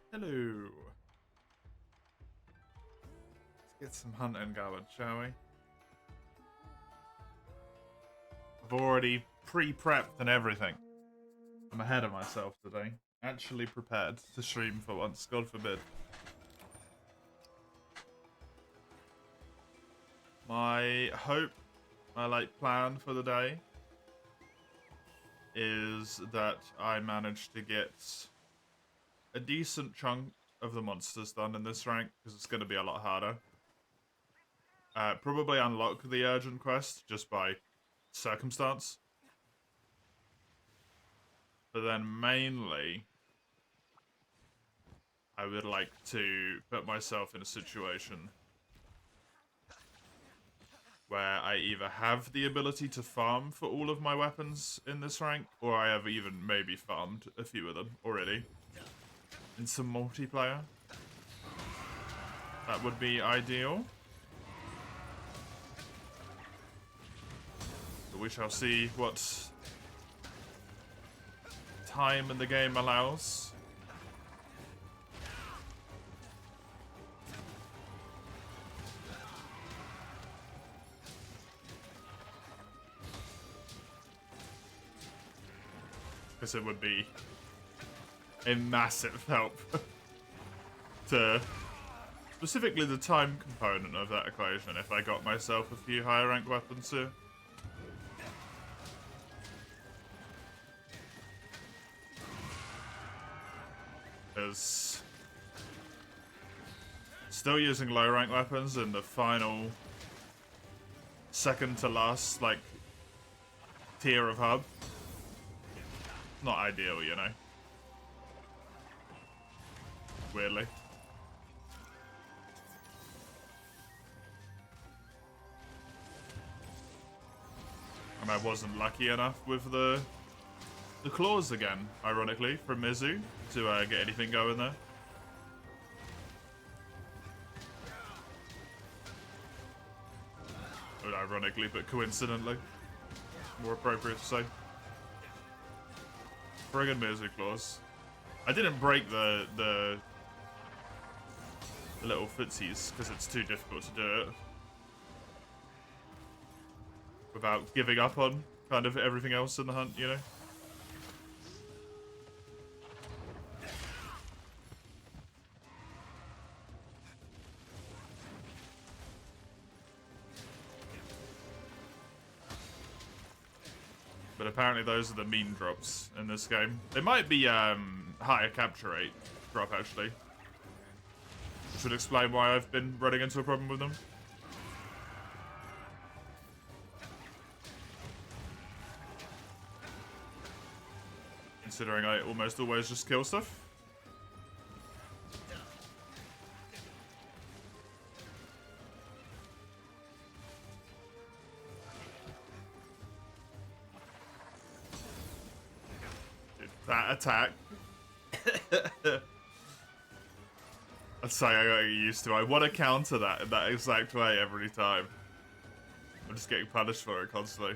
Hello. Let's get some hunting going, shall we? I've already pre-prepped and everything. I'm ahead of myself today. Actually prepared to stream for once, God forbid. My hope, my plan for the day is that I manage to get a decent chunk of the monsters done in this rank, because it's going to be a lot harder. Probably unlock the urgent quest just by circumstance. But then mainly, I would like to put myself in a situation where I either have the ability to farm for all of my weapons in this rank, or I have even maybe farmed a few of them already in some multiplayer. That would be ideal. But we shall see what time in the game allows. Because it would be a massive help to specifically the time component of that equation if I got myself a few higher rank weapons here. Because still using low rank weapons in the final second to last tier of hub, not ideal, you know. Weirdly. And I wasn't lucky enough with the claws again, ironically, from Mizu to get anything going there. Not ironically, but coincidentally. More appropriate to say. Friggin' Mizu claws. I didn't break the little footsies because it's too difficult to do it without giving up on kind of everything else in the hunt, you know? But apparently those are the mean drops in this game. They might be higher capture rate drop, actually. Which would explain why I've been running into a problem with them. Considering I almost always just kill stuff. Dude, that attack. I'd say I got used to. I want to counter that in that exact way every time. I'm just getting punished for it constantly.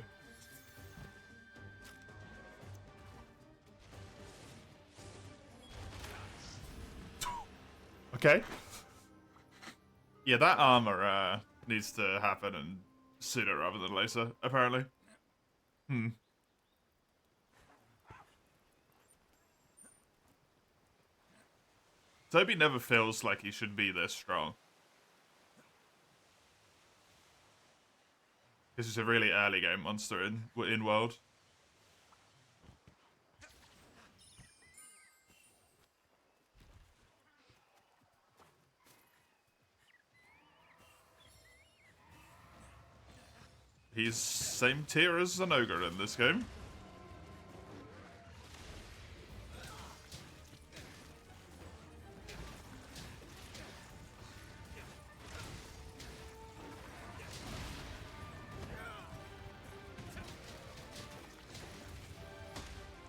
Okay. Yeah, that armor needs to happen and sooner rather than later, apparently. Toby never feels like he should be this strong. This is a really early game monster in World. He's same tier as an ogre in this game.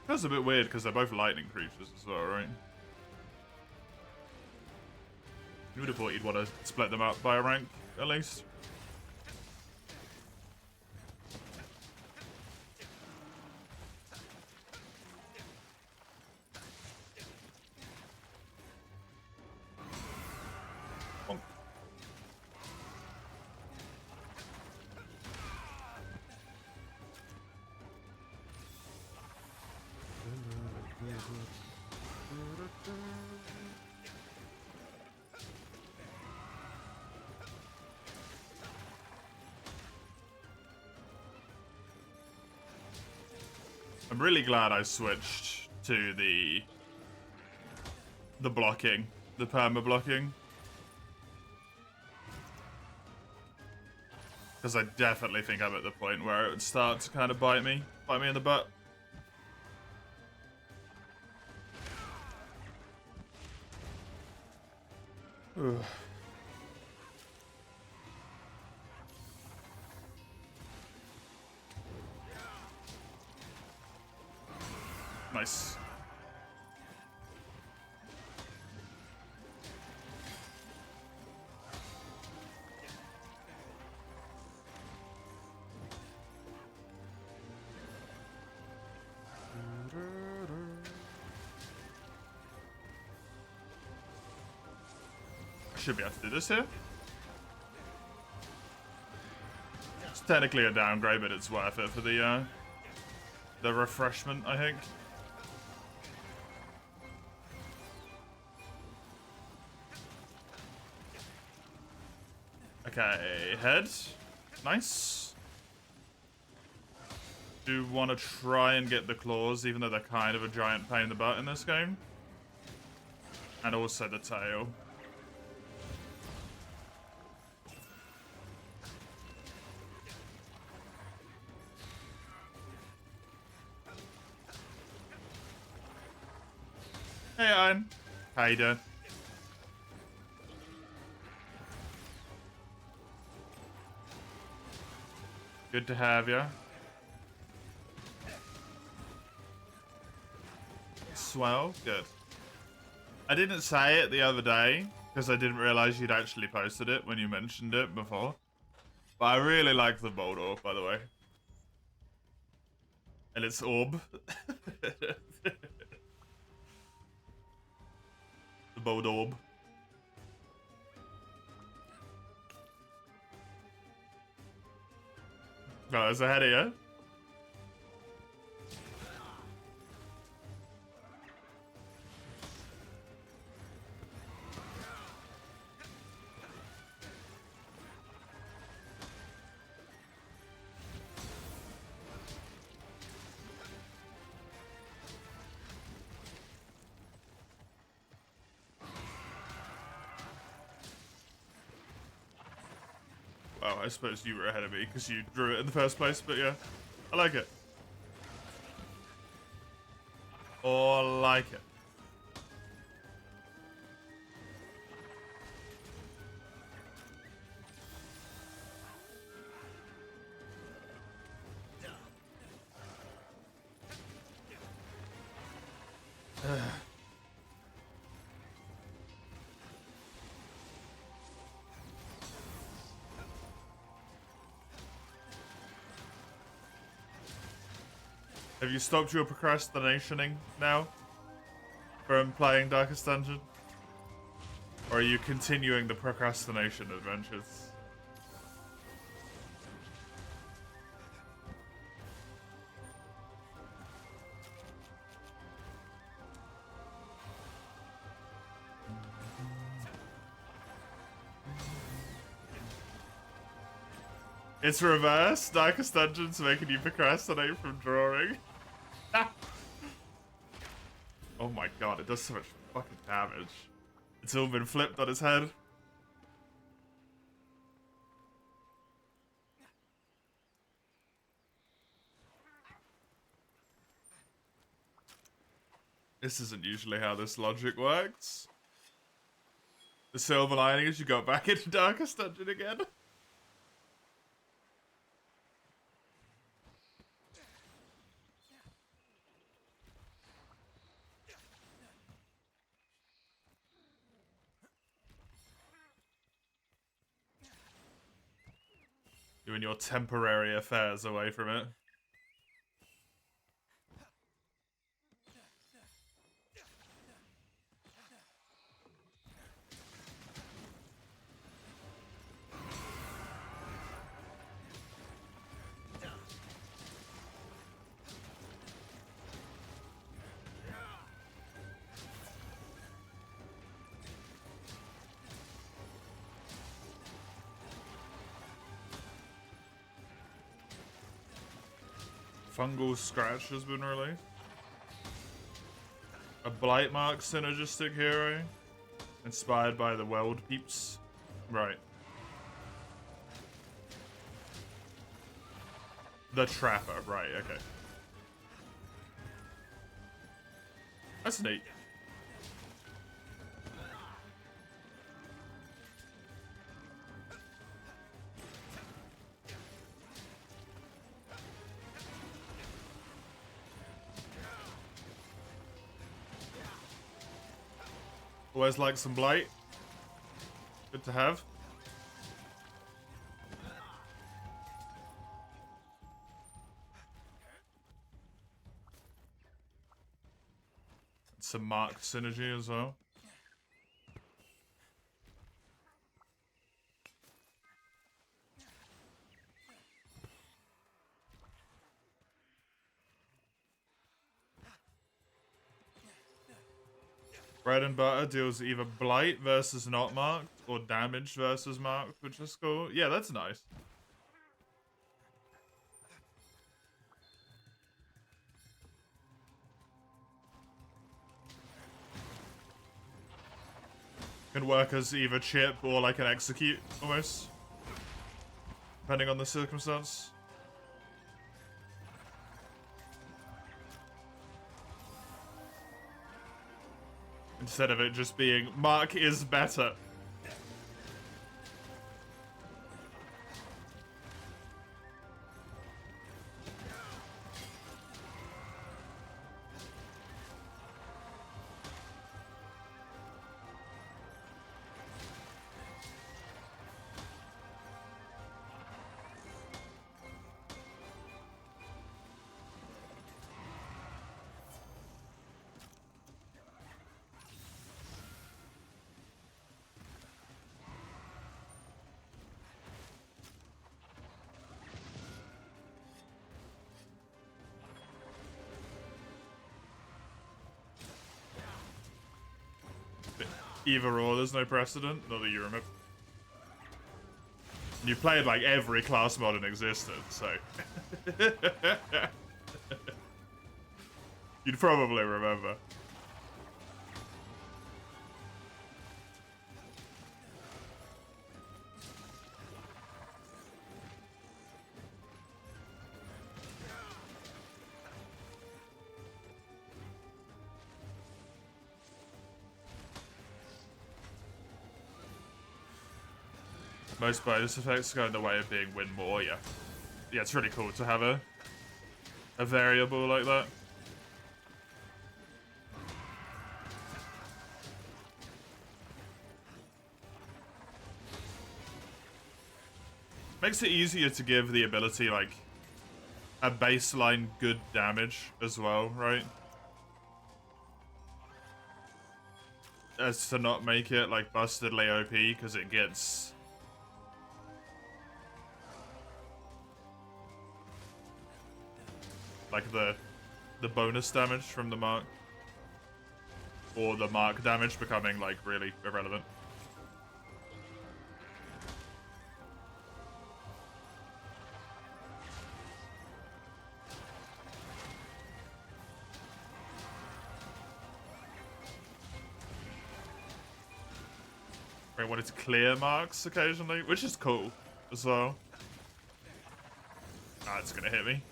That's a bit weird because they're both lightning creatures as well, right? You would have thought you'd want to split them up by a rank, at least. I'm really glad I switched to the blocking, the perma blocking. Because I definitely think I'm at the point where it would start to kind of bite me in the butt. Ugh. Nice. Should be able to do this here. It's technically a downgrade, but it's worth it for the refreshment, I think. Okay, head. Nice. Do want to try and get the claws, even though they're kind of a giant pain in the butt in this game. And also the tail. Hey, Iron. How you doing? Good to have you. Swell. Good. I didn't say it the other day because I didn't realize you'd actually posted it when you mentioned it before. But I really like the bold orb, by the way. And it's orb. The bold orb. Oh, it's ahead of you. Well, I suppose you were ahead of me because you drew it in the first place, but yeah. I like it. Or like it. Have you stopped your procrastinationing now from playing Darkest Dungeon? Or are you continuing the procrastination adventures? It's reverse. Darkest Dungeon's making you procrastinate from drawing. Oh my god, it does so much fucking damage. It's all been flipped on his head. This isn't usually how this logic works. The silver lining is you go back into Darkest Dungeon again. You and your temporary affairs away from it. Fungal Scratch has been released. A Blight Mark synergistic hero. Inspired by the Weld Peeps. Right. The Trapper, right, okay. That's neat. Always like some Blight. Good to have. Some Mark synergy as well. Bread and Butter deals either Blight versus not marked or damage versus marked, which is cool. Yeah, that's nice. Can work as either chip or like an execute, almost. Depending on the circumstance. Instead of it just being, Mark is better. Either or, there's no precedent, not that you remember. You played like every class mod in existence, so you'd probably remember. Most bonus effects go in the way of being win more, yeah. Yeah, it's really cool to have a variable like that. Makes it easier to give the ability, like, a baseline good damage as well, right? As to not make it, like, bustedly OP, because it gets... like the bonus damage from the mark. Or the mark damage becoming, like, really irrelevant. I wanted to clear marks occasionally, which is cool as well. Ah, it's gonna hit me.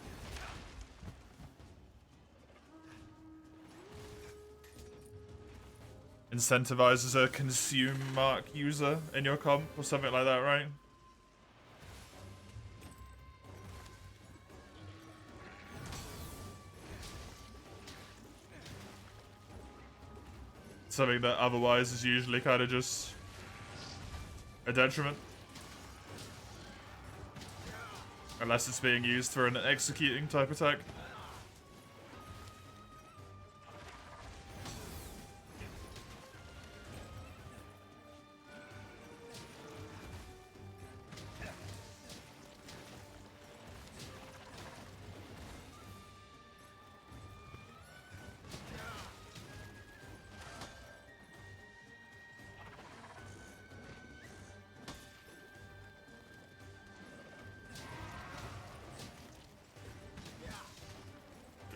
Incentivizes a consume mark user in your comp or something like that, right? Something that otherwise is usually kind of just a detriment. Unless it's being used for an executing type attack.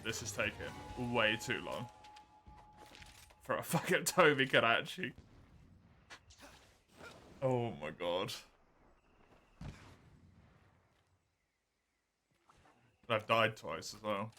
this is taking way too long. For a fucking Toby Karachi. Oh my god. I've died twice as well.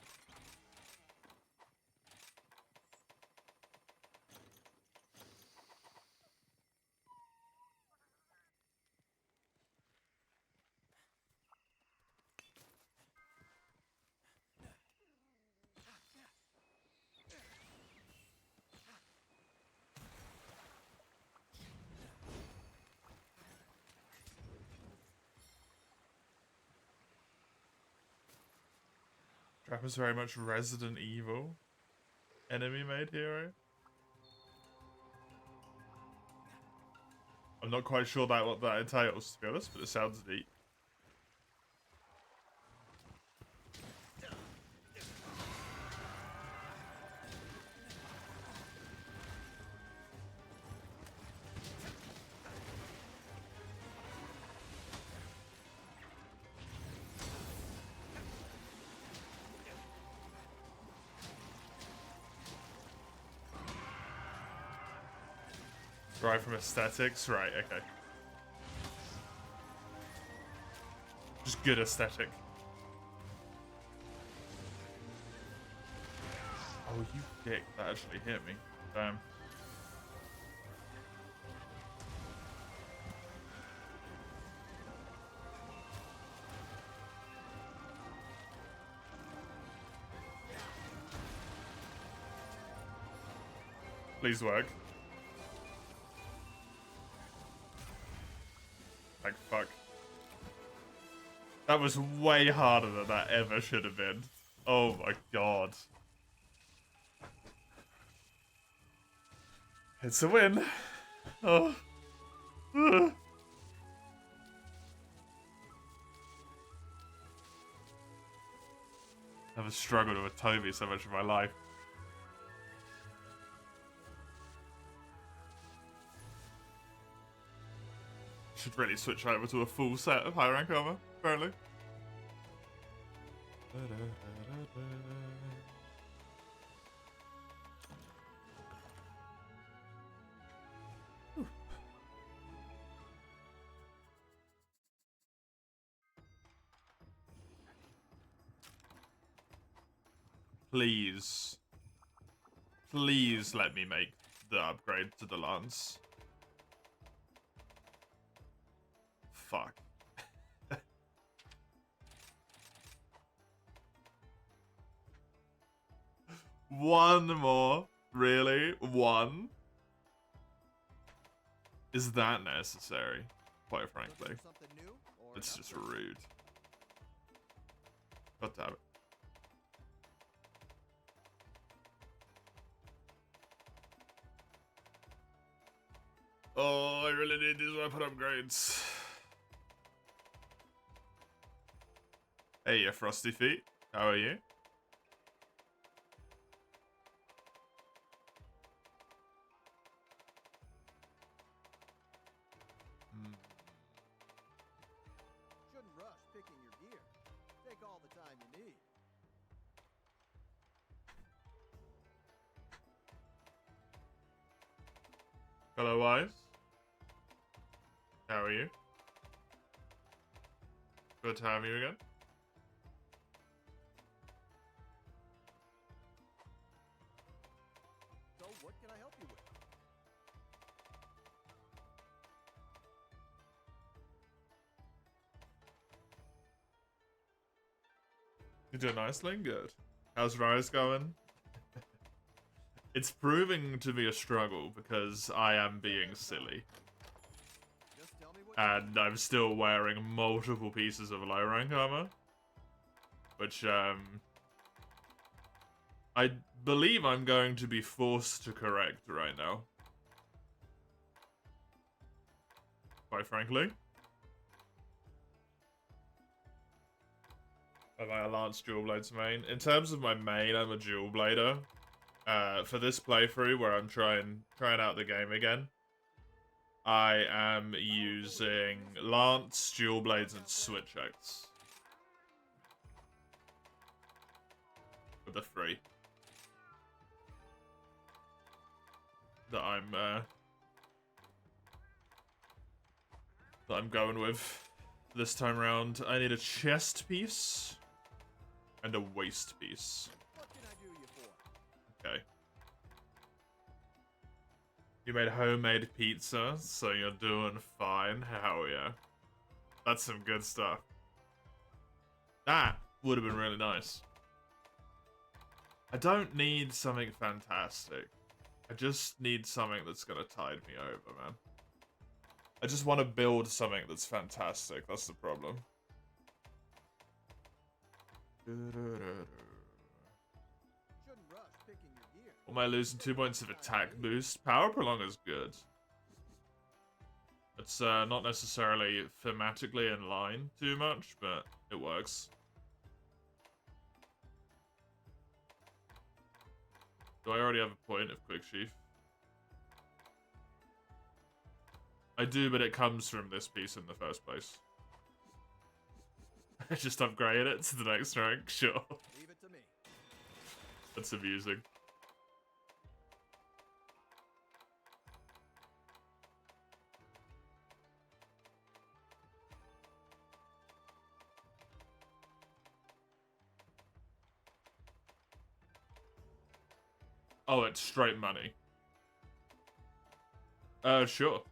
Trap is very much Resident Evil. Enemy made hero. I'm not quite sure about what that entails, to be honest, but it sounds neat. Right, from aesthetics? Right, okay. Just good aesthetic. Oh, you dick. That actually hit me. Damn. Please work. Like, fuck. That was way harder than that ever should have been. Oh my god. It's a win. Oh. I've struggled with Toby so much in my life. Should really switch over to a full set of high rank armor, apparently. Please. Please let me make the upgrade to the lance. Fuck. One more? Really? One? Is that necessary? Quite frankly. It's just rude. God damn it. Oh, I really need these weapon upgrades. Hey, you Frosty Feet. How are you? Shouldn't rush picking your gear. Take all the time you need. Hello, Wise. How are you? Good to have you again. So, what can I help you with? You doing nicely? Good. How's Rise going? It's proving to be a struggle because I am being silly. Just tell me what And I'm still wearing multiple pieces of low rank armor. Which, I believe I'm going to be forced to correct right now. Quite frankly. Am I a Lance Dual Blades main? In terms of my main, I'm a Dual Blader. For this playthrough, where I'm trying out the game again, I am using Lance, Dual Blades, and Switch X. the three that I'm going with this time around. I need a chest piece and a waist piece. What can I do you for? Okay. You made homemade pizza, so you're doing fine. Hell yeah. That's some good stuff. That would have been really nice. I don't need something fantastic. I just need something that's gonna tide me over, man. I just want to build something that's fantastic. That's the problem. Shouldn't rush picking your gear. Am I losing 2 points of attack boost? Power prolong is good. It's not necessarily thematically in line too much, but it works. Do I already have a point of Quick Sheath? I do, but it comes from this piece in the first place. I just upgrade it to the next rank, sure. Leave it to me. That's amusing. Oh, it's straight money. Sure.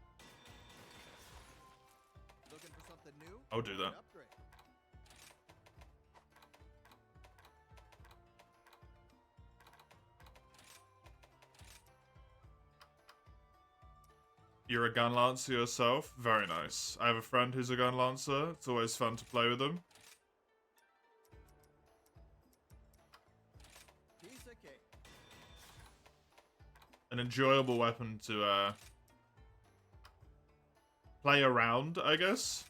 Looking for something new? I'll do that. Upgrade. You're a gun lancer yourself? Very nice. I have a friend who's a gun lancer. It's always fun to play with them. Piece of cake. An enjoyable weapon to play around, I guess.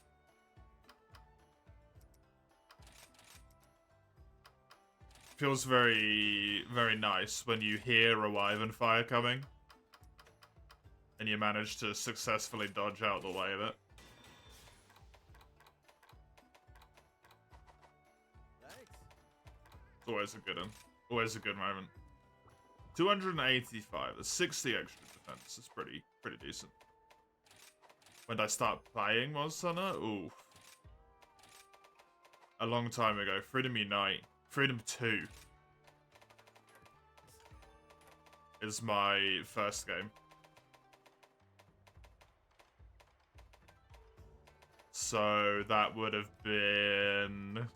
Feels very, very nice when you hear a wyvern fire coming and you manage to successfully dodge out the way of it. Thanks. It's always a good one. Always a good moment. 285. That's 60 extra defense. It's pretty decent. When did I start playing Monster Hunter? Ooh. A long time ago. Freedom Unite. Freedom 2 is my first game. So that would have been...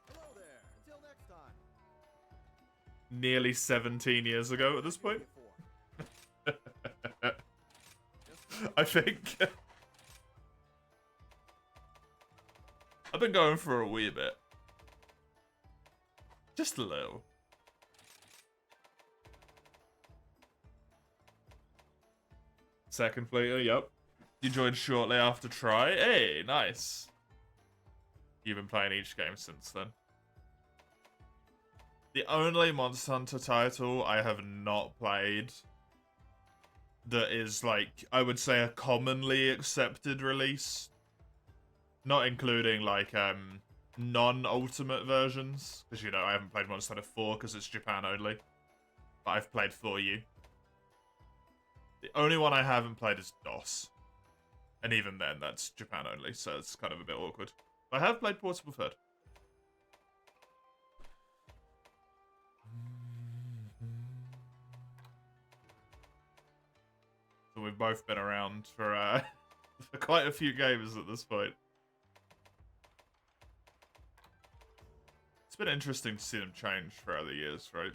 Hello there. Until next time. nearly 17 years ago at this point. I think. I've been going for a wee bit. Just a little. Second fleeter, yep. You joined shortly after Try. Hey, nice. You've been playing each game since then. The only Monster Hunter title I have not played that is, like, I would say a commonly accepted release. Not including, like, non-ultimate versions. Because, you know, I haven't played Monster Hunter 4 because it's Japan only. But I've played For You. The only one I haven't played is DOS. And even then, that's Japan only, so it's kind of a bit awkward. But I have played Portable Third. So we've both been around for, for quite a few games at this point. It's been interesting to see them change throughout the years, right?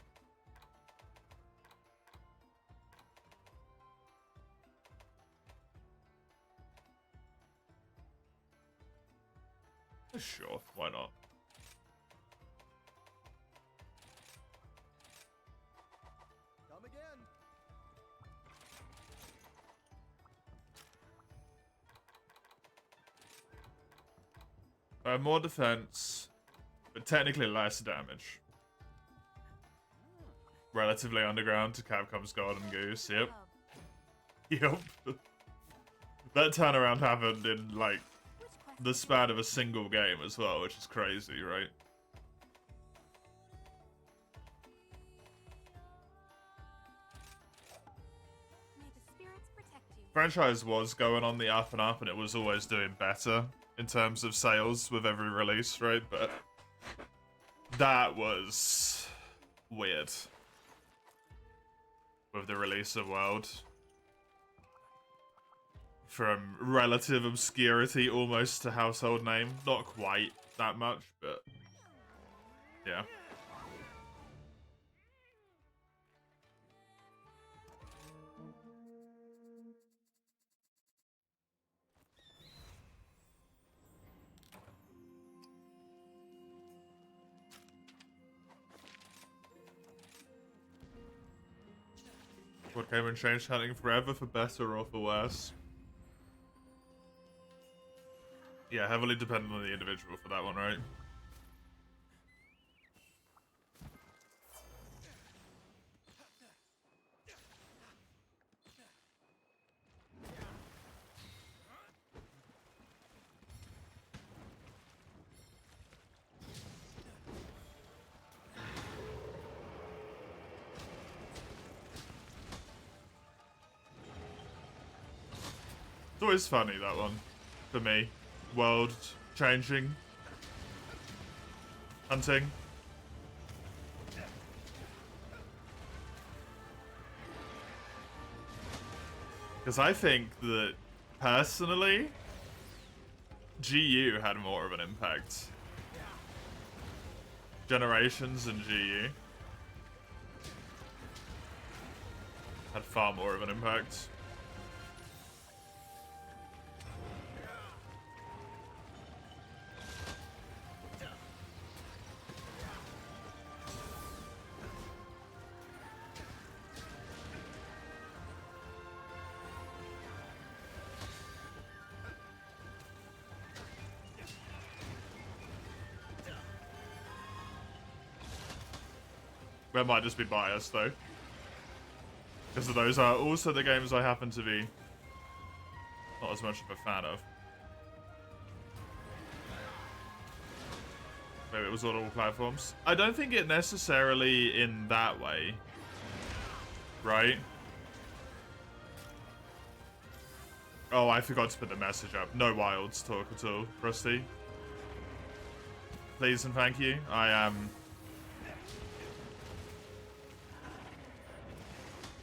Sure, why not? Come again. More defense, but technically less damage. Relatively underground to Capcom's Golden Goose, yep. Yep. That turnaround happened in, like, the span of a single game as well, which is crazy, right? May the spirits protect you. Franchise was going on the up and up, and it was always doing better in terms of sales with every release, right? But that was weird with the release of World. From relative obscurity almost to household name. Not quite that much, but yeah. What came and changed hunting forever, for better or for worse? Yeah, heavily dependent on the individual for that one, right? It's always funny, that one, for me. World changing. Hunting. Because I think that, personally, GU had more of an impact. Generations and GU had far more of an impact. That might just be biased, though. Because those are also the games I happen to be not as much of a fan of. Maybe it was on all platforms. I don't think it necessarily in that way. Right? Oh, I forgot to put the message up. No Wilds talk at all, Rusty. Please and thank you. I am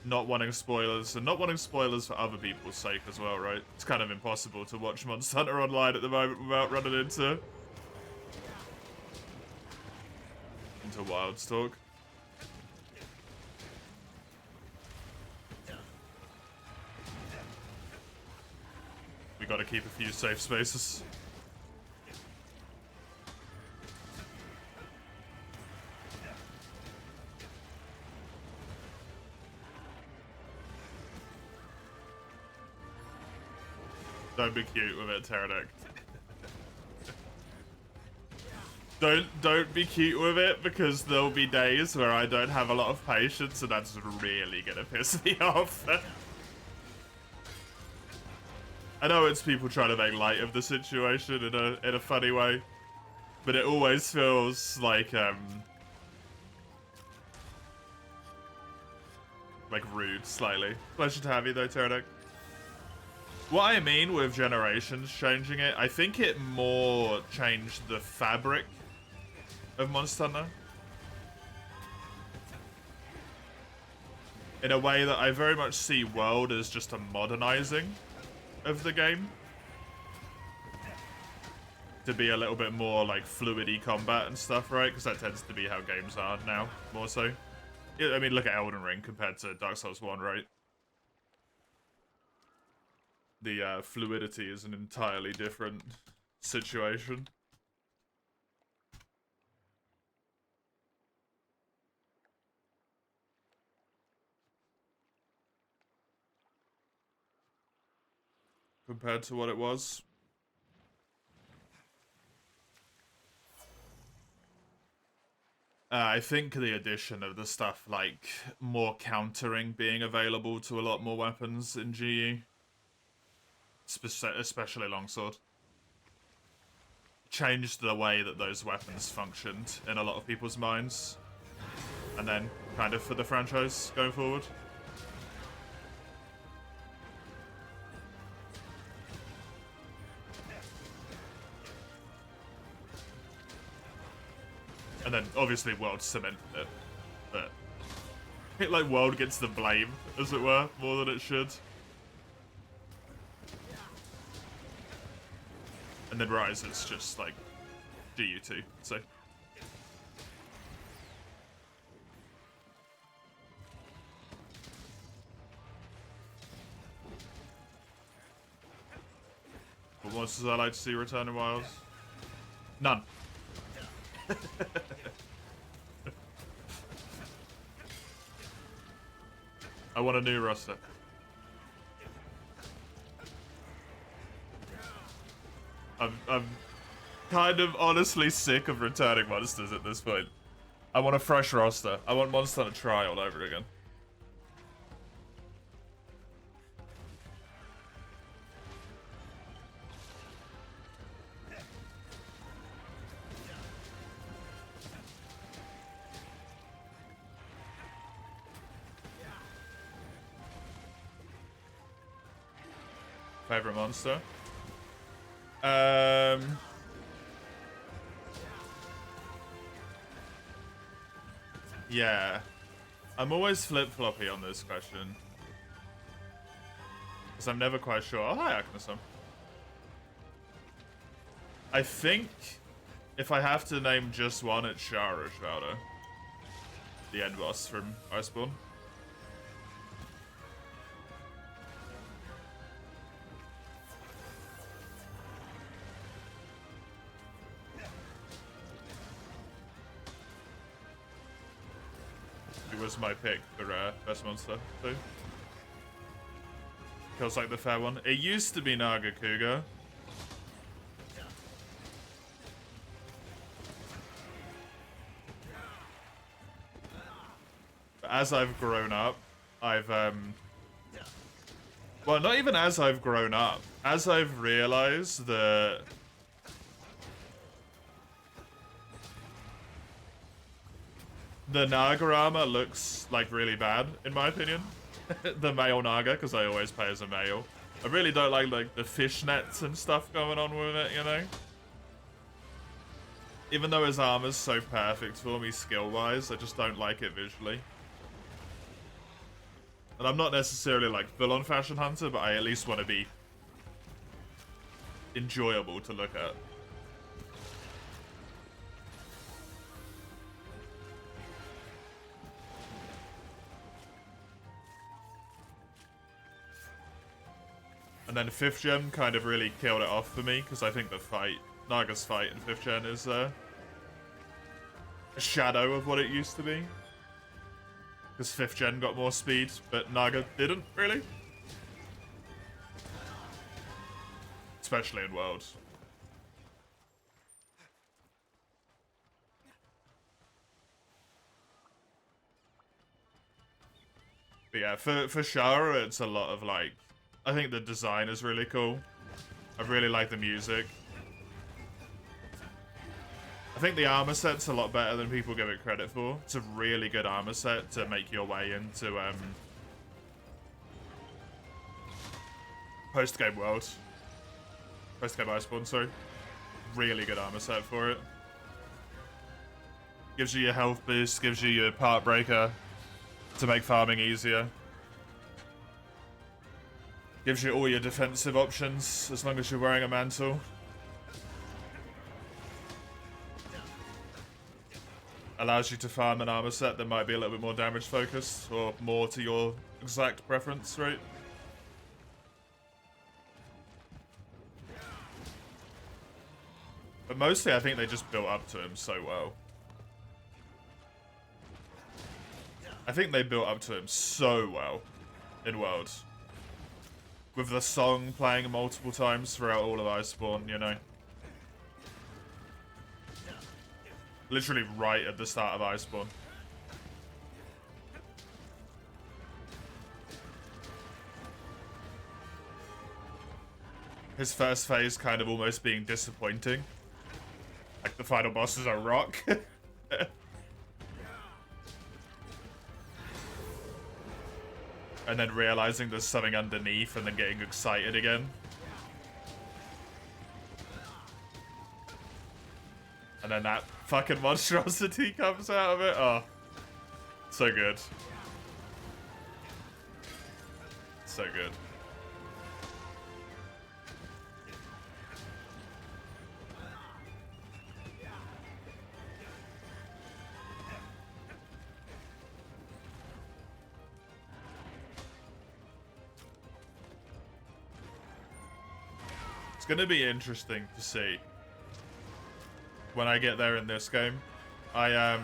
not wanting spoilers, and not wanting spoilers for other people's sake as well, right? It's kind of impossible to watch Monster Hunter Online at the moment without running into Wilds talk. We gotta keep a few safe spaces. Don't be cute with it, Pterodactyl. Don't be cute with it, because there'll be days where I don't have a lot of patience, and that's really gonna piss me off. I know it's people trying to make light of the situation in a funny way, but it always feels like rude slightly. Pleasure to have you though, Pterodactyl. What I mean with Generations changing it, I think it more changed the fabric of Monster Hunter. In a way that I very much see World as just a modernizing of the game. To be a little bit more like fluidy combat and stuff, right? Because that tends to be how games are now, more so. I mean, look at Elden Ring compared to Dark Souls 1, right? The fluidity is an entirely different situation. Compared to what it was. I think the addition of the stuff like more countering being available to a lot more weapons in GE. Especially longsword. changed the way that those weapons functioned in a lot of people's minds. And then kind of for the franchise going forward. And then obviously World cemented it. But I think like World gets the blame, as it were, more than it should. And then Rise is just like GU2, so. What monsters I like to see return in Wilds? None. I want a new roster. I'm kind of honestly sick of returning monsters at this point. I want a fresh roster. I want Monster Hunter Tri all over again. Favorite monster? Yeah. I'm always flip-floppy on this question. Because I'm never quite sure. Oh, hi, Aknasum. I think if I have to name just one, it's Shara Shrouder. The end boss from Iceborne. Was my pick for best monster too. Feels like the fair one. It used to be Naga Kuga. But as I've grown up, I've well, not even as I've grown up. As I've realized that the Naga armor looks like really bad, in my opinion. The male Naga, because I always play as a male. I really don't like the fishnets and stuff going on with it, you know? Even though his armor's so perfect for me skill-wise, I just don't like it visually. And I'm not necessarily like full-on fashion hunter, but I at least want to be enjoyable to look at. And then 5th gen kind of really killed it off for me, because I think the fight, Naga's fight in 5th gen is a shadow of what it used to be. Because 5th gen got more speed, but Naga didn't, really. Especially in World. But yeah, for Shara, it's a lot of like, I think the design is really cool. I really like the music. I think the armor set's a lot better than people give it credit for. It's a really good armor set to make your way into post-game world. Post-game Iceborne, sorry. Really good armor set for it. Gives you your health boost, gives you your part breaker to make farming easier. Gives you all your defensive options as long as you're wearing a mantle. Allows you to farm an armor set that might be a little bit more damage focused or more to your exact preference, right? But mostly I think they just built up to him so well. I think they built up to him so well in World. With the song playing multiple times throughout all of Iceborne, you know. Literally right at the start of Iceborne. His first phase kind of almost being disappointing. the final boss is a rock. And then realizing there's something underneath and then getting excited again. And then that fucking monstrosity comes out of it. Oh, so good. So good. It's gonna be interesting to see when I get there in this game. I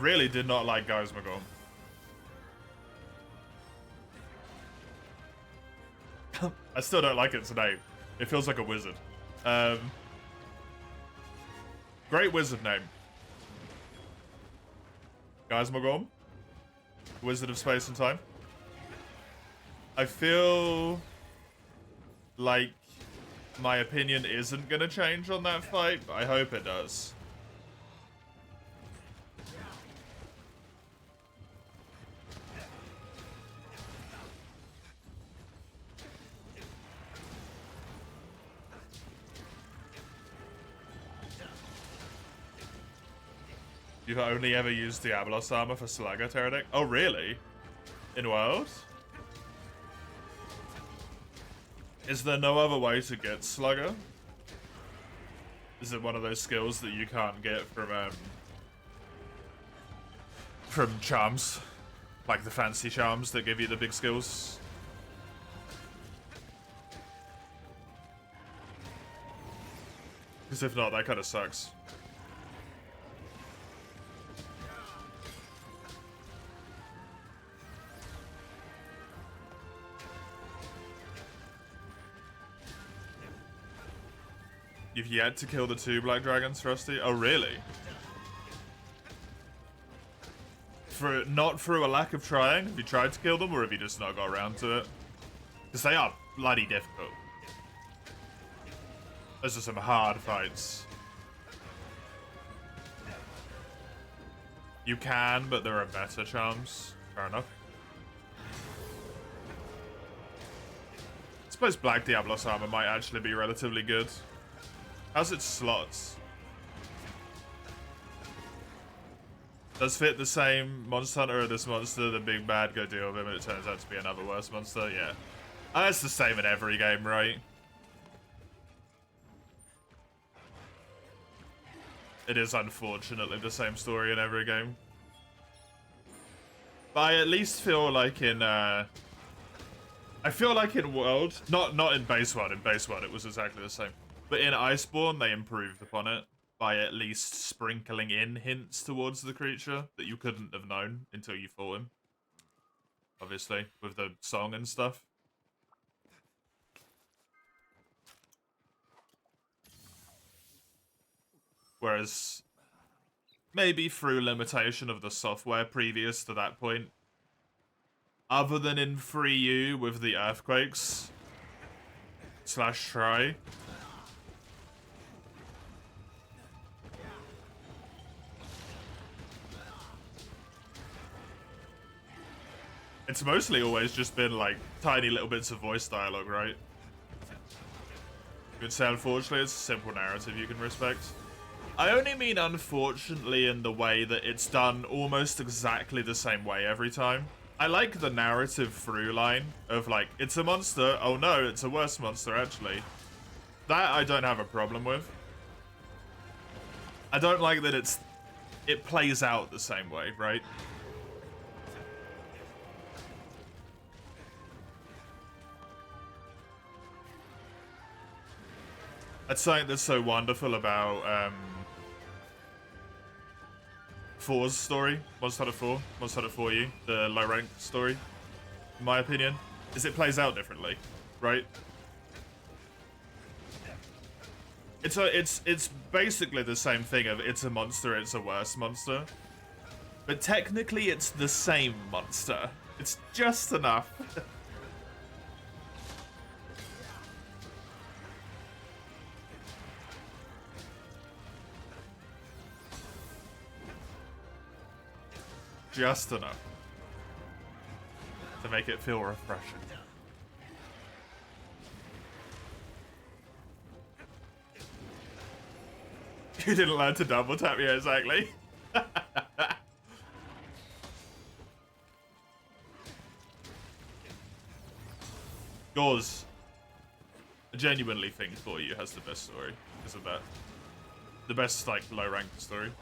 really did not like Guys Magorm. I still don't like its name. It feels like a wizard. Great wizard name. Guys Magorm. Wizard of Space and Time. I feel like my opinion isn't gonna change on that fight, but I hope it does. You've only ever used Diablos armor for Slugger Pterodactyl? Oh, really? In World? Is there no other way to get Slugger? Is it one of those skills that you can't get from charms? Like the fancy charms that give you the big skills? Because if not, that kind of sucks. You've yet to kill the 2 black dragons, Rusty? Oh, really? Not through a lack of trying? Have you tried to kill them, or have you just not got around to it? Because they are bloody difficult. Those are some hard fights. You can, but there are better charms. Fair enough. I suppose Black Diablos armor might actually be relatively good. How's its slots? Does fit the same monster hunter or this monster, the big bad, go deal with him, and it turns out to be another worse monster? Yeah. It's the same in every game, right? It is unfortunately the same story in every game. But I at least feel like in, I feel like in World, not in Base 1, in Base 1 it was exactly the same. But in Iceborne, they improved upon it by at least sprinkling in hints towards the creature that you couldn't have known until you fought him. Obviously, with the song and stuff. Whereas, maybe through limitation of the software previous to that point, other than in 3U with the earthquakes / Try, it's mostly always just been like tiny little bits of voice dialogue, right? You could say unfortunately it's a simple narrative you can respect. I only mean unfortunately in the way that it's done almost exactly the same way every time. I like the narrative through line of like, it's a monster, oh no, it's a worse monster actually. That I don't have a problem with. I don't like that it plays out the same way, right? That's something that's so wonderful about 4's story, Monster Hunter 4, Monster Hunter 4U, the low rank story, in my opinion, is it plays out differently, right? It's basically the same thing of it's a monster, it's a worse monster. But technically it's the same monster. It's just enough. Just enough. To make it feel refreshing. You didn't learn to double tap, yeah, exactly. Yours, I genuinely think For You has the best story because of that. The best, like, low-ranked story.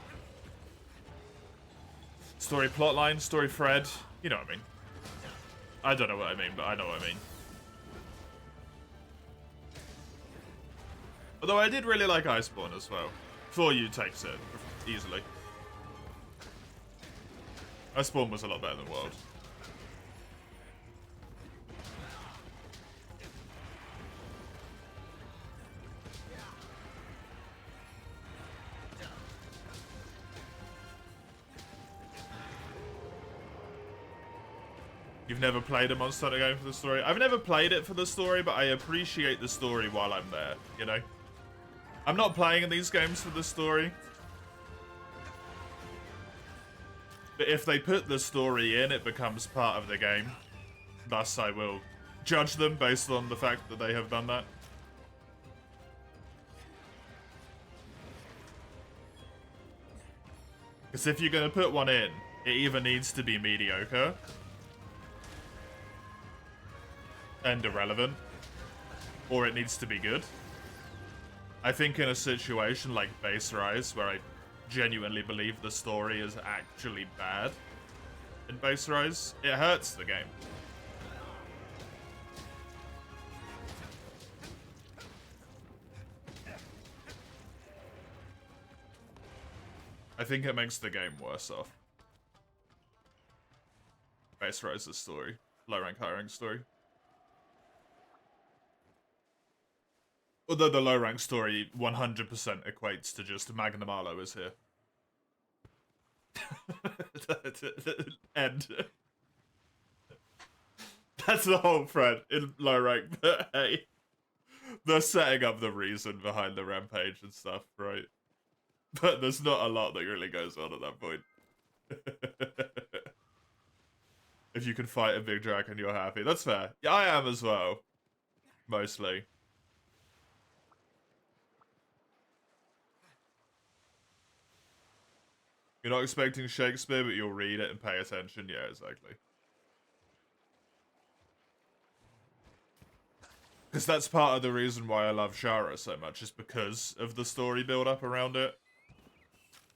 Story plotline, story thread, you know what I mean. I don't know what I mean, but I know what I mean. Although I did really like Iceborne as well. For You takes it easily. Iceborne was a lot better than World. You've never played a Monster Hunter game for the story? I've never played it for the story, but I appreciate the story while I'm there, you know? I'm not playing these games for the story. But if they put the story in, it becomes part of the game. Thus, I will judge them based on the fact that they have done that. Because if you're going to put one in, it either needs to be mediocre and irrelevant, or it needs to be good. I think in a situation like Base Rise, where I genuinely believe the story is actually bad in Base Rise, it hurts the game. I think it makes the game worse off. Base Rise's story. Low rank, high rank story. Although the low rank story 100% equates to just Magnum Arlo is here. End. That's the whole thread in low rank, but hey. They're setting up the reason behind the rampage and stuff, right? But there's not a lot that really goes on at that point. If you can fight a big dragon, you're happy. That's fair. Yeah, I am as well. Mostly. You're not expecting Shakespeare, but you'll read it and pay attention. Yeah, exactly. Because that's part of the reason why I love Shara so much, is because of the story build-up around it.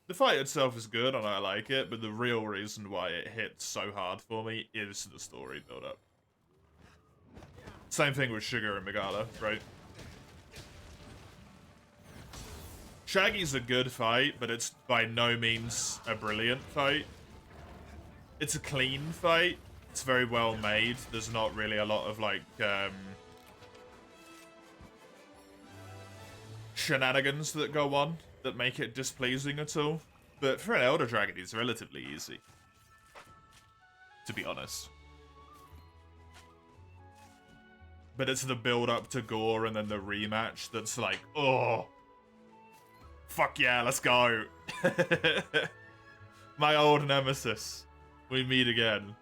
The fight itself is good and I like it, but the real reason why it hits so hard for me is the story build-up. Same thing with Sugar and Megala, right? Shaggy's a good fight, but it's by no means a brilliant fight. It's a clean fight. It's very well made. There's not really a lot of, like, shenanigans that go on that make it displeasing at all. But for an Elder Dragon, it's relatively easy. To be honest. But it's the build-up to Gore and then the rematch that's like, oh... Fuck yeah, let's go. My old nemesis. We meet again.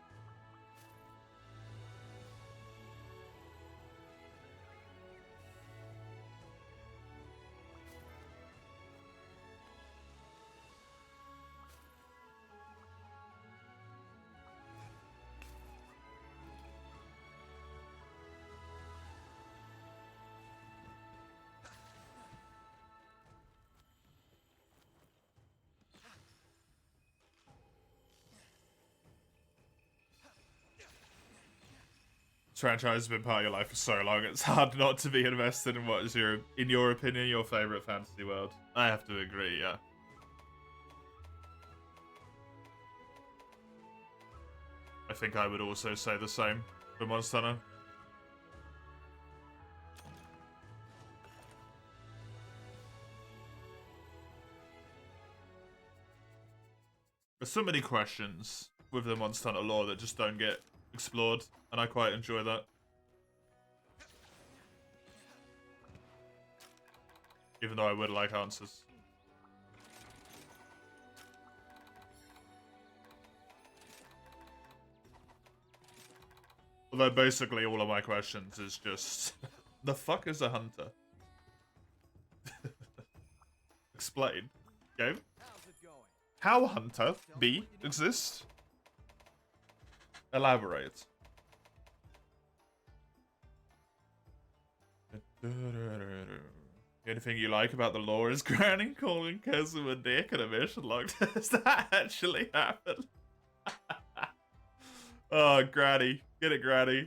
This franchise has been part of your life for so long, it's hard not to be invested in what is in your opinion, your favorite fantasy world. I have to agree, yeah. I think I would also say the same for Monster Hunter. There's so many questions with the Monster Hunter lore that just don't get explored, and I quite enjoy that. Even though I would like answers. Although basically all of my questions is just, the fuck is a hunter? Explain. Game? How's it going? How hunter B exists? Elaborate. Anything you like about the lore is Granny calling Kazu a dick and a mission log. Does that actually happen? Oh, Granny. Get it, Granny.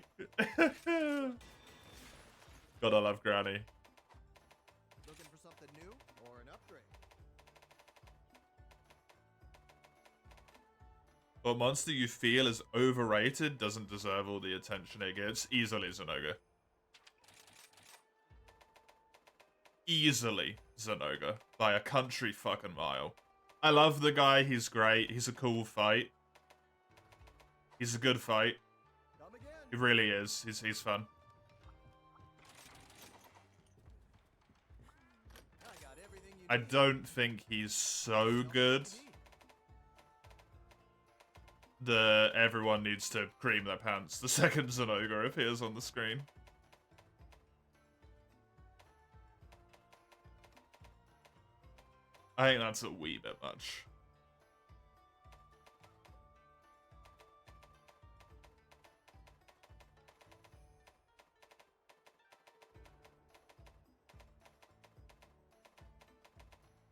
Gotta love Granny. Looking for something new or an upgrade? What monster you feel is overrated doesn't deserve all the attention it gets? Easily Zenoga. Easily Zenoga. By a country fucking mile. I love the guy, he's great, he's a cool fight. He's a good fight. Come again. He really is. He's fun. I got everything you I need. don't think he's so good that everyone needs to cream their pants the second Zenoga appears on the screen. I think that's a wee bit much.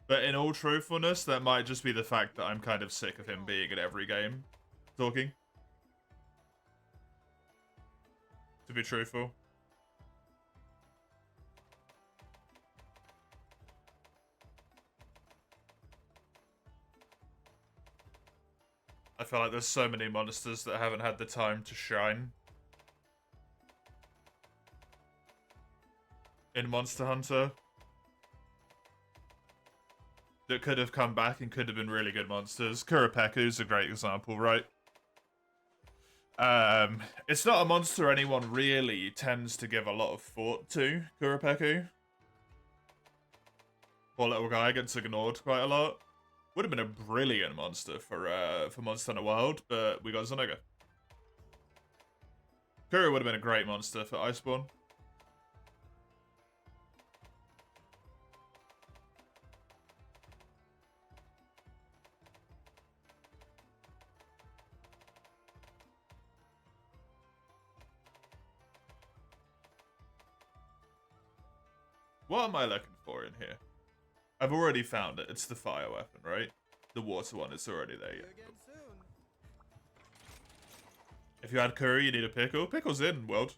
But in all truthfulness, that might just be the fact that I'm kind of sick of him being in every game talking. To be truthful. I feel like there's so many monsters that haven't had the time to shine in Monster Hunter that could have come back and could have been really good monsters. Kurapeku's a great example, right? It's not a monster anyone really tends to give a lot of thought to, Kurapeku. Poor little guy gets ignored quite a lot. Would have been a brilliant monster for Monster Hunter World, but we got Zenoga. Kuru would have been a great monster for Iceborne. What am I looking for in here? I've already found it. It's the fire weapon, right? The water one is already there. See you Yeah. again soon. If you had curry, you need a pickle. Pickle's in, world.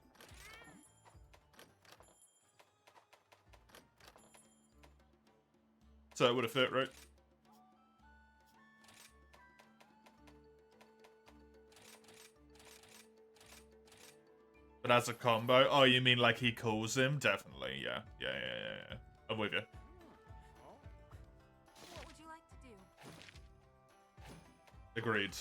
So it would have fit, right? But as a combo, oh, you mean like he calls him? Definitely, yeah. Yeah. I'm with you. What would you like to do? Agreed.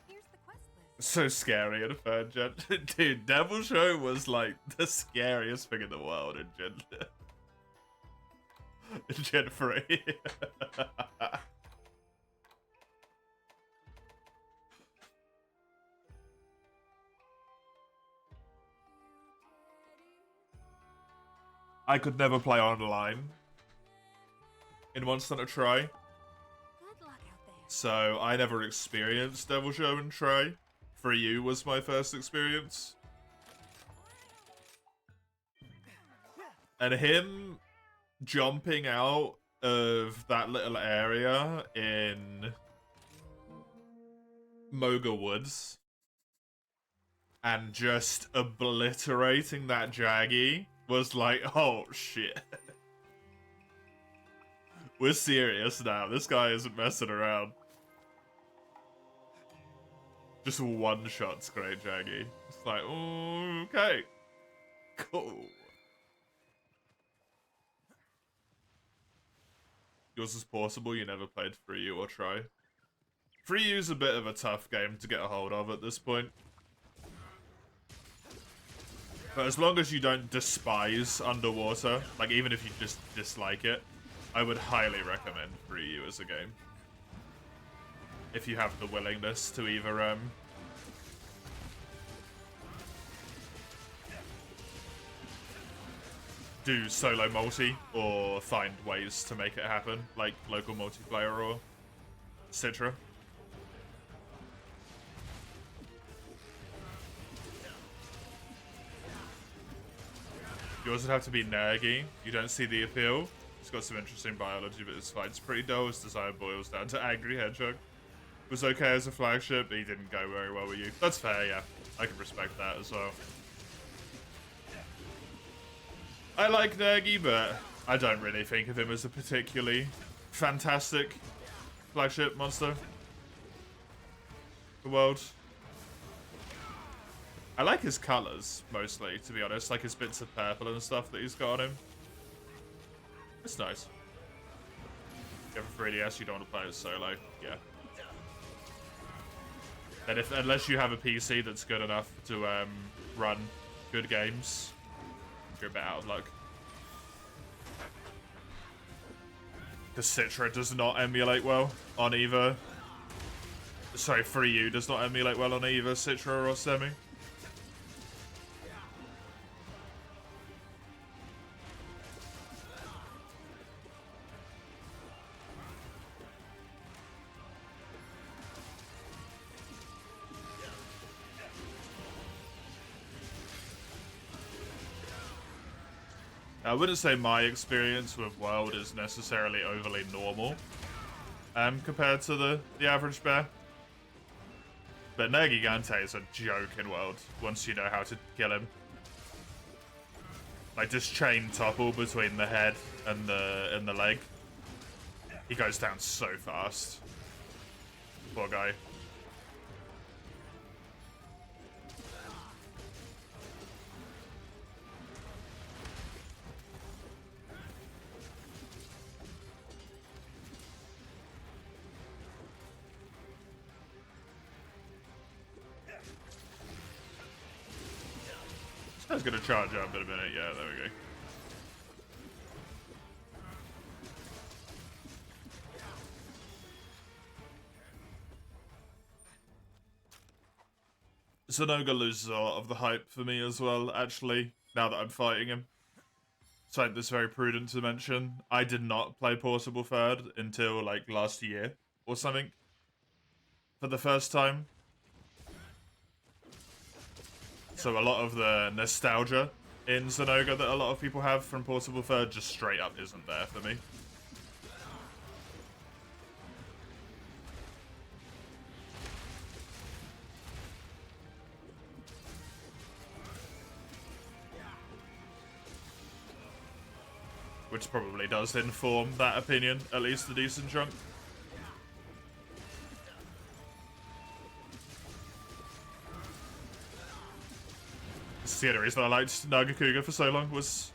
Here's the quest list. So scary in third gen. Dude, Devil Show was like the scariest thing in the world in Gen, in Gen 3. I could never play online in Monster Hunter Tri, Good luck out there. so I never experienced Devil Show and Tri. For You was my first experience. And him jumping out of that little area in Moga Woods and just obliterating that Jaggy was like, oh shit. We're serious now. This guy isn't messing around. Just one shot's great Jaggy. It's like, oh, okay. Cool. Yours is possible, you never played Free U or Try. Free U's a bit of a tough game to get a hold of at this point. But as long as you don't despise Underwater, like even if you just dislike it, I would highly recommend Free U as a game. if you have the willingness to either do solo multi or find ways to make it happen, like local multiplayer or Citra. Yours would have to be Nergy. You don't see the appeal. It's got some interesting biology, but his fight's pretty dull. His design boils down to Angry Hedgehog. Was okay as a flagship, but he didn't go very well with you. That's fair, yeah. I can respect that as well. I like Nergy, but I don't really think of him as a particularly fantastic flagship monster. The world. I like his colors, mostly, to be honest. Like his bits of purple and stuff that he's got on him. It's nice. If you have a 3DS, you don't want to play it solo. Yeah. And unless you have a PC that's good enough to run good games, you're a bit out of luck. Because Citra does not emulate well on either. Sorry, FreeU does not emulate well on either Citra or Semi. I wouldn't say my experience with World is necessarily overly normal compared to the average bear. But Nergigante is a joke in World once you know how to kill him. Like this chain topple between the head and the leg. He goes down so fast. Poor guy. I was gonna charge up in a minute. Yeah, there we go. Zenoga loses a lot of the hype for me as well, actually, now that I'm fighting him. Something that's very prudent to mention. I did not play Portable Third until, like, last year or something. For the first time. So a lot of the nostalgia in Zenoga that a lot of people have from Portable Third just straight up isn't there for me. Which probably does inform that opinion, at least a decent chunk. This is the only reason I liked Nagakuga for so long was...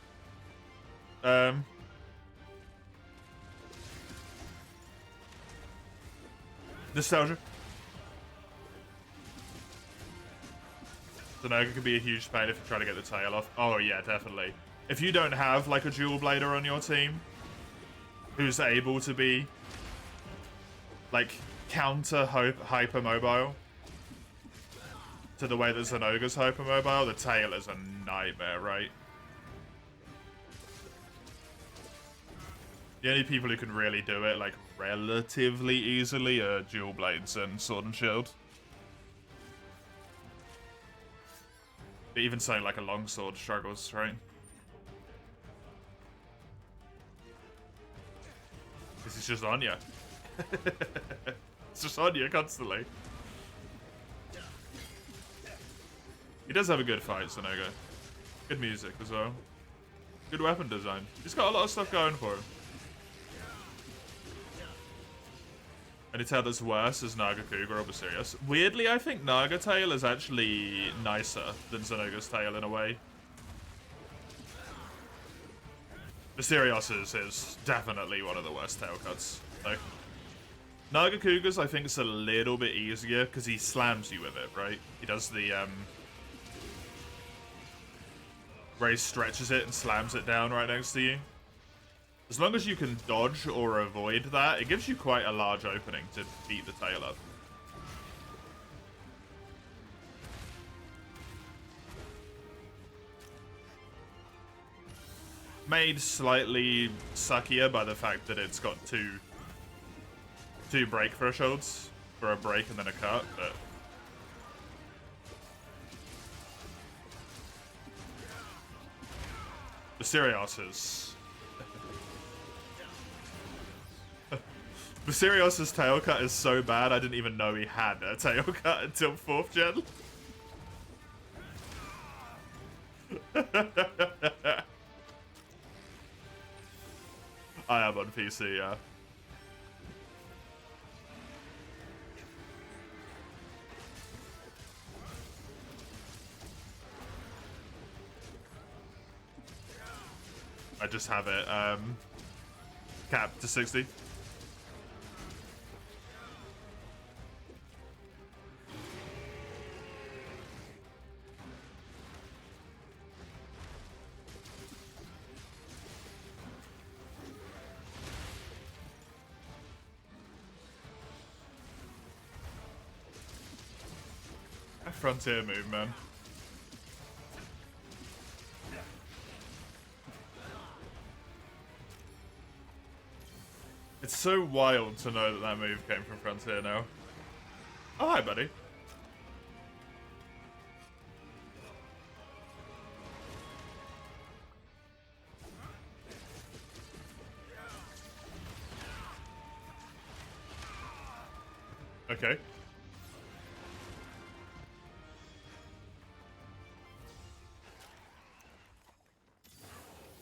nostalgia. So Naga can be a huge pain if you try to get the tail off. Oh yeah, definitely. If you don't have, like, a dual blader on your team who's able to be, like, counter hypermobile to the way that Zenoga's hypermobile, the tail is a nightmare, right? The only people who can really do it, like, relatively easily are dual blades and Sword and Shield. But even something like a longsword struggles, right? This is just Anya. It's just Anya constantly. He does have a good fight, Zenoga. Good music as well. Good weapon design. He's got a lot of stuff going for him. Any tail that's worse is Nagakuga or Basirius. Weirdly, I think Naga tail is actually nicer than Zenoga's tail in a way. Mysterios is definitely one of the worst tail cuts. So, Nagakuga's, I think, is a little bit easier because he slams you with it, right? He does the, where he stretches it and slams it down right next to you. As long as you can dodge or avoid that, it gives you quite a large opening to beat the tail up. Made slightly suckier by the fact that it's got two break thresholds for a break and then a cut, but Viserios's Viserios's tail cut is so bad I didn't even know he had a tail cut until 4th gen. I am on PC, yeah. I just have it capped to 60. That frontier move, man. It's so wild to know that that move came from Frontier now. Oh, hi, buddy. Okay.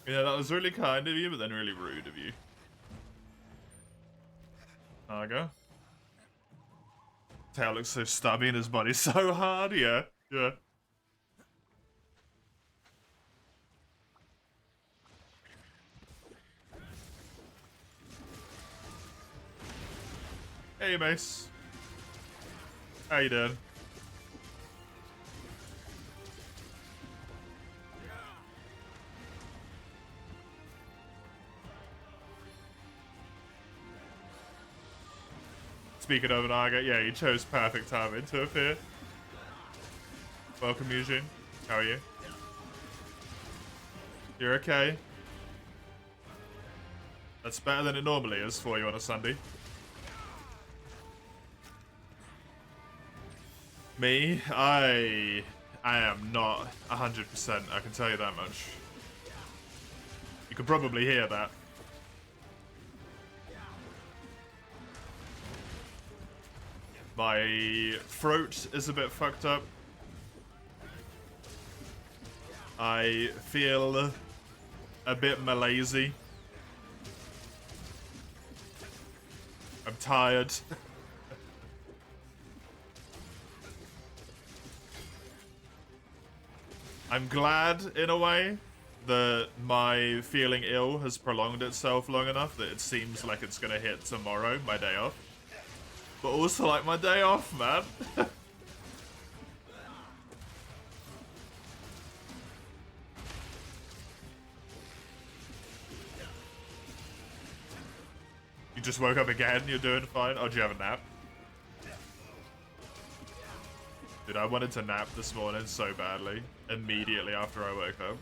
Yeah, that was really kind of you, but then really rude of you. Naga. Tail looks so stubby and his body's so hard, yeah. Yeah. Hey, Mace. How you doing? Speaking of Naga, yeah, you chose perfect timing to appear. Welcome, Eugene. How are you? You're okay? That's better than it normally is for you on a Sunday. Me? I am not 100%, I can tell you that much. You could probably hear that. My throat is a bit fucked up. I feel a bit malaisey. I'm tired. I'm glad, in a way, that my feeling ill has prolonged itself long enough that it seems like it's gonna hit tomorrow, my day off. But also, like, my day off, man. You just woke up again, you're doing fine? Oh, do you have a nap? Dude, I wanted to nap this morning so badly. Immediately after I woke up.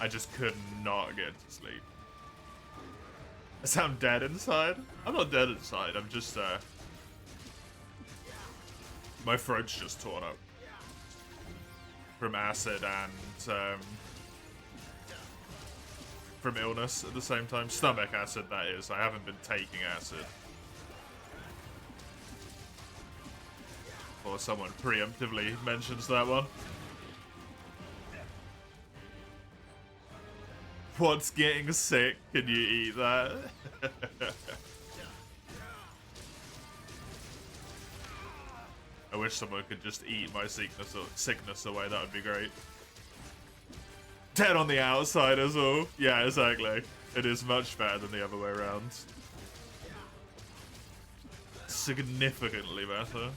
I just could not get to sleep. I sound dead inside? I'm not dead inside, I'm just, my throat's just torn up. From acid and, from illness at the same time. Stomach acid, that is. I haven't been taking acid. Or someone preemptively mentions that one. What's getting sick? Can you eat that? I wish someone could just eat my sickness away. That would be great. Dead on the outside as well. Yeah, exactly. It is much better than the other way around. Significantly better.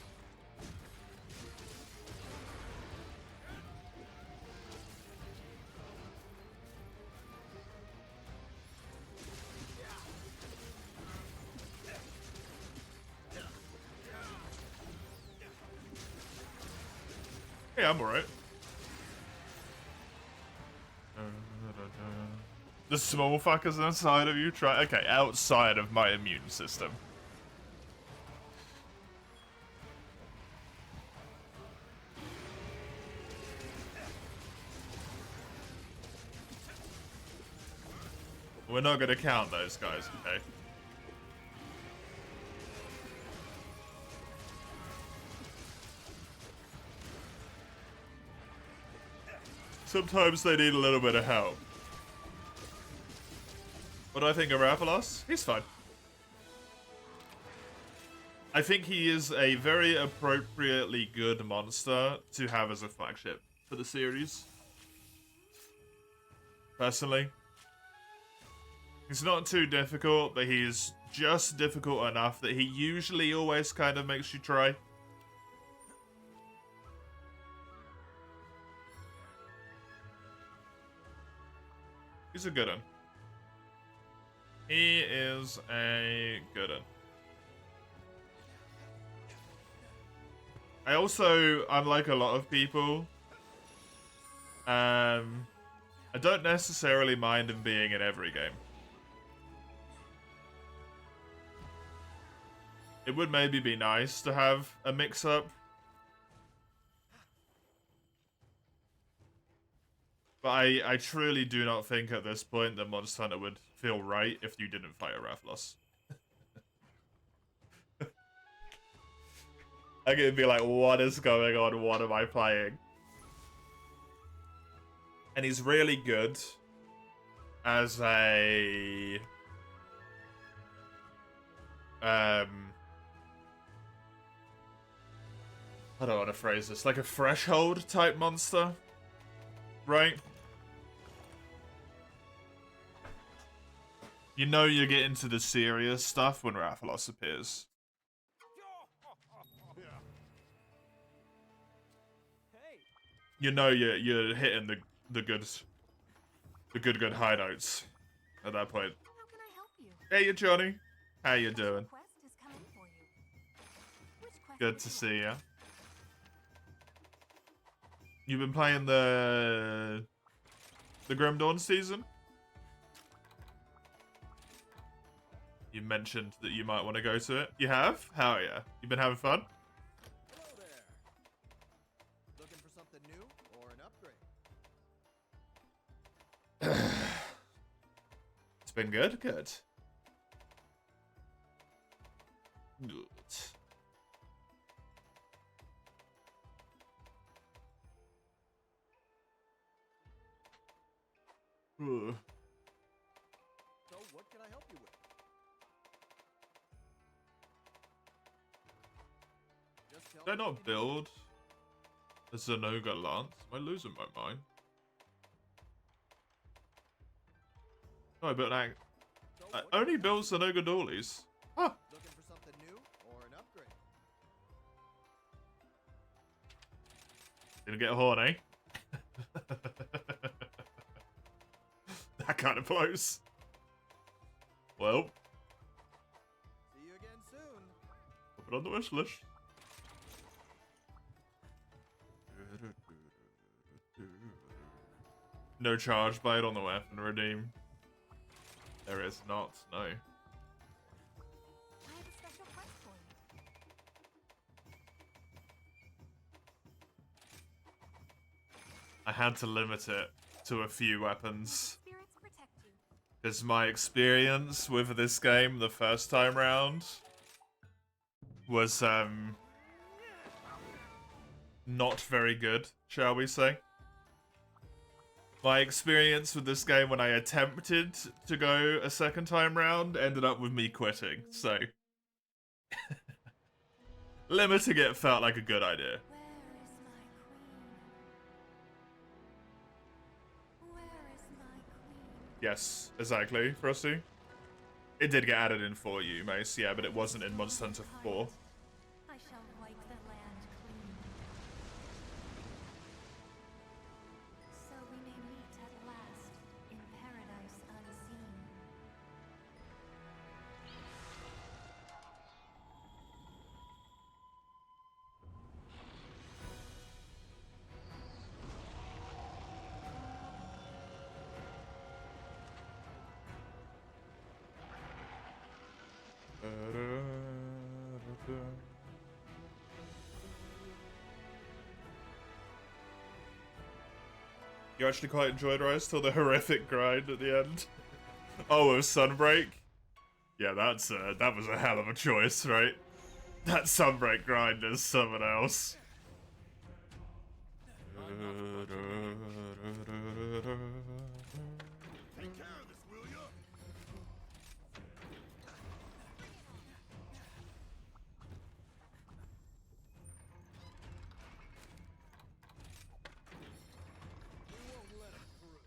Yeah, I'm alright. The small fuckers inside of you try. Okay, outside of my immune system. We're not gonna count those guys, okay? Sometimes they need a little bit of help. What do I think of Rathalos? He's fine. I think he is a very appropriately good monster to have as a flagship for the series. Personally. He's not too difficult, but he's just difficult enough that he usually always kind of makes you try. He's a good one. He is a good one. I also, unlike a lot of people, I don't necessarily mind him being in every game. It would maybe be nice to have a mix-up. But I truly do not think at this point that Monster Hunter would feel right if you didn't fight a Rathalos. I could be like, what is going on? What am I playing? And he's really good as a... I don't want to phrase this. Like a threshold type monster. Right? You know you're getting to the serious stuff when Rathalos appears. You know you're hitting the good high notes at that point. How can I help you? Hey, Johnny. How you doing? Quest is coming for you. Which quest Good would to you see you. You've been playing the Grim Dawn season? You mentioned that you might want to go to it. You have? Hell yeah. You've been having fun? Hello there. Looking for something new or an upgrade? It's been good? Good. Good. Ugh. So what can I help you with? Just tell Did I me what not you need. build a Zenoga Lance? Am I losing my mind? No, but I So what only can I built Zenoga Doolies. Huh. Looking for something new or an upgrade? Didn't get horny. That kind of close. Well, See you again soon. put it on the wish list. No charge blade on the weapon redeem. There is not, no. I have a special quest for you. I had to limit it to a few weapons. Spirits protect you. Because my experience with this game the first time round was, not very good, shall we say. My experience with this game when I attempted to go a second time round ended up with me quitting, so... limiting it felt like a good idea. Where is my queen? Where is my queen? Yes, exactly, Frosty. It did get added in for you, Mace, yeah, but it wasn't in Monster Hunter 4. I shall wipe the land clean. So we may meet at last in paradise unseen. You actually quite enjoyed Rise till the horrific grind at the end. Oh, with Sunbreak? Yeah, that was a hell of a choice, right? That Sunbreak grind is someone else. Take care of this, will ya? We won't let 'em through.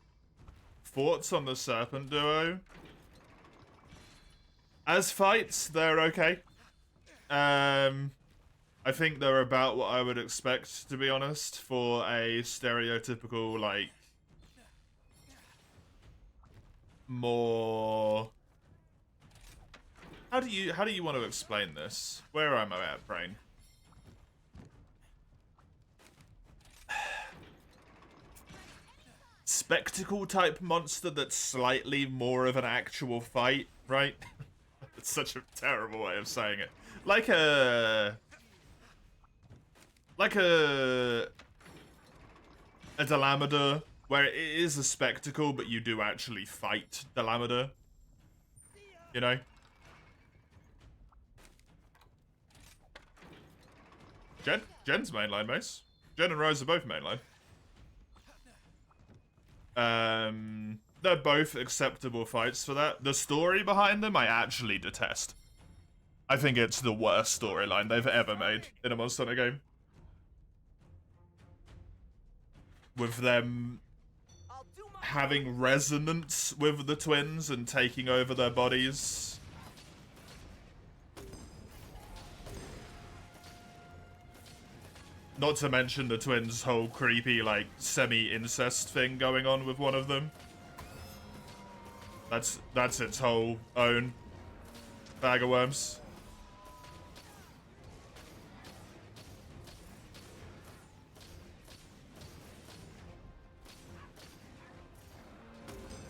Thoughts on the Serpent duo? As fights, they're okay. I think they're about what I would expect, to be honest, for a stereotypical, like, more... How do you want to explain this? Where am I at, brain? Spectacle type monster that's slightly more of an actual fight, right? It's such a terrible way of saying it. Like a Delamada, where it is a spectacle, but you do actually fight Delamada. You know? Jen's mainline, Mace. Jen and Rose are both mainline. They're both acceptable fights for that. The story behind them I actually detest. I think it's the worst storyline they've ever made in a Monster Hunter game. With them having resonance with the twins and taking over their bodies. Not to mention the twins' whole creepy, like, semi-incest thing going on with one of them. That's its whole own bag of worms.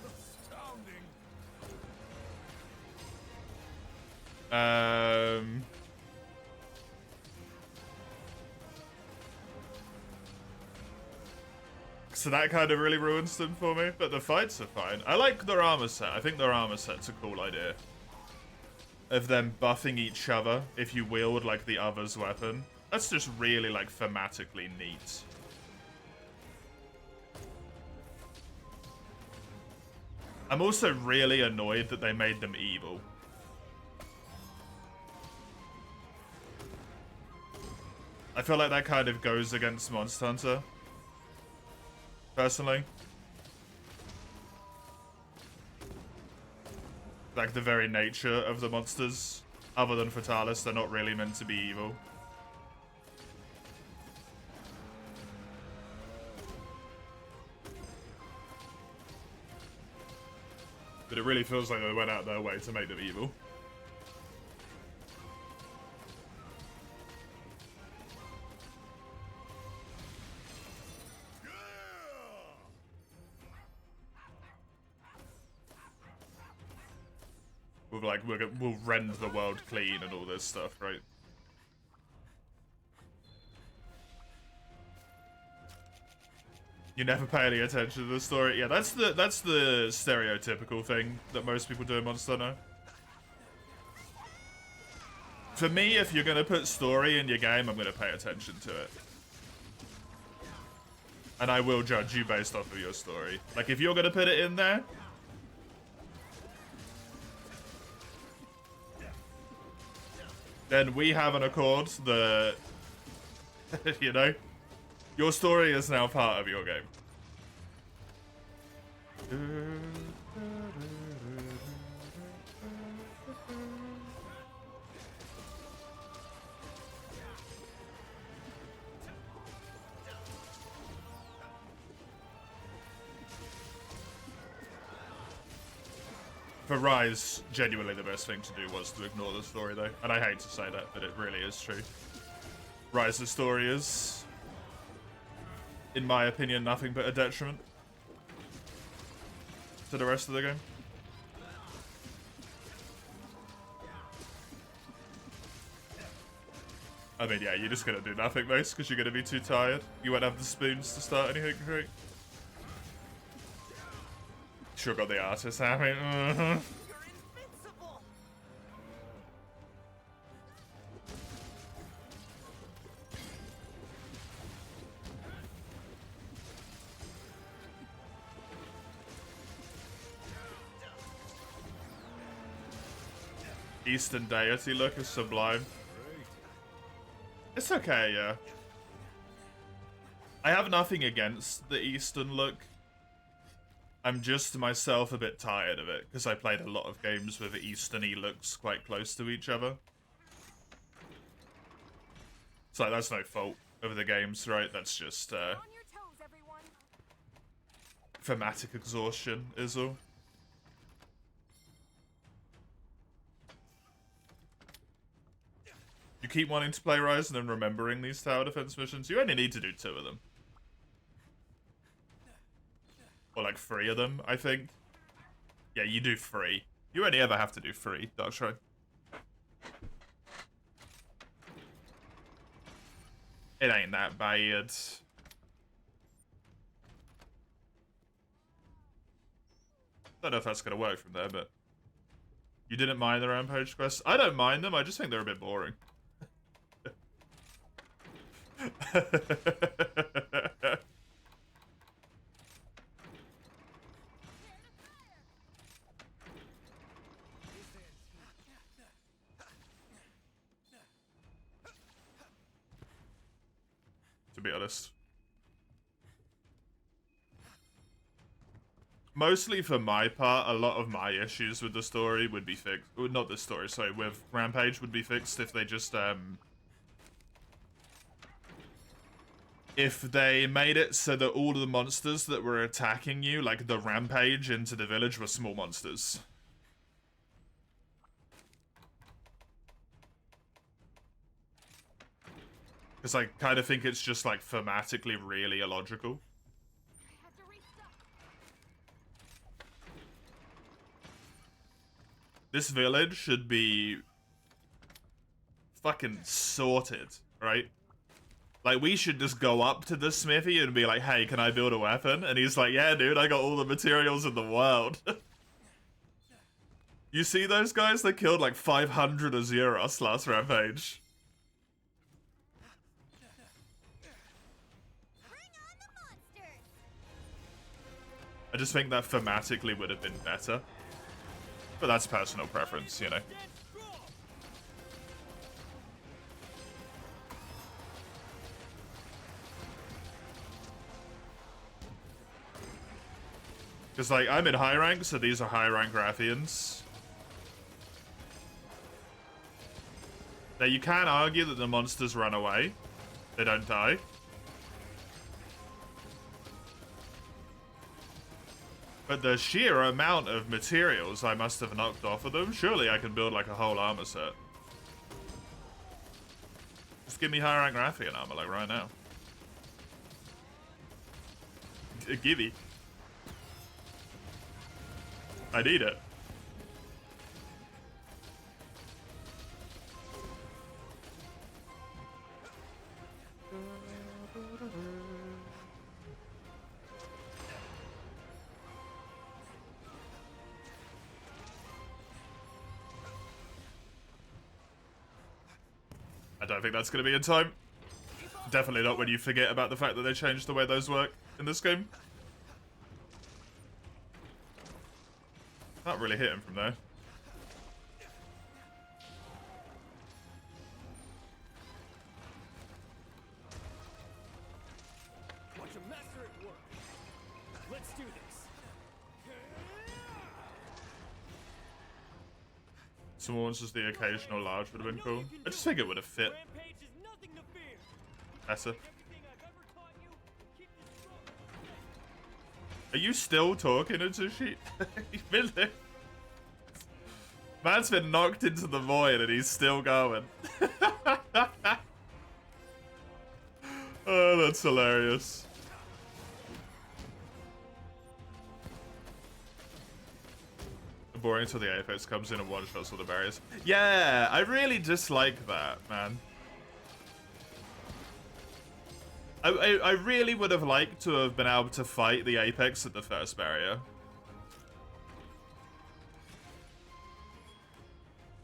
Astounding. So that kind of really ruins them for me, but the fights are fine. I like their armor set. I think their armor set's a cool idea. Of them buffing each other if you wield, like, the other's weapon. That's just really, like, thematically neat. I'm also really annoyed that they made them evil. I feel like that kind of goes against Monster Hunter. Personally. Like, the very nature of the monsters. Other than Fatalis, they're not really meant to be evil. But it really feels like they went out their way to make them evil. With, like, we'll rend the world clean and all this stuff, right? You never pay any attention to the story. Yeah, that's the stereotypical thing that most people do in Monster Hunter. For me, if you're gonna put story in your game, I'm gonna pay attention to it. And I will judge you based off of your story. Like, if you're gonna put it in there, then we have an accord that, you know, your story is now part of your game. For Rise, genuinely the best thing to do was to ignore the story, though. And I hate to say that, but it really is true. Rise's story is, in my opinion, nothing but a detriment to the rest of the game. I mean, yeah, you're just gonna do nothing, Mace, because you're gonna be too tired. You won't have the spoons to start anything, right? Sure got the artist happy. You're invincible! Eastern deity look is sublime. It's okay, yeah. I have nothing against the Eastern look. I'm just myself a bit tired of it, because I played a lot of games with Eastern-y looks quite close to each other. So that's no fault of the games, right? That's just On your toes, everyone. thematic exhaustion is all. You keep wanting to play Rise and then remembering these tower defense missions. You only need to do 2 of them. Or like 3 of them, I think. Yeah, you do 3. You only ever have to do 3, Darkshrine. It ain't that bad. Don't know if that's gonna work from there, but you didn't mind the Rampage quests? I don't mind them, I just think they're a bit boring. To be honest. Mostly for my part, a lot of my issues with the story would be fixed. Well, not the story, sorry, with Rampage would be fixed if they just, if they made it so that all of the monsters that were attacking you, like the Rampage into the village, were small monsters. Because I kind of think it's just, like, thematically really illogical. This village should be fucking sorted, right? Like, we should just go up to the smithy and be like, hey, can I build a weapon? And he's like, yeah, dude, I got all the materials in the world. You see those guys? They killed like 500 Azeroth last Rampage. I just think that thematically would have been better. But that's personal preference, you know. Because, like, I'm in high rank, so these are high rank Rathians. Now, you can argue that the monsters run away. They don't die. But the sheer amount of materials I must have knocked off of them, surely I can build, like, a whole armor set. Just give me high rank Rathian armor, like, right now. Gimme. I need it. I don't think that's going to be in time. Definitely not when you forget about the fact that they changed the way those work in this game. Can't really hit him from there. Watch a master at work. Let's do this. Someone wants just the occasional large would have been cool. I just think it would have fit Rampage is nothing to fear. better. Everything I've ever taught you, keep it strong. Are you still talking, Atsushi? You've been there. Man's been knocked into the void and he's still going. Oh, that's hilarious. Boring until the Apex comes in and one-shots all the barriers. Yeah, I really dislike that, man. I really would have liked to have been able to fight the Apex at the first barrier.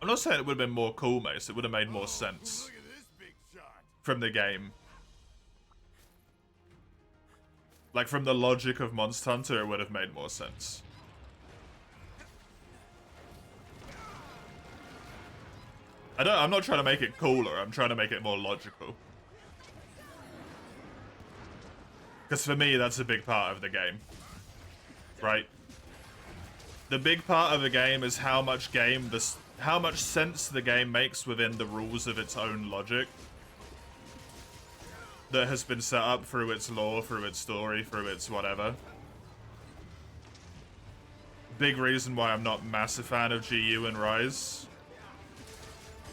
I'm not saying it would have been more cool, Mace. It would have made more sense Look at this big shot. from the game. Like, from the logic of Monster Hunter, it would have made more sense. I'm not trying to make it cooler, I'm trying to make it more logical. Because for me, that's a big part of the game. Right? The big part of the game is how much sense the game makes within the rules of its own logic. That has been set up through its lore, through its story, through its whatever. Big reason why I'm not a massive fan of GU and Rise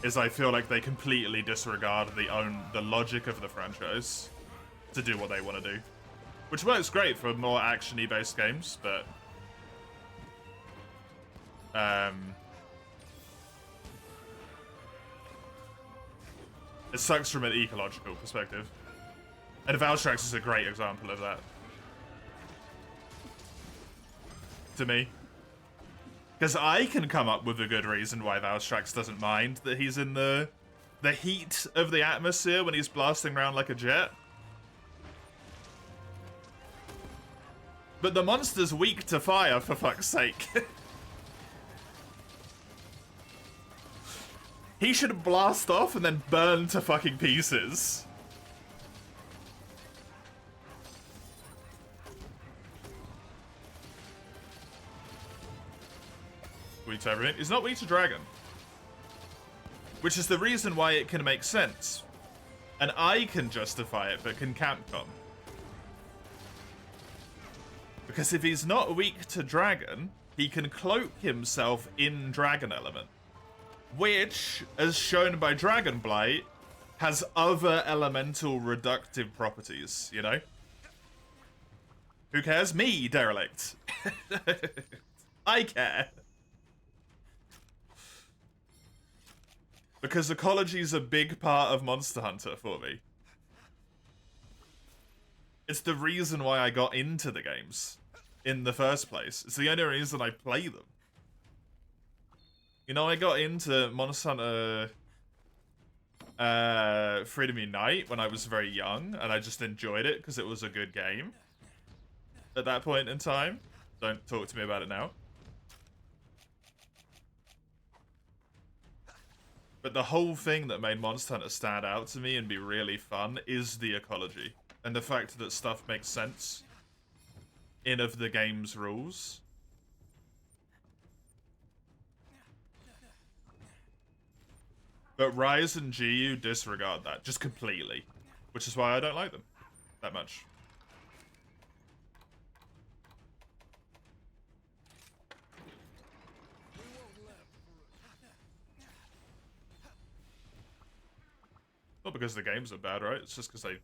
is I feel like they completely disregard the logic of the franchise to do what they want to do. Which works great for more action-y based games, but it sucks from an ecological perspective. And Valstrax is a great example of that. To me. Because I can come up with a good reason why Valstrax doesn't mind that he's in the heat of the atmosphere when he's blasting around like a jet. But the monster's weak to fire, for fuck's sake. He should blast off and then burn to fucking pieces. Weak to everything. It's not weak to dragon. Which is the reason why it can make sense. And I can justify it, but can Capcom? Because if he's not weak to dragon, he can cloak himself in dragon element. Which, as shown by Dragonblight, has other elemental reductive properties, you know? Who cares? Me, Derelict. I care. Because ecology is a big part of Monster Hunter for me. It's the reason why I got into the games in the first place. It's the only reason I play them. You know, I got into Monster Hunter Freedom Unite when I was very young, and I just enjoyed it because it was a good game at that point in time. Don't talk to me about it now. But the whole thing that made Monster Hunter stand out to me and be really fun is the ecology. And the fact that stuff makes sense in of the game's rules. But Rise and GU disregard that, just completely. Which is why I don't like them that much. Not because the games are bad, right? It's just because they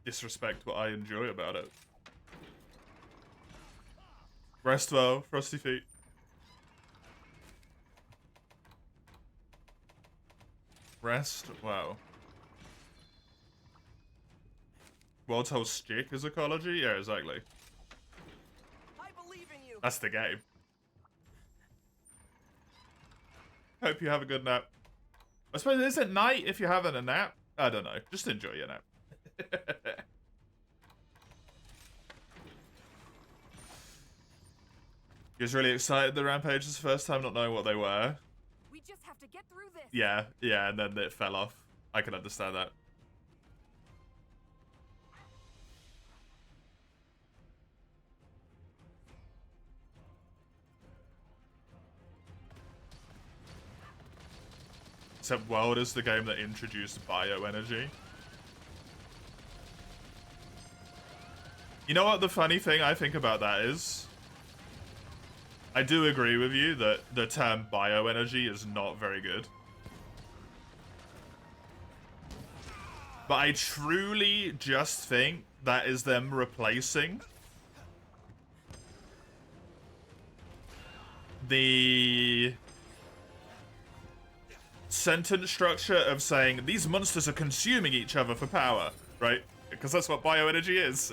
disrespect what I enjoy about it. Rest well, Frosty Feet. Rest well. World's whole stick is ecology? Yeah, exactly. I believe in you. That's the game. Hope you have a good nap. I suppose, is it night if you're having a nap? I don't know. Just enjoy your nap. You was really excited the Rampages the first time, not knowing what they were. We just have to get through this. Yeah, and then it fell off. I can understand that. Except World is the game that introduced bioenergy. You know what the funny thing I think about that is? I do agree with you that the term bioenergy is not very good. But I truly just think that is them replacing the sentence structure of saying these monsters are consuming each other for power, right? Because that's what bioenergy is.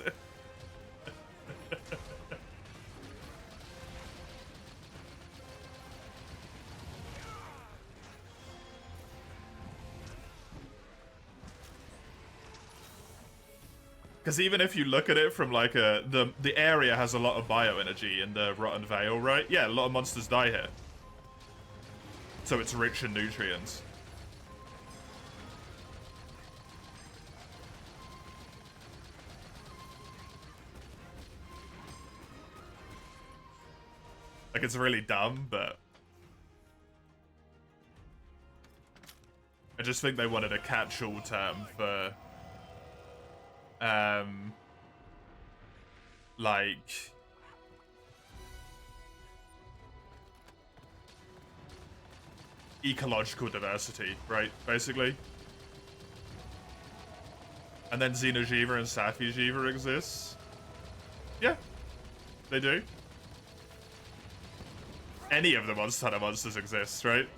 Because even if you look at it from like the area has a lot of bioenergy in the Rotten Vale, right? Yeah, a lot of monsters die here. So it's rich in nutrients. Like, it's really dumb, but I just think they wanted a catch-all term for like ecological diversity, right? Basically. And then Xeno'jiiva and Safi'jiiva exists. Yeah, they do. Any of the Monster Hunter monsters exist, right?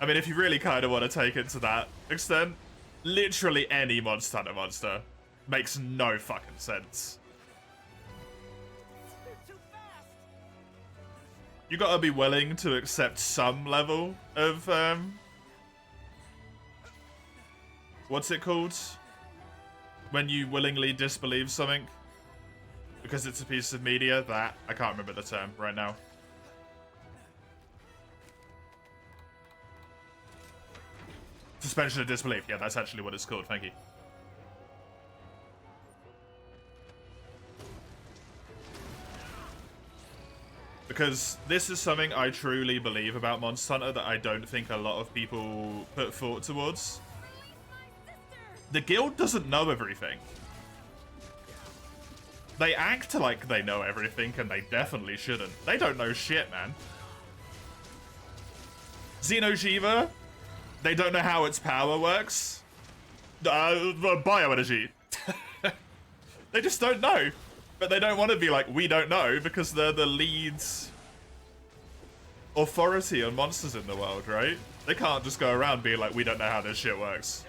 I mean, if you really kind of want to take it to that extent, literally any Monster Hunter monster makes no fucking sense. You're too fast. You gotta be willing to accept some level of, what's it called? When you willingly disbelieve something because it's a piece of media. That, I can't remember the term right now. Suspension of disbelief. Yeah, that's actually what it's called. Thank you. Because this is something I truly believe about Monster Hunter that I don't think a lot of people put thought towards. The guild doesn't know everything. They act like they know everything, and they definitely shouldn't. They don't know shit, man. Xeno'jiiva, they don't know how its power works. Bioenergy. They just don't know. But they don't want to be like, we don't know, because they're the lead authority on monsters in the world, right? They can't just go around being like, we don't know how this shit works.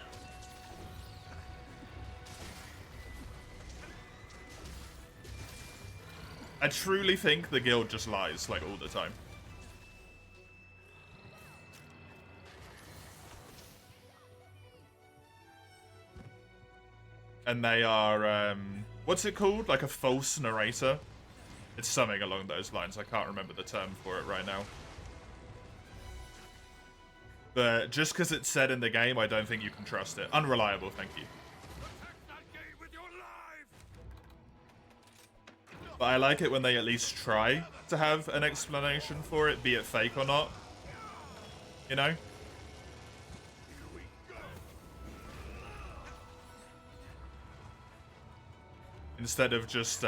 I truly think the guild just lies, like, all the time. And they are, what's it called? Like a false narrator? It's something along those lines. I can't remember the term for it right now. But just because it's said in the game, I don't think you can trust it. Unreliable, thank you. Protect that gate with your life! But I like it when they at least try to have an explanation for it, be it fake or not. You know? Instead of just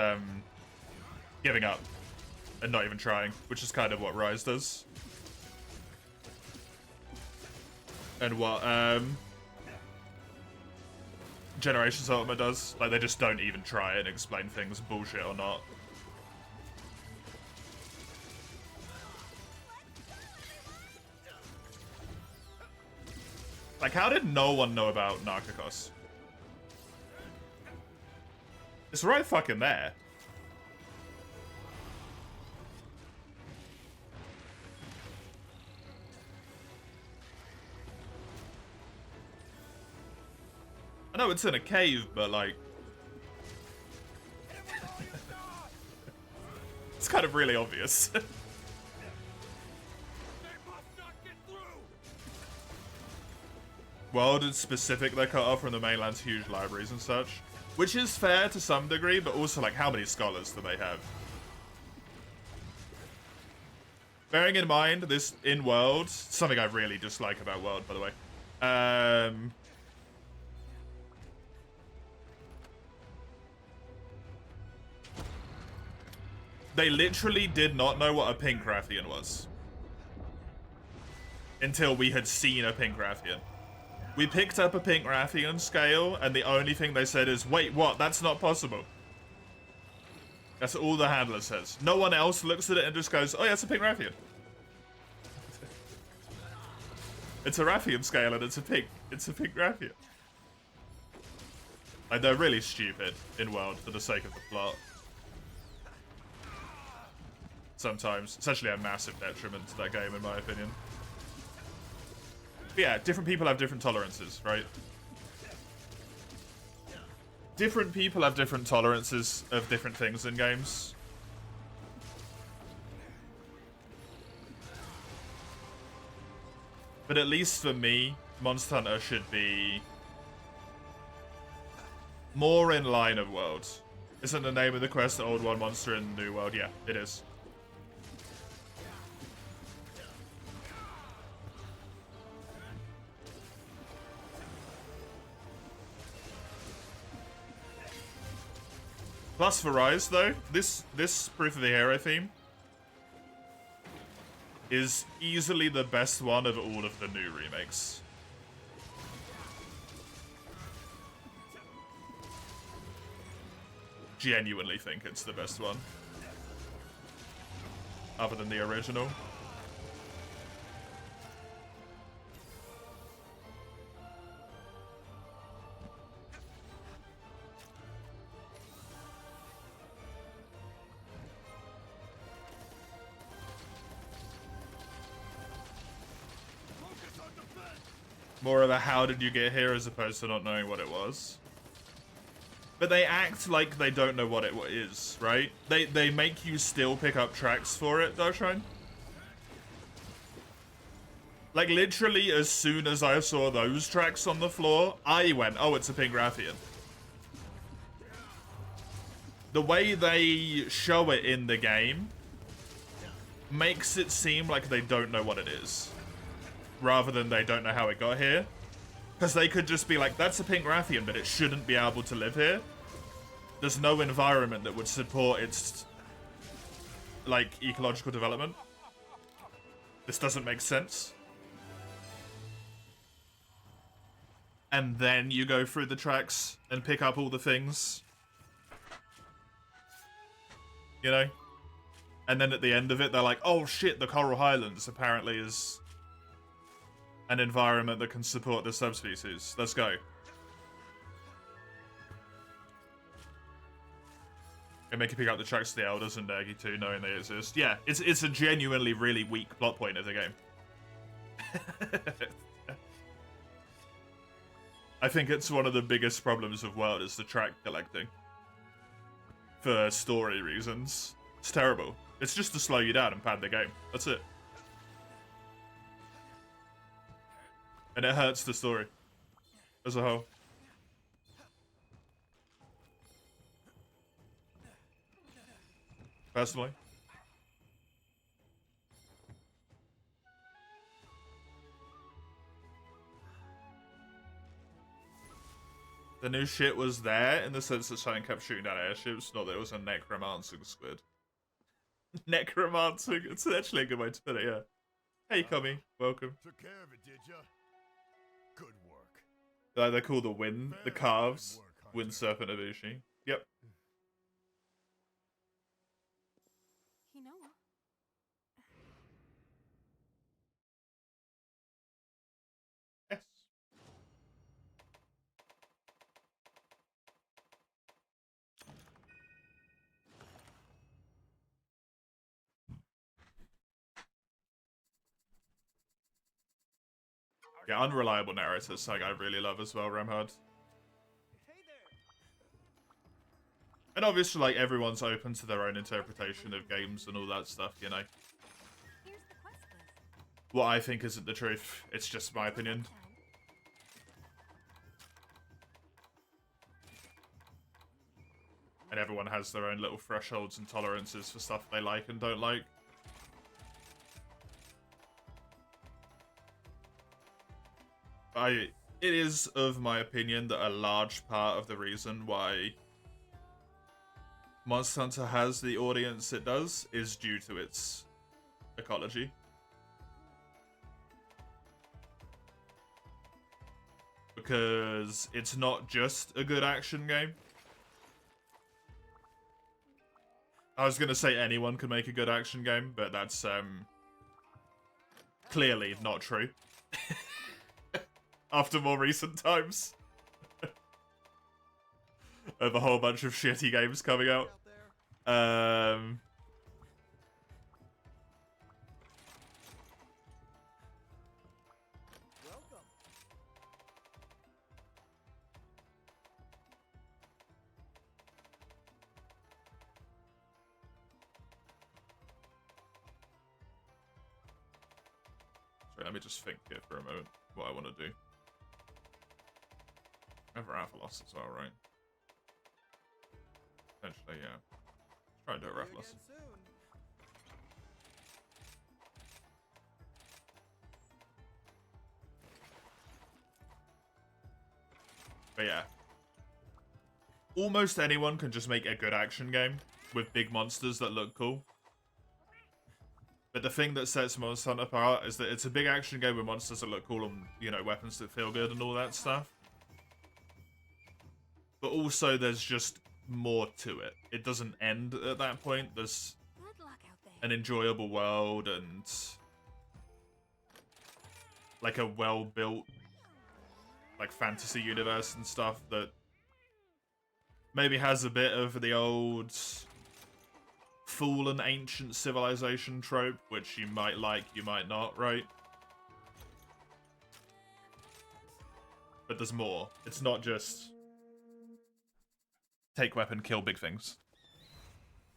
giving up and not even trying, which is kind of what Rise does. And what Generations Ultimate does. Like, they just don't even try and explain things, bullshit or not. Like, how did no one know about Narcocos? It's right fucking there. I know it's in a cave, but like... it's kind of really obvious. They must not get through! World is specific, they're cut off from the mainland's huge libraries and such. Which is fair to some degree, but also, like, how many scholars do they have? Bearing in mind, this in World, something I really dislike about World, by the way. They literally did not know what a pink Rathian was. Until we had seen a pink Rathian. We picked up a pink Rathian scale, and the only thing they said is, wait, what? That's not possible. That's all the handler says. No one else looks at it and just goes, oh yeah, it's a pink Rathian. It's a Rathian scale, and it's a pink Rathian. Like, they're really stupid in World for the sake of the plot. Sometimes. It's actually a massive detriment to that game, in my opinion. But yeah, different people have different tolerances, right? Different people have different tolerances of different things in games. But at least for me, Monster Hunter should be more in line of world. Isn't the name of the quest the Old World monster in the New World? Yeah, it is. Plus for Rise, though, this Proof of the Hero theme is easily the best one of all of the new remakes. Genuinely think it's the best one. Other than the original. More of a how did you get here as opposed to not knowing what it was. But they act like they don't know what it is, right? They make you still pick up tracks for it, Darshrine. Like, literally, as soon as I saw those tracks on the floor, I went, oh, it's a Pink Rathian. The way they show it in the game makes it seem like they don't know what it is, rather than they don't know how it got here. Because they could just be like, that's a Pink Rathian, but it shouldn't be able to live here. There's no environment that would support its, like, ecological development. This doesn't make sense. And then you go through the tracks and pick up all the things. You know? And then at the end of it, they're like, oh shit, the Coral Highlands apparently is an environment that can support this subspecies. Let's go. And make you pick up the tracks to the Elders and Nergi too, knowing they exist. Yeah, it's a genuinely really weak plot point of the game. I think it's one of the biggest problems of World is the track collecting. For story reasons. It's terrible. It's just to slow you down and pad the game. That's it. And it hurts the story as a whole. Personally. The new shit was there in the sense that someone kept shooting down airships, not that it was a necromancing squid. Necromancing, it's actually a good way to put it, yeah. Hey, Kami, welcome. Took care of it, did ya? Good work. They're called the Wind, the Calves, Windsurf and Ibushi. Yep. You know. Yes. Yeah, unreliable narrators, something I really love as well, Remhard. Hey there. And obviously, like, everyone's open to their own interpretation of games and all that stuff, you know. Here's the quest list. What I think isn't the truth, it's just my opinion. And everyone has their own little thresholds and tolerances for stuff they like and don't like. It is of my opinion that a large part of the reason why Monster Hunter has the audience it does is due to its ecology. Because it's not just a good action game. I was going to say anyone can make a good action game, but that's clearly not true. After more recent times. Of a whole bunch of shitty games coming out. Welcome. let me just think here for a moment what I want to do. I have Rathalos as well, right? Potentially, yeah. Let's try and do a See you Rathalos. again soon. But yeah. Almost anyone can just make a good action game with big monsters that look cool. But the thing that sets Monster Hunter apart is that it's a big action game with monsters that look cool and, you know, weapons that feel good and all that stuff. But also there's just more to it. It doesn't end at that point. There's Good luck out there. an enjoyable world and like a well-built like fantasy universe and stuff that maybe has a bit of the old fallen ancient civilization trope, which you might like, you might not, right? But there's more. It's not just take weapon, kill big things.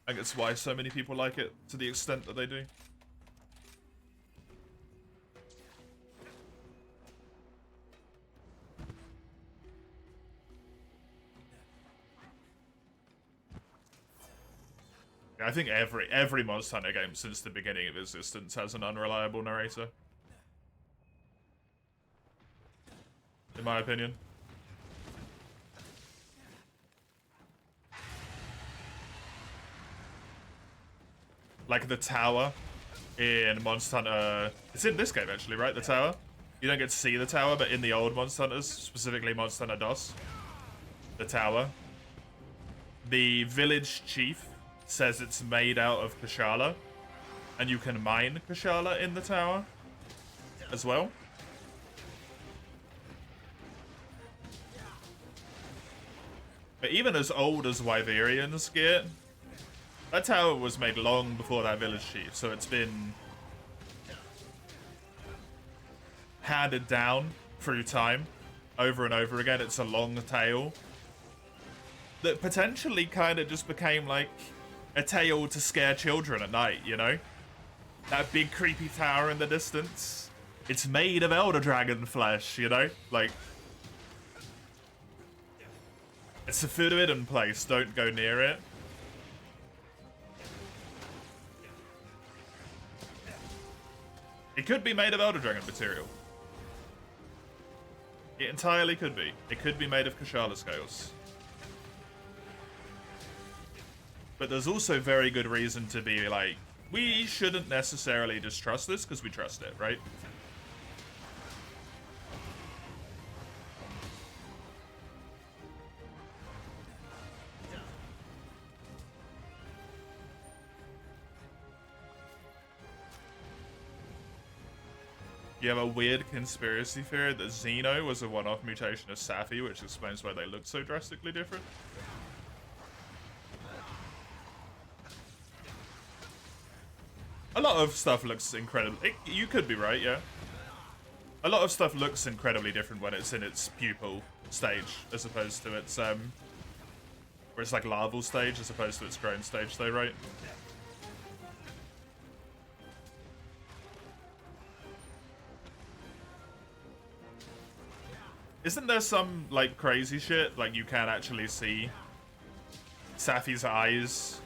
I think it's why so many people like it to the extent that they do. I think every Monster Hunter game since the beginning of existence has an unreliable narrator. In my opinion. Like the tower in Monster Hunter... It's in this game actually, right? The tower? You don't get to see the tower, but in the old Monster Hunters, specifically Monster Hunter DOS, the tower, the village chief says it's made out of Kushala, and you can mine Kushala in the tower as well. But even as old as Wyverians get, that tower was made long before that village chief, so it's been handed down through time over and over again. It's a long tale that potentially kind of just became like a tale to scare children at night, you know? That big creepy tower in the distance. It's made of Elder Dragon flesh, you know? Like, it's a forbidden place, don't go near it. It could be made of Elder Dragon material. It entirely could be. It could be made of Kushala scales. But there's also very good reason to be like, we shouldn't necessarily just trust this because we trust it, right? You have a weird conspiracy theory that Xeno was a one-off mutation of Safi, which explains why they look so drastically different. A lot of stuff looks incredibly... you could be right, yeah. A lot of stuff looks incredibly different when it's in its pupal stage, as opposed to its, where it's like larval stage, as opposed to its grown stage, though, right? Isn't there some, like, crazy shit? Like, you can actually see Safi's eyes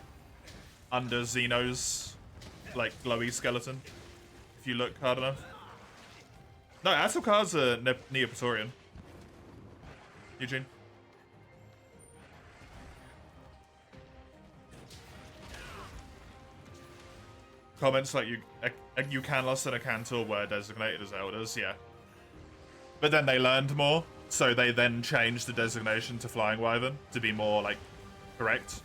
under Xeno's, like, glowy skeleton, if you look hard enough. No, Atalcard's a Neopraetorian. Eugene. Comments like you can lost and a Cantor were designated as elders, yeah. But then they learned more, so they then changed the designation to Flying Wyvern to be more, like, correct.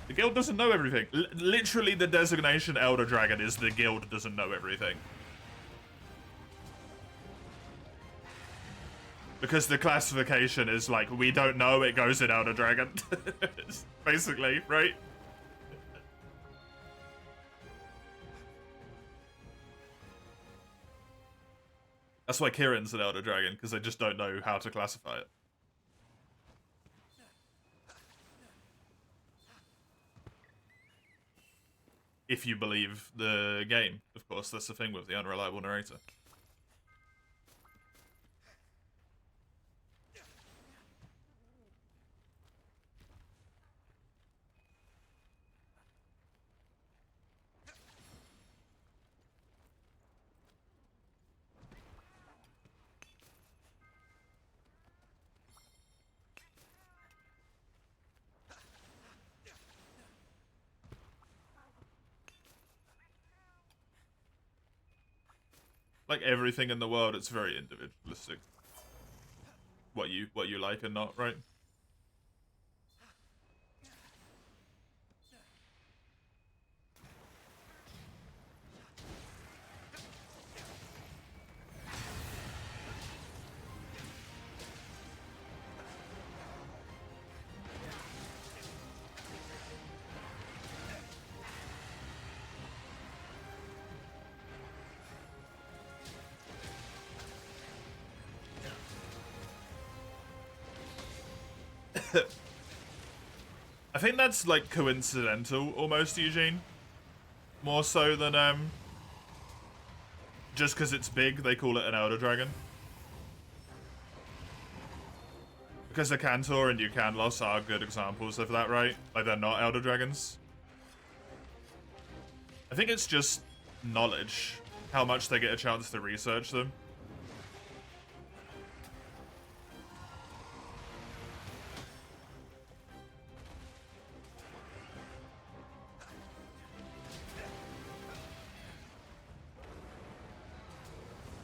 The guild doesn't know everything. Literally, the designation Elder Dragon is the guild doesn't know everything. Because the classification is like, we don't know, it goes in Elder Dragon. Basically, right? That's why Kirin's an Elder Dragon, because they just don't know how to classify it. If you believe the game, of course, that's the thing with the unreliable narrator. Like everything in the world, it's very individualistic. What you like and not, right? I think that's like coincidental almost, Eugene. More so than just because it's big, they call it an Elder Dragon. Because the Cantor and Yukanlos are good examples of that, right? Like they're not Elder Dragons. I think it's just knowledge, how much they get a chance to research them.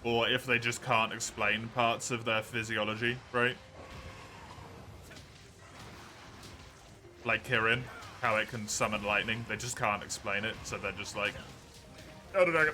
Or if they just can't explain parts of their physiology, right? Like Kirin, how it can summon lightning. They just can't explain it, so they're just like, Elder Dragon.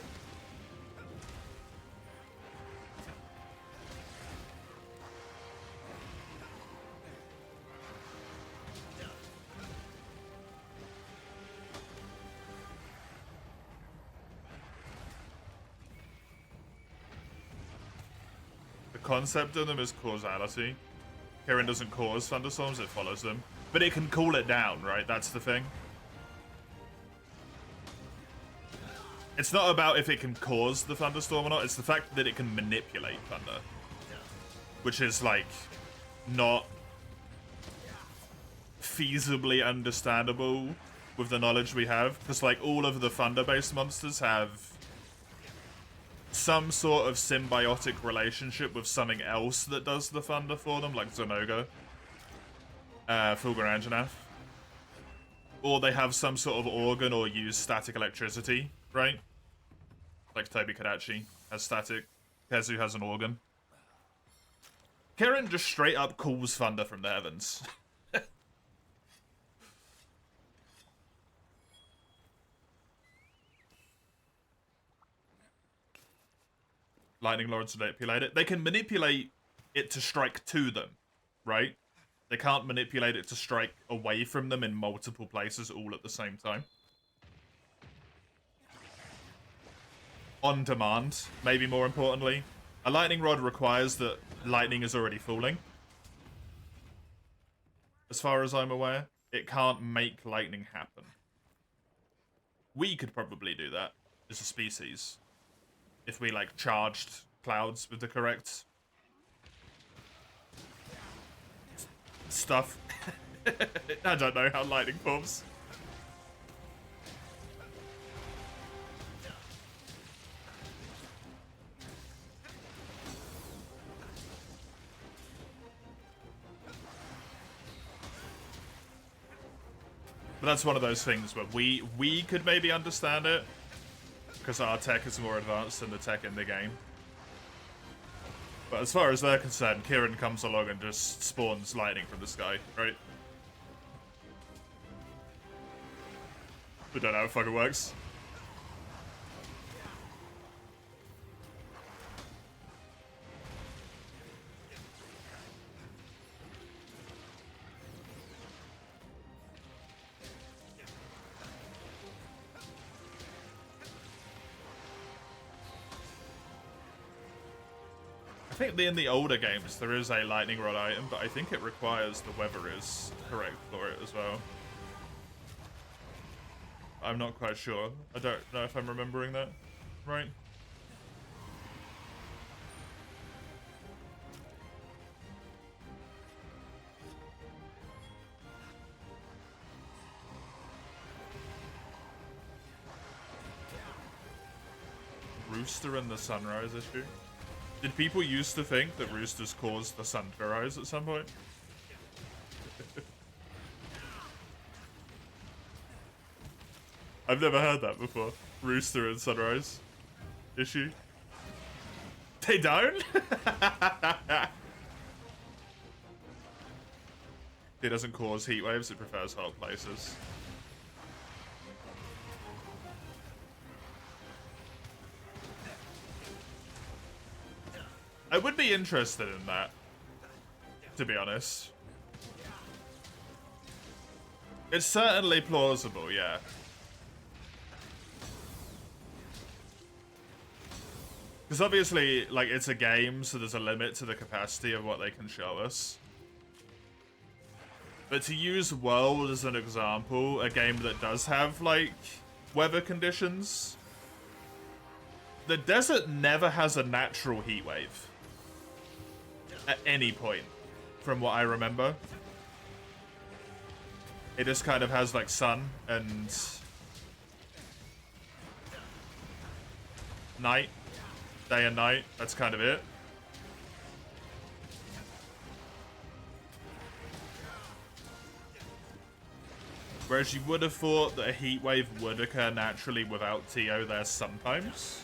Concept of them is causality. Kirin doesn't cause thunderstorms, it follows them. But it can cool it down, right? That's the thing. It's not about if it can cause the thunderstorm or not, it's the fact that it can manipulate thunder. Which is, like, not feasibly understandable with the knowledge we have. Because, like, all of the thunder-based monsters have some sort of symbiotic relationship with something else that does the thunder for them, like Zonoga, Fulgur Anjanath. Or they have some sort of organ or use static electricity, right? Like Tobi Kadachi has static, Kezu has an organ. Kirin just straight up calls thunder from the heavens. Lightning Lords manipulate it. They can manipulate it to strike to them, right? They can't manipulate it to strike away from them in multiple places all at the same time. On demand, maybe more importantly. A lightning rod requires that lightning is already falling. As far as I'm aware, it can't make lightning happen. We could probably do that as a species. If we, like, charged clouds with the correct stuff. I don't know how lightning forms. But that's one of those things where we could maybe understand it. Because our tech is more advanced than the tech in the game. But as far as they're concerned, Kirin comes along and just spawns lightning from the sky, right? We don't know how it fucking works. I think in the older games there is a lightning rod item, but I think it requires the weather is correct for it as well. I'm not quite sure. I don't know if I'm remembering that right. Rooster and the sunrise issue. Did people used to think that roosters caused the sun to rise at some point? I've never heard that before. Rooster and sunrise issue. They don't? It doesn't cause heat waves, it prefers hot places. I would be interested in that, to be honest. It's certainly plausible, yeah. Because obviously, like, it's a game, so there's a limit to the capacity of what they can show us. But to use World as an example, a game that does have, like, weather conditions, the desert never has a natural heat wave. At any point, from what I remember. It just kind of has, like, sun and night. Day and night, that's kind of it. Whereas you would have thought that a heat wave would occur naturally without TO there sometimes.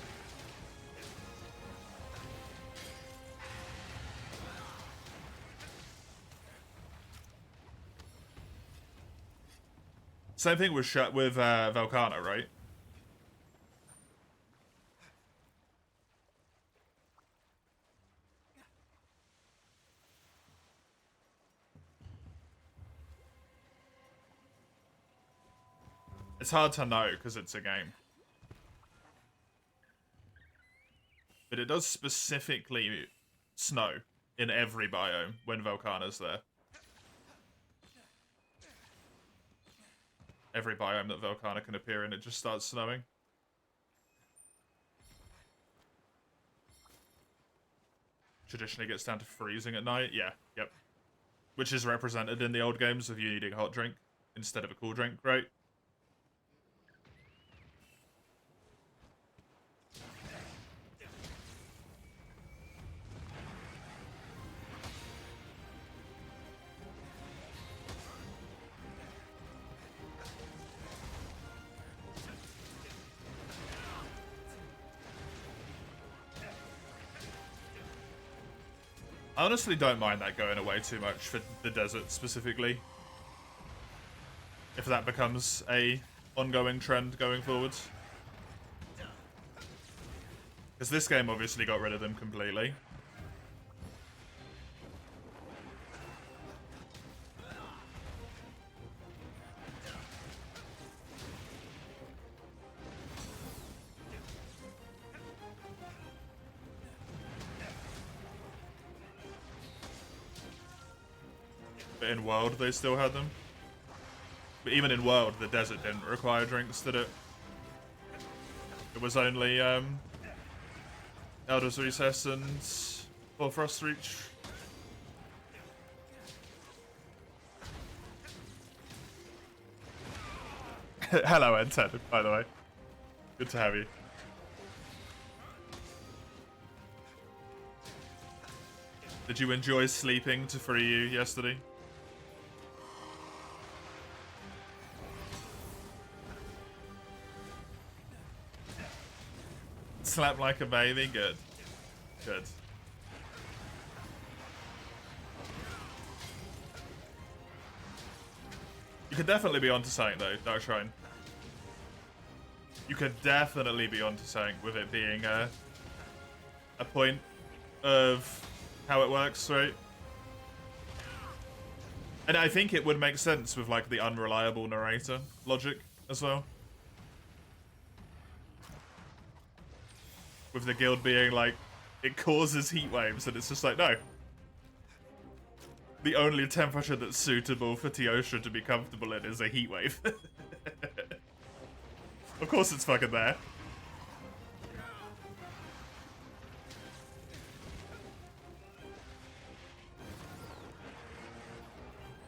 Same thing with Velkhana, right? It's hard to know because it's a game. But it does specifically snow in every biome when Velkhana's there. Every biome that Velkhana can appear in, it just starts snowing. Traditionally gets down to freezing at night. Yeah, yep. Which is represented in the old games of you needing a hot drink instead of a cool drink, right? I honestly don't mind that going away too much for the desert specifically. If that becomes a ongoing trend going forwards. Because this game obviously got rid of them completely. But in World, they still had them. But even in World, the desert didn't require drinks, did it? It was only, Elder's Recess and Bifrost Reach. Hello, N10, by the way. Good to have you. Did you enjoy sleeping to free you yesterday? Slap like a baby? Good. Good. You could definitely be onto something though, Dark Shrine. You could definitely be onto something with it being a point of how it works, right? And I think it would make sense with like the unreliable narrator logic as well. With the guild being like, it causes heat waves, and it's just like, no. The only temperature that's suitable for Teosha to be comfortable in is a heat wave. Of course it's fucking there.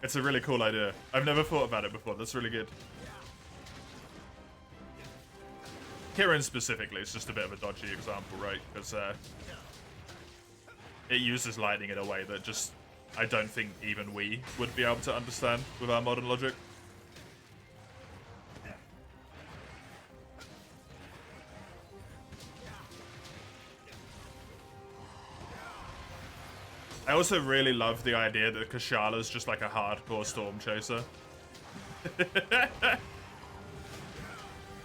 It's a really cool idea. I've never thought about it before. That's really good. Kirin specifically is just a bit of a dodgy example, right? Because it uses lightning in a way that just I don't think even we would be able to understand with our modern logic. I also really love the idea that Kashala's just like a hardcore storm chaser.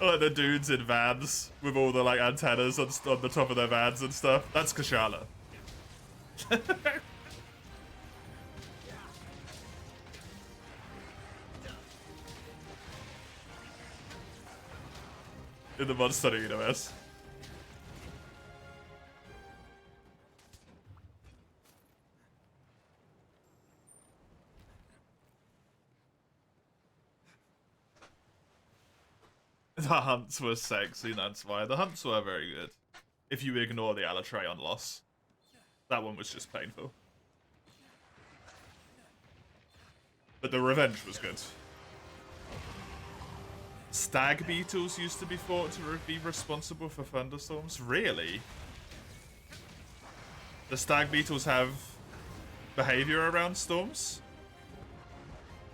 Like the dudes in vans with all the like antennas on the top of their vans and stuff. That's Kashala. In the Monster Hunter universe. The hunts were sexy, that's why. The hunts were very good. If you ignore the Alatreon loss. That one was just painful. But the revenge was good. Stag beetles used to be thought to be responsible for thunderstorms? Really? The stag beetles have behavior around storms?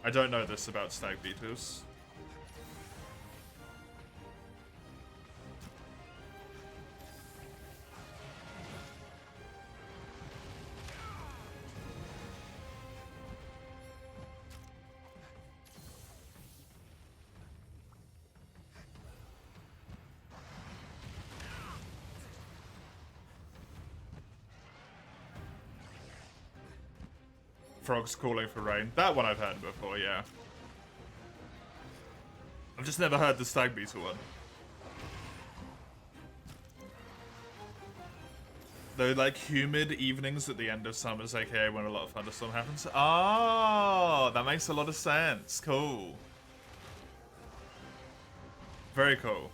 I don't know this about stag beetles. Frogs calling for rain. That one I've heard before, yeah. I've just never heard the stag beetle one. Though, like, humid evenings at the end of summer's aka when a lot of thunderstorm happens. Oh, that makes a lot of sense. Cool. Very cool.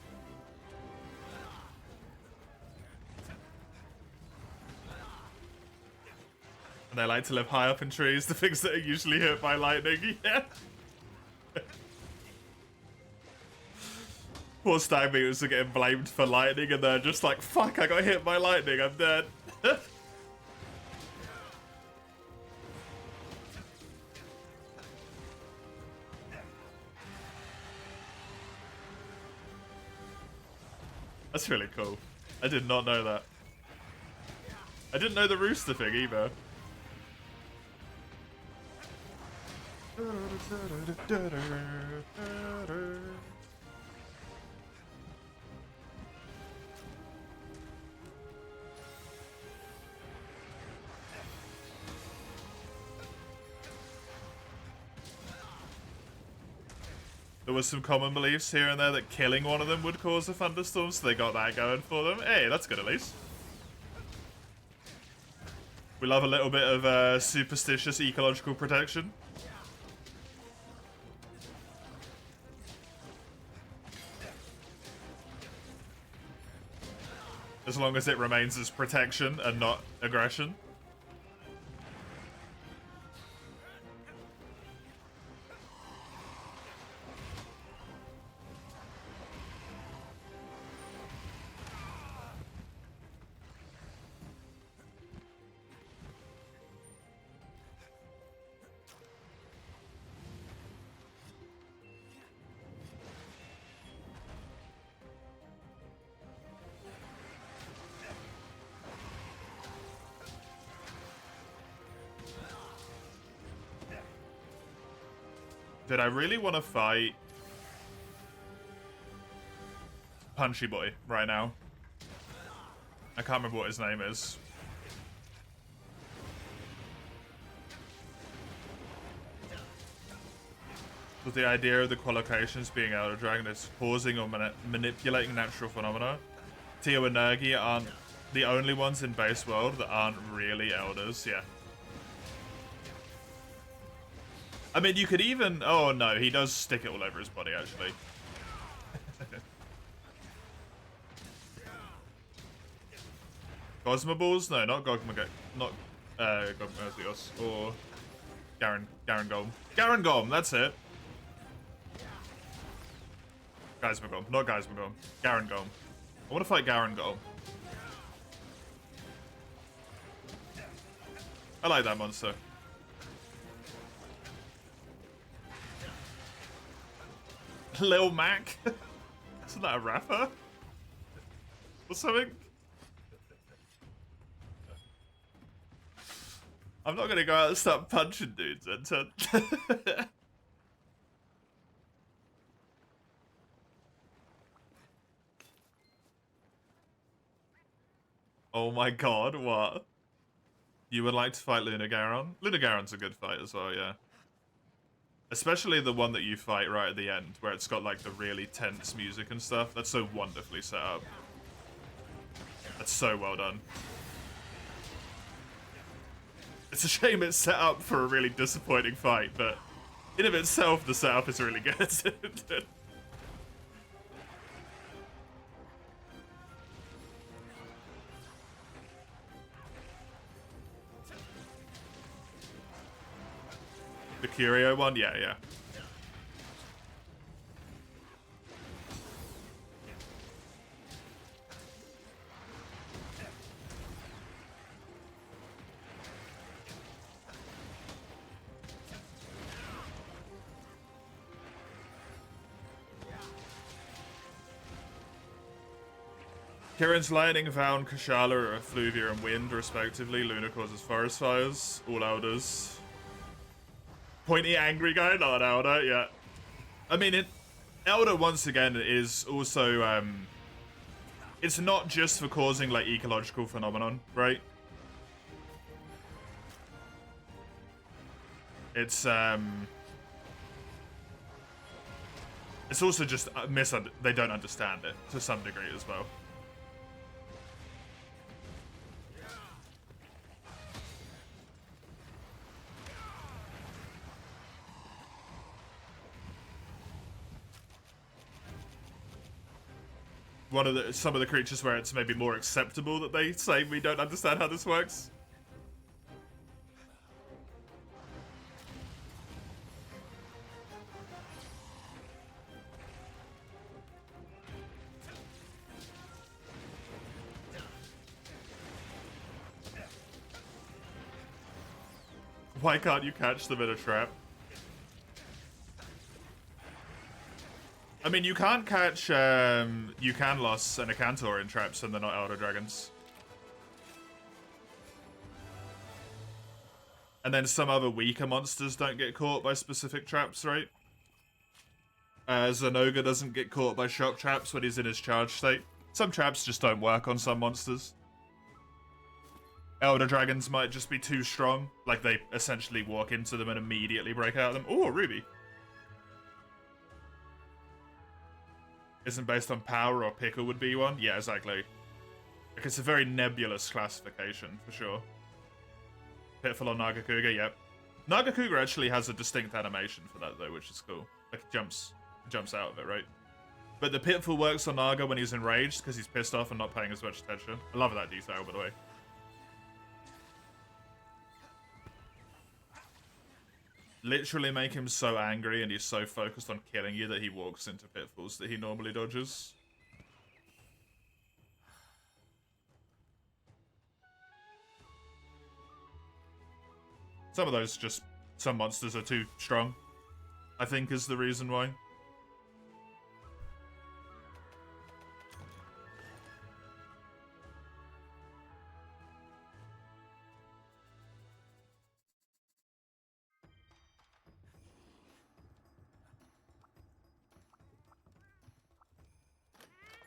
And they like to live high up in trees, the things that are usually hit by lightning. Yeah. Poor stag beetles are getting blamed for lightning and they're just like, fuck, I got hit by lightning, I'm dead. That's really cool. I did not know that. I didn't know the rooster thing either. There was some common beliefs here and there that killing one of them would cause a thunderstorm, so they got that going for them. Hey, that's good at least. We love a little bit of superstitious ecological protection. As long as it remains as protection and not aggression. Did I really want to fight Punchy Boy right now? I can't remember what his name is. With the idea of the qualifications being Elder Dragon is causing or manipulating natural phenomena. Tio and Nergi aren't the only ones in base world that aren't really elders, yeah. I mean, you could even... Oh, no, he does stick it all over his body, actually. Cosmoballs? No, not Gogma, not Gogmazios or Garangolm. Garangolm, that's it. Geismagolm, not Geismagolm. Garangolm. I want to fight Garangolm. I like that monster. Lil Mac? Isn't that a rapper? Or something? I'm not gonna go out and start punching dudes until... Oh my god, what? You would like to fight Lunagaron? Lunagaron's a good fight as well, yeah. Especially the one that you fight right at the end, where it's got like the really tense music and stuff. That's so wonderfully set up. That's so well done. It's a shame it's set up for a really disappointing fight, but in of itself, the setup is really good. The Curio one? Yeah, yeah. Kirin's Lightning, Vound, Kashala are Effluvia and Wind, respectively. Luna causes forest fires. All Elders. Pointy angry guy? Not an Elder, yeah. I mean, Elder, once again, is also, it's not just for causing, like, ecological phenomenon, right? It's also just, they don't understand it, to some degree as well. Some of the creatures where it's maybe more acceptable that they say we don't understand how this works. Why can't you catch them in a trap? I mean, you can't catch Eucanlos and Acantor in traps and they're not Elder Dragons. And then some other weaker monsters don't get caught by specific traps, right? Zenoga doesn't get caught by shock traps when he's in his charge state. Some traps just don't work on some monsters. Elder Dragons might just be too strong. Like, they essentially walk into them and immediately break out of them. Oh, Ruby. Isn't based on power or Pickle would be one? Yeah, exactly. Like, it's a very nebulous classification, for sure. Pitfall on Nagakuga, yep. Nagakuga actually has a distinct animation for that, though, which is cool. Like, it jumps out of it, right? But the Pitfall works on Naga when he's enraged, because he's pissed off and not paying as much attention. I love that detail, by the way. Literally make him so angry and he's so focused on killing you that he walks into pitfalls that he normally dodges. Some of those some monsters are too strong, I think is the reason why.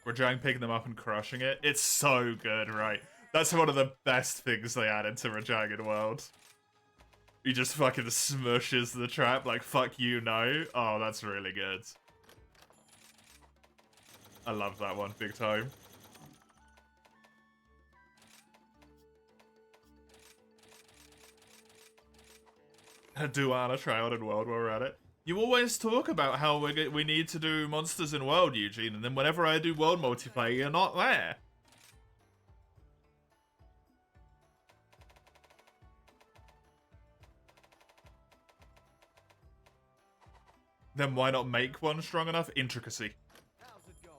Rajang picking them up and crushing it. It's so good, right? That's one of the best things they added to Rajang in World. He just fucking smushes the trap like, fuck you, no. Oh, that's really good. I love that one, big time. Do wanna try out in World while we're at it. You always talk about how we need to do monsters in World, Eugene, and then whenever I do World multiplayer, you're not there. then why not make one strong enough? Intricacy. How's it going?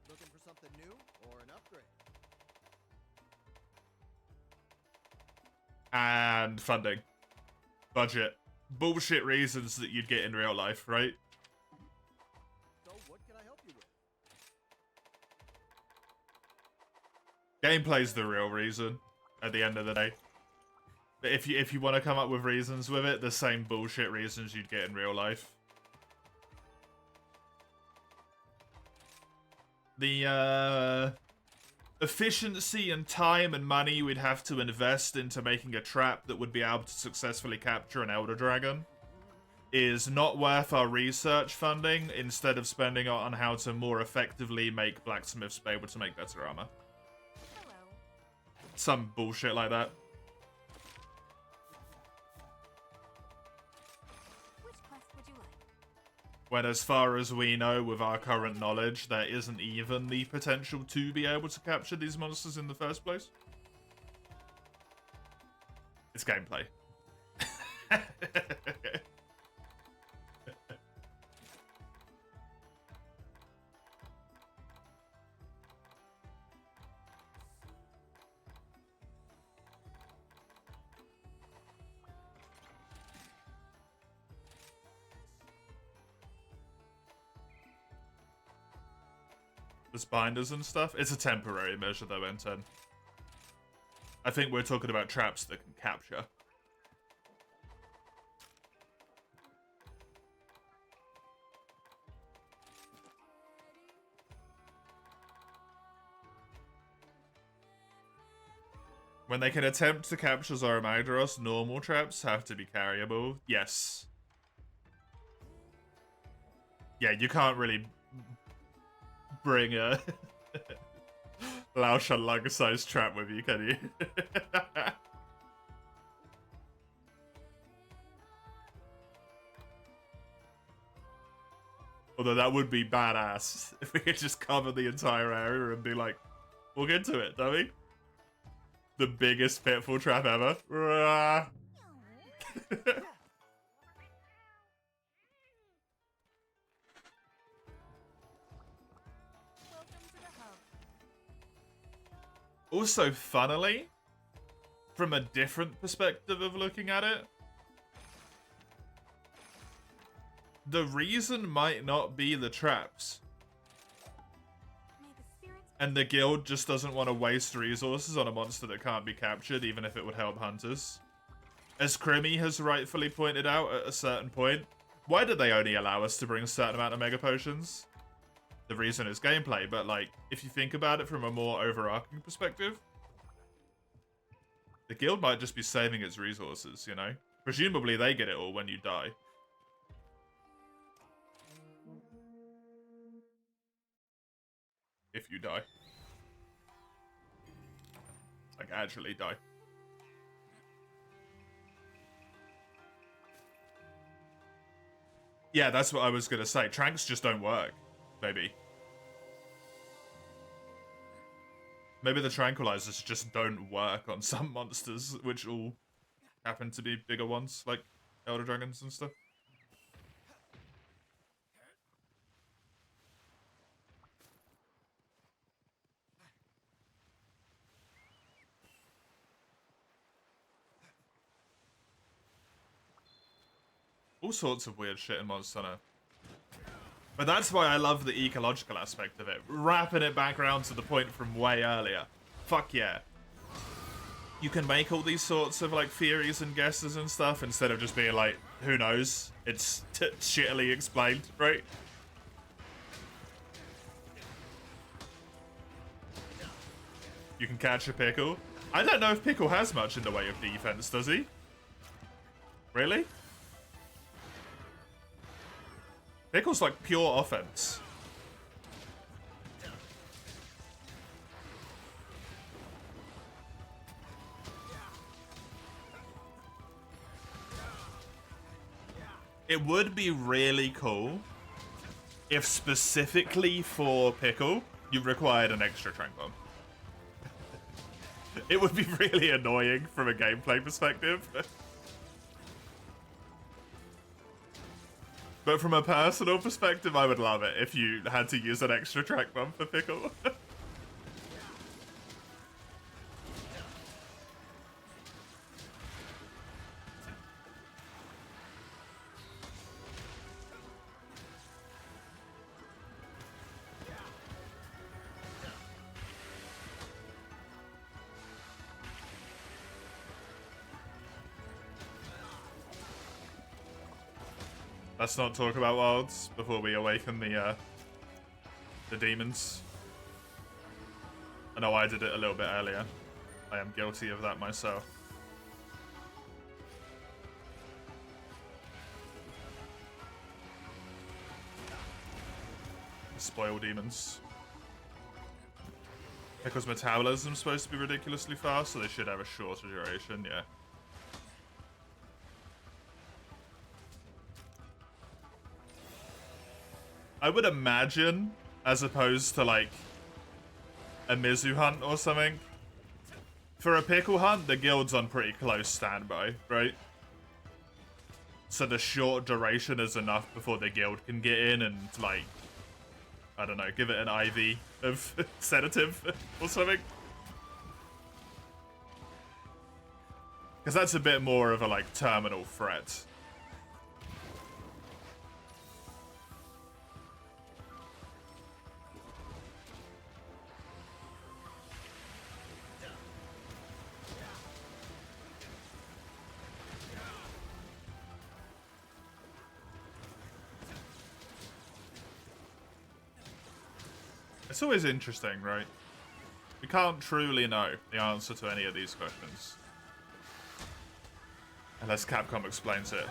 Looking for something new or an upgrade? And funding. Budget. Bullshit reasons that you'd get in real life, right? So what can I help you with? Gameplay's the real reason at the end of the day. But if you want to come up with reasons with it, the same bullshit reasons you'd get in real life. The efficiency and time and money we'd have to invest into making a trap that would be able to successfully capture an Elder Dragon is not worth our research funding instead of spending it on how to more effectively make blacksmiths be able to make better armor. Hello. Some bullshit like that. Which quest would you like? When as far as we know, with our current knowledge, there isn't even the potential to be able to capture these monsters in the first place. It's gameplay. There's binders and stuff. It's a temporary measure though, N10. I think we're talking about traps that can capture. When they can attempt to capture Zorah Magdaros, normal traps have to be carryable. Yes. Yeah, you can't really bring a Lao Shan Lung-sized trap with you, can you? Although that would be badass if we could just cover the entire area and be like, we'll get to it, don't we? The biggest pitfall trap ever. Also, funnily, from a different perspective of looking at it, the reason might not be the traps. And the guild just doesn't want to waste resources on a monster that can't be captured, even if it would help hunters. As Crimmy has rightfully pointed out at a certain point, why do they only allow us to bring a certain amount of Mega Potions? The reason is gameplay, but like, if you think about it from a more overarching perspective, the guild might just be saving its resources, you know? Presumably they get it all when you die. If you die. Like, actually die. Yeah, that's what I was gonna say. Tranks just don't work. Maybe. Maybe the tranquilizers just don't work on some monsters, which all happen to be bigger ones, like Elder Dragons and stuff. All sorts of weird shit in Monster Hunter. But that's why I love the ecological aspect of it. Wrapping it back around to the point from way earlier. Fuck yeah. You can make all these sorts of like theories and guesses and stuff instead of just being like, who knows? It's shittily explained, right? You can catch a Pickle. I don't know if Pickle has much in the way of defense, does he? Really? Pickle's like pure offense. It would be really cool if specifically for Pickle, you required an extra Trank Bomb. It would be really annoying from a gameplay perspective. But from a personal perspective, I would love it if you had to use an extra track bump for Pickle. Let's not talk about wilds before we awaken the demons. I know I did it a little bit earlier. I am guilty of that myself. Spoil demons. Pickle's metabolism is supposed to be ridiculously fast, so they should have a shorter duration, yeah. I would imagine, as opposed to like a Mizu hunt or something, for a Pickle hunt, the guild's on pretty close standby, right? So the short duration is enough before the guild can get in and, like, I don't know, give it an IV of sedative or something. Because that's a bit more of a, like, terminal threat. It's always interesting, right? We can't truly know the answer to any of these questions. Unless Capcom explains it.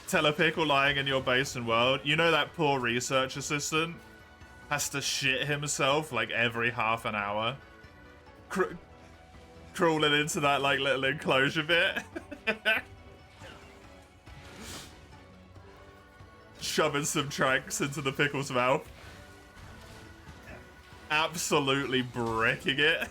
Telepickle lying in your base and world. You know that poor research assistant has to shit himself like every half an hour. Crawling into that like little enclosure bit. Shoving some tracks into the Pickle's mouth. Absolutely bricking it.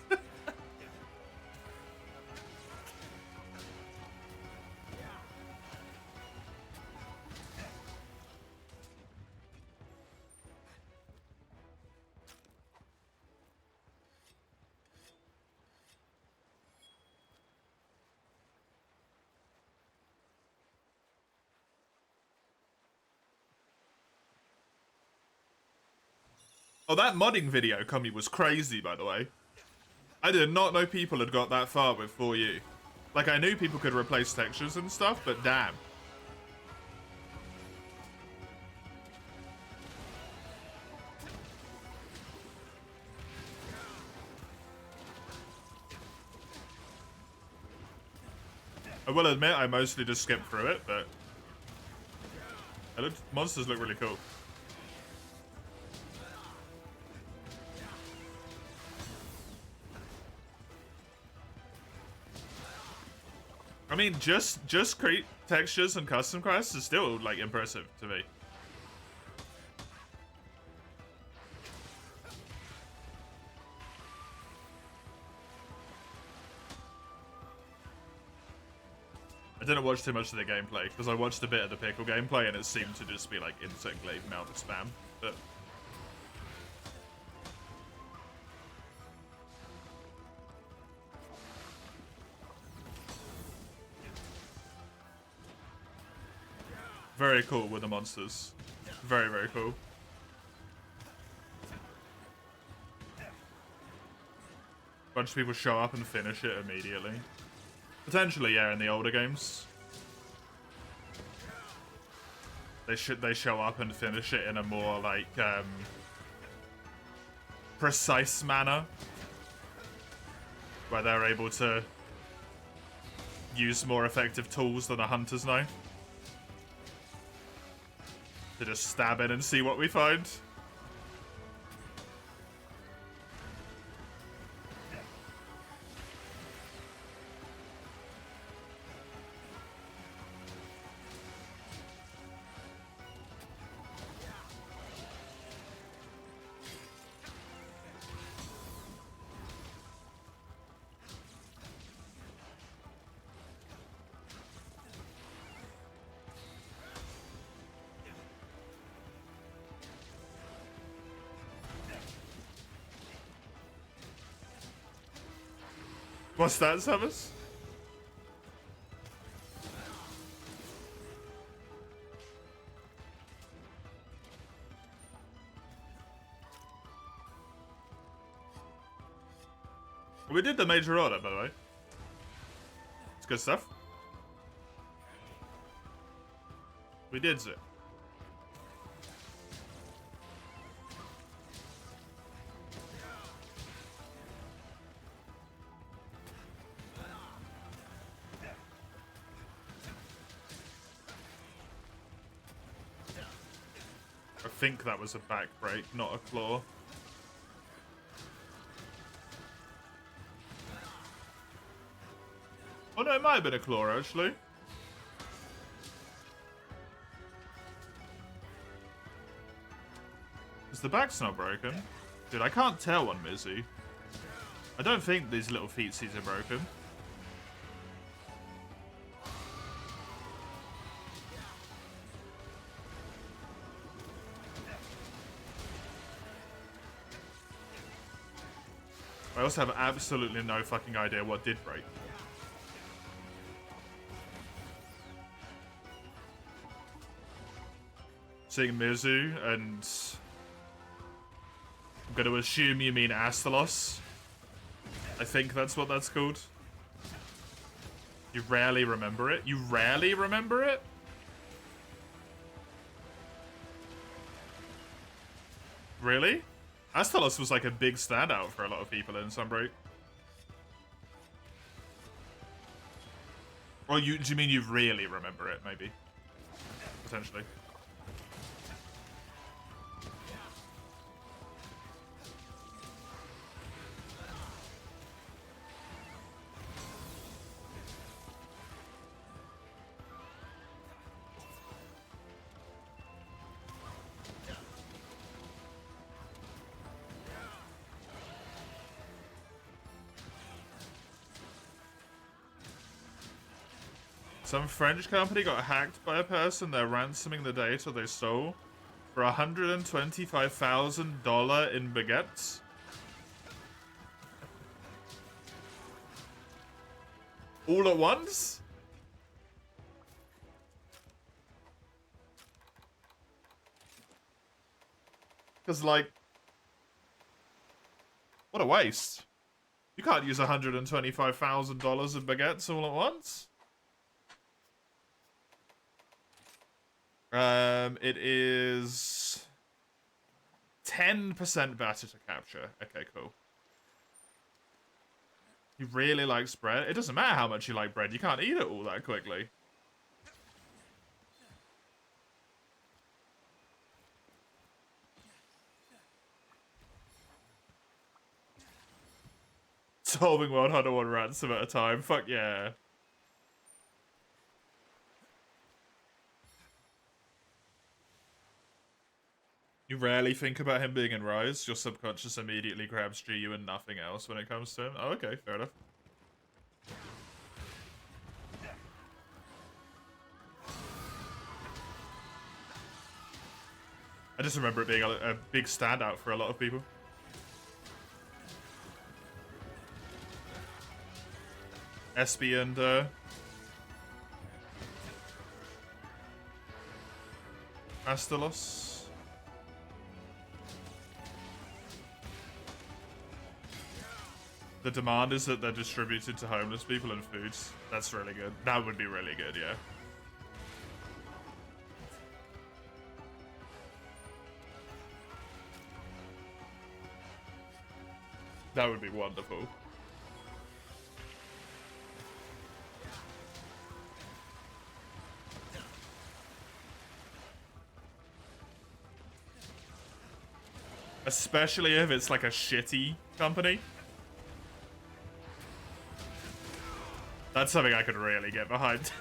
Oh, that modding video, Kumi, was crazy, by the way. I did not know people had got that far with 4U. Like, I knew people could replace textures and stuff, but damn. I will admit, I mostly just skipped through it, but monsters look really cool. I mean, just create textures and custom quests is still, like, impressive to me. I didn't watch too much of the gameplay, because I watched a bit of the Pickle gameplay, and it seemed to just be, like, insane amount of spam, but... Very cool with the monsters. Very, very cool. Bunch of people show up and finish it immediately. Potentially, yeah, in the older games. They show up and finish it in a more, like, precise manner. Where they're able to use more effective tools than a hunter's knife. To just stab in and see what we find. What's that, Summers? We did the major order, by the way. It's good stuff. We did it. I think that was a back break, not a claw. Oh no, it might have been a claw, actually. Is the back's not broken? Dude, I can't tell on Mizzy. I don't think these little feetsies are broken. I also have absolutely no fucking idea what did break. Seeing Mizu, and I'm going to assume you mean Astalos. I think that's what that's called. You rarely remember it? You rarely remember it? Really? Astalos was like a big standout for a lot of people in Sunbreak. Or do you mean you really remember it, maybe? Potentially. Some French company got hacked by a person. They're ransoming the data they stole for $125,000 in baguettes. All at once? Because, like, what a waste. You can't use $125,000 of baguettes all at once. It is 10% better to capture. Okay, cool. He really likes bread. It doesn't matter how much you like bread. You can't eat it all that quickly. Solving World Hunter 1 ransom at a time. Fuck yeah. You rarely think about him being in Rise. Your subconscious immediately grabs GU and nothing else when it comes to him. Oh, okay, fair enough. I just remember it being a big standout for a lot of people. Espy and Astalos. The demand is that they're distributed to homeless people and foods. That's really good. That would be really good, yeah. That would be wonderful. Especially if it's like a shitty company. That's something I could really get behind.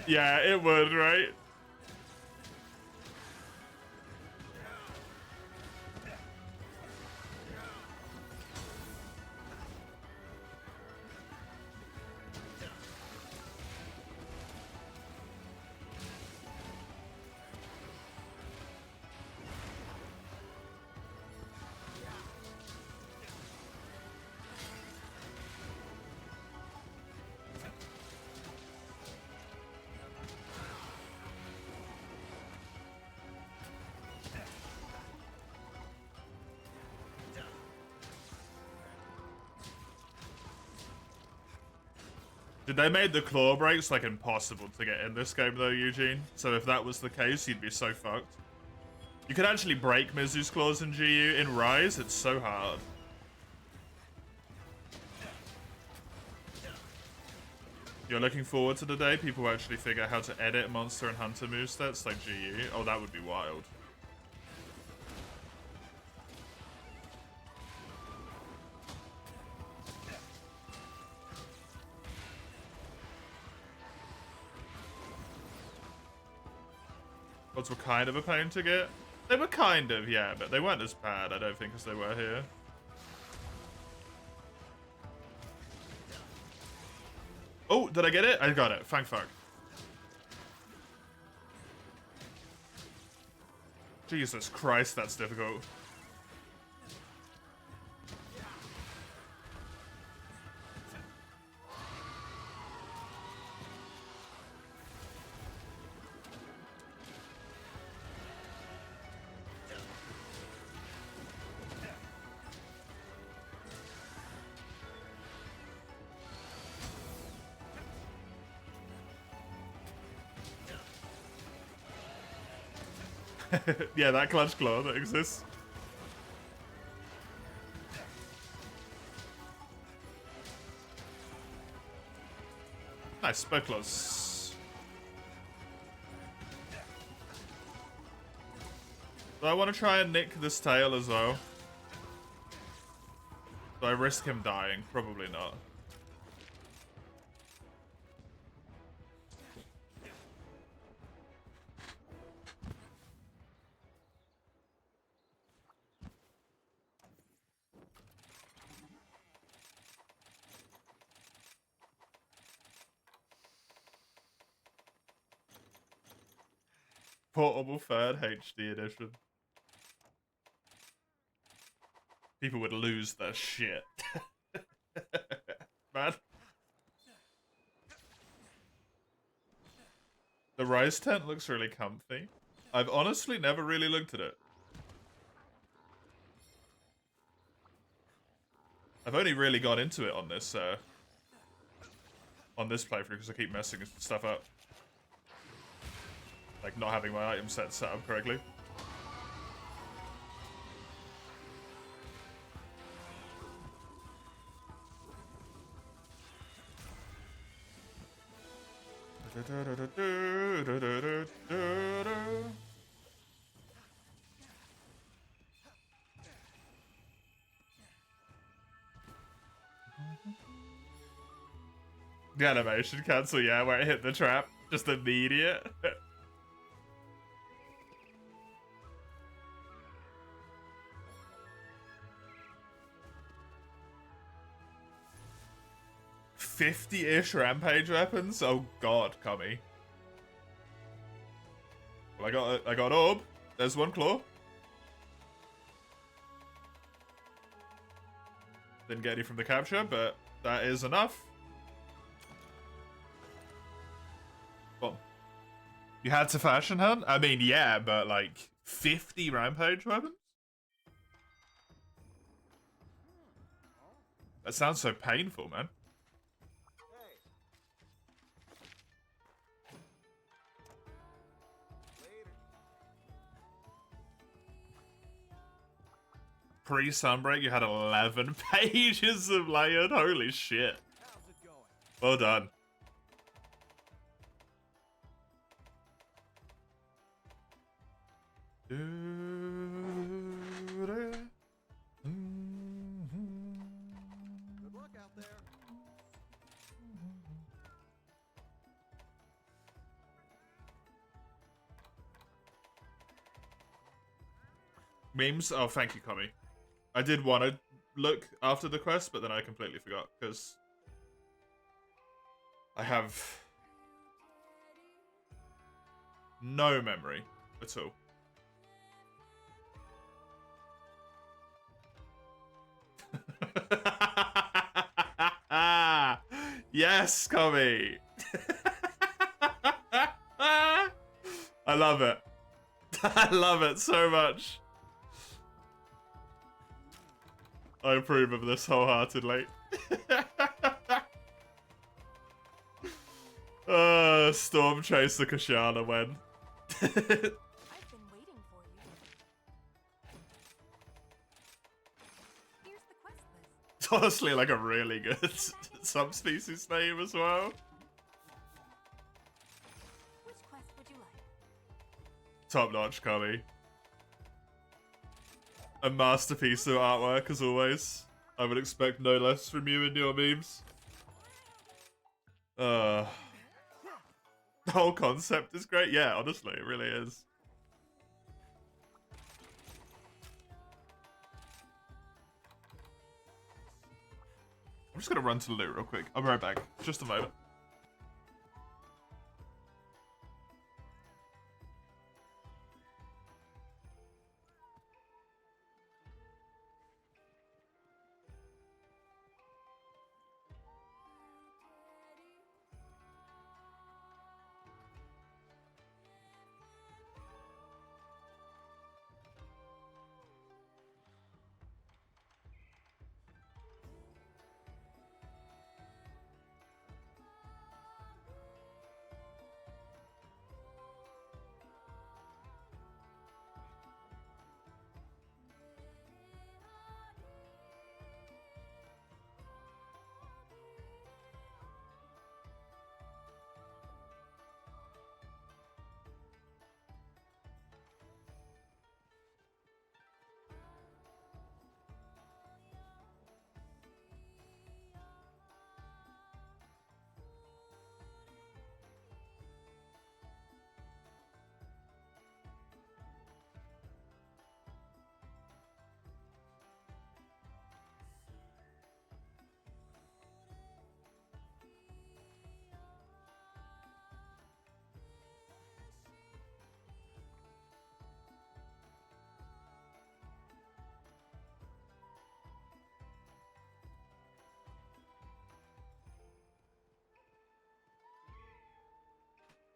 Yeah, it would, right? Did they made the claw breaks like impossible to get in this game though, Eugene? So if that was the case, you'd be so fucked. You could actually break Mizu's claws in GU. In Rise, it's so hard. You're looking forward to the day people actually figure out how to edit Monster and Hunter movesets like GU? Oh, that would be wild. Mods were kind of a pain to get. They were kind of, yeah, but they weren't as bad, I don't think, as they were here. Oh, did I get it? I got it. Thank fuck. Jesus Christ, that's difficult. Yeah, that clutch claw that exists. Nice, both claws. Do I want to try and nick this tail as well? Do I risk him dying? Probably not. Portable third HD edition. People would lose their shit. Man. The Rise tent looks really comfy. I've honestly never really looked at it. I've only really got into it on this playthrough because I keep messing stuff up. Like not having my item set up correctly. The animation cancel, yeah, where it hit the trap. Just immediate. $50-ish rampage weapons? Oh god, Kami. Well, I got orb. There's one claw. Didn't get any from the capture, but that is enough. Well, you had to fashion hunt? I mean, yeah, but like 50 rampage weapons? That sounds so painful, man. Pre-Sunbreak, you had 11 pages of layered. Holy shit. How's it going? Well done. Good luck out there. Memes? Oh, thank you, Kami. I did want to look after the quest, but then I completely forgot, because I have no memory at all. Yes, Kami! I love it. I love it so much. I approve of this wholeheartedly. Storm chase the Kashana when. I've been waiting for you. Here's the quest list. It's honestly like a really good subspecies name as well. Which quest would you like? Top notch, Kami. A masterpiece of artwork as always. I would expect no less from you and your memes. The whole concept is great. Yeah, honestly, it really is. I'm just gonna run to the loot real quick. I'll be right back. Just a moment.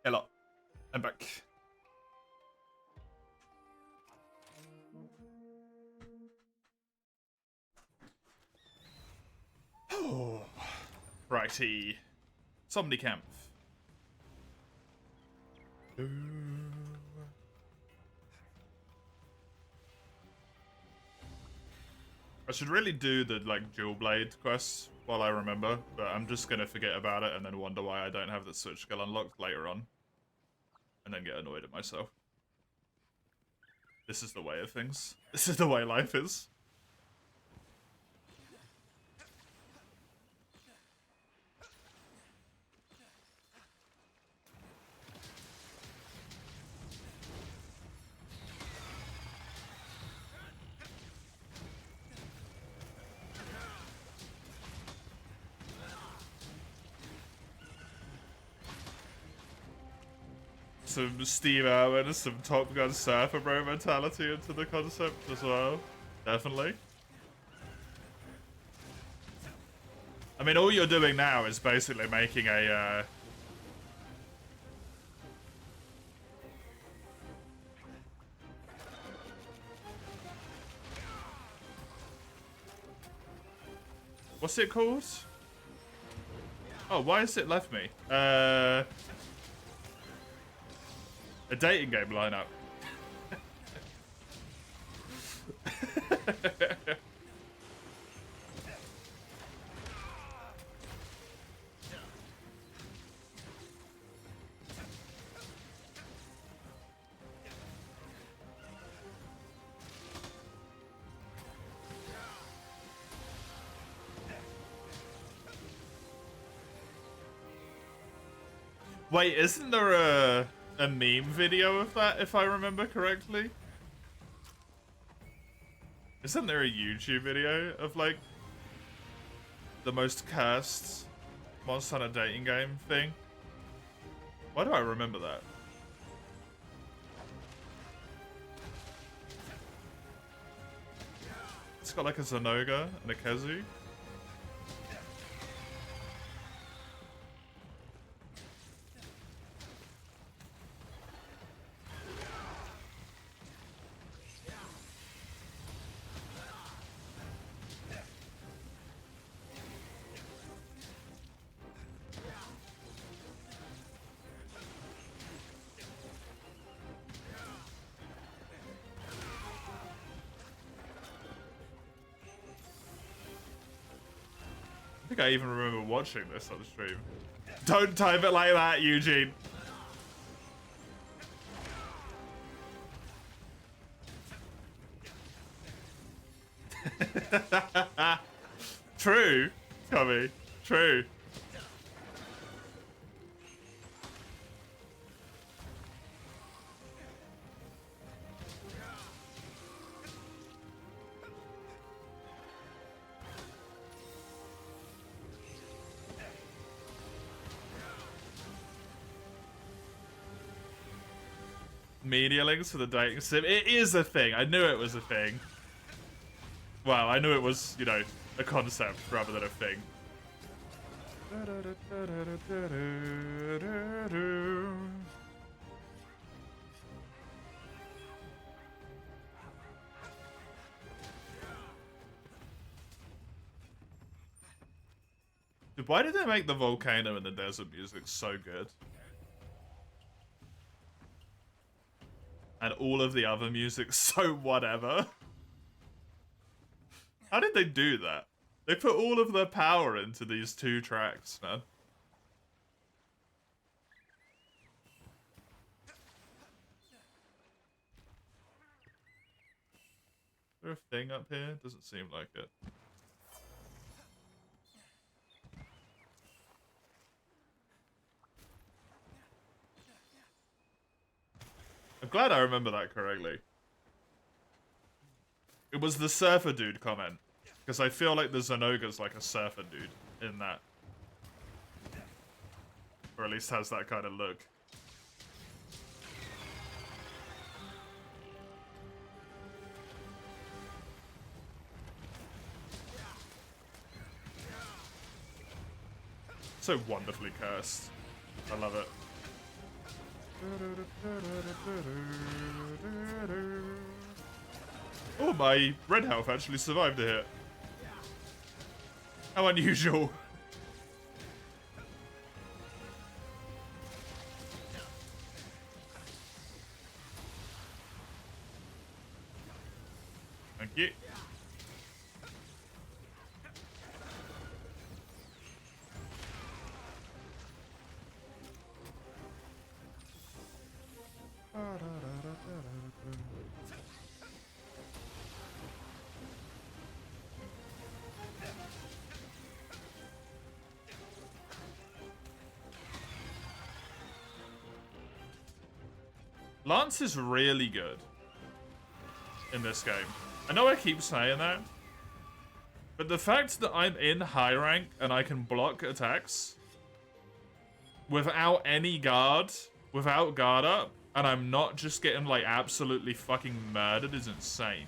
Hello. I'm back. Oh, righty. Somnicamp. I should really do the like dual blade quests while I remember, but I'm just gonna forget about it and then wonder why I don't have the switch skill unlocked later on. And then get annoyed at myself. This is the way of things. This is the way life is. Some Steve Irwin and some Top Gun Surfer Bro mentality into the concept as well. Definitely. I mean, all you're doing now is basically making a, what's it called? Oh, why has it left me? A dating game lineup. Wait, isn't there a meme video of that, if I remember correctly? Isn't there a YouTube video of like the most cursed Monster Hunter dating game thing? Why do I remember that? It's got like a Zenoga and a Kezu. I think I even remember watching this on the stream. Don't type it like that, Eugene. True, Tommy. True. Media links for the dating sim. It is a thing. I knew it was a thing. Well, I knew it was, you know, a concept rather than a thing. Dude, why did they make the volcano in the desert music so good? And all of the other music so whatever. How did they do that? They put all of their power into these two tracks, man. Is there a thing up here? Doesn't seem like it. I'm glad I remember that correctly. It was the surfer dude comment. Because I feel like the Zenoga's like a surfer dude in that. Or at least has that kind of look. So wonderfully cursed. I love it. Oh, my red health actually survived a hit. How unusual. Thank you. Lance is really good in this game. I know I keep saying that, but the fact that I'm in high rank and I can block attacks without any guard, without guard up, and I'm not just getting like absolutely fucking murdered is insane.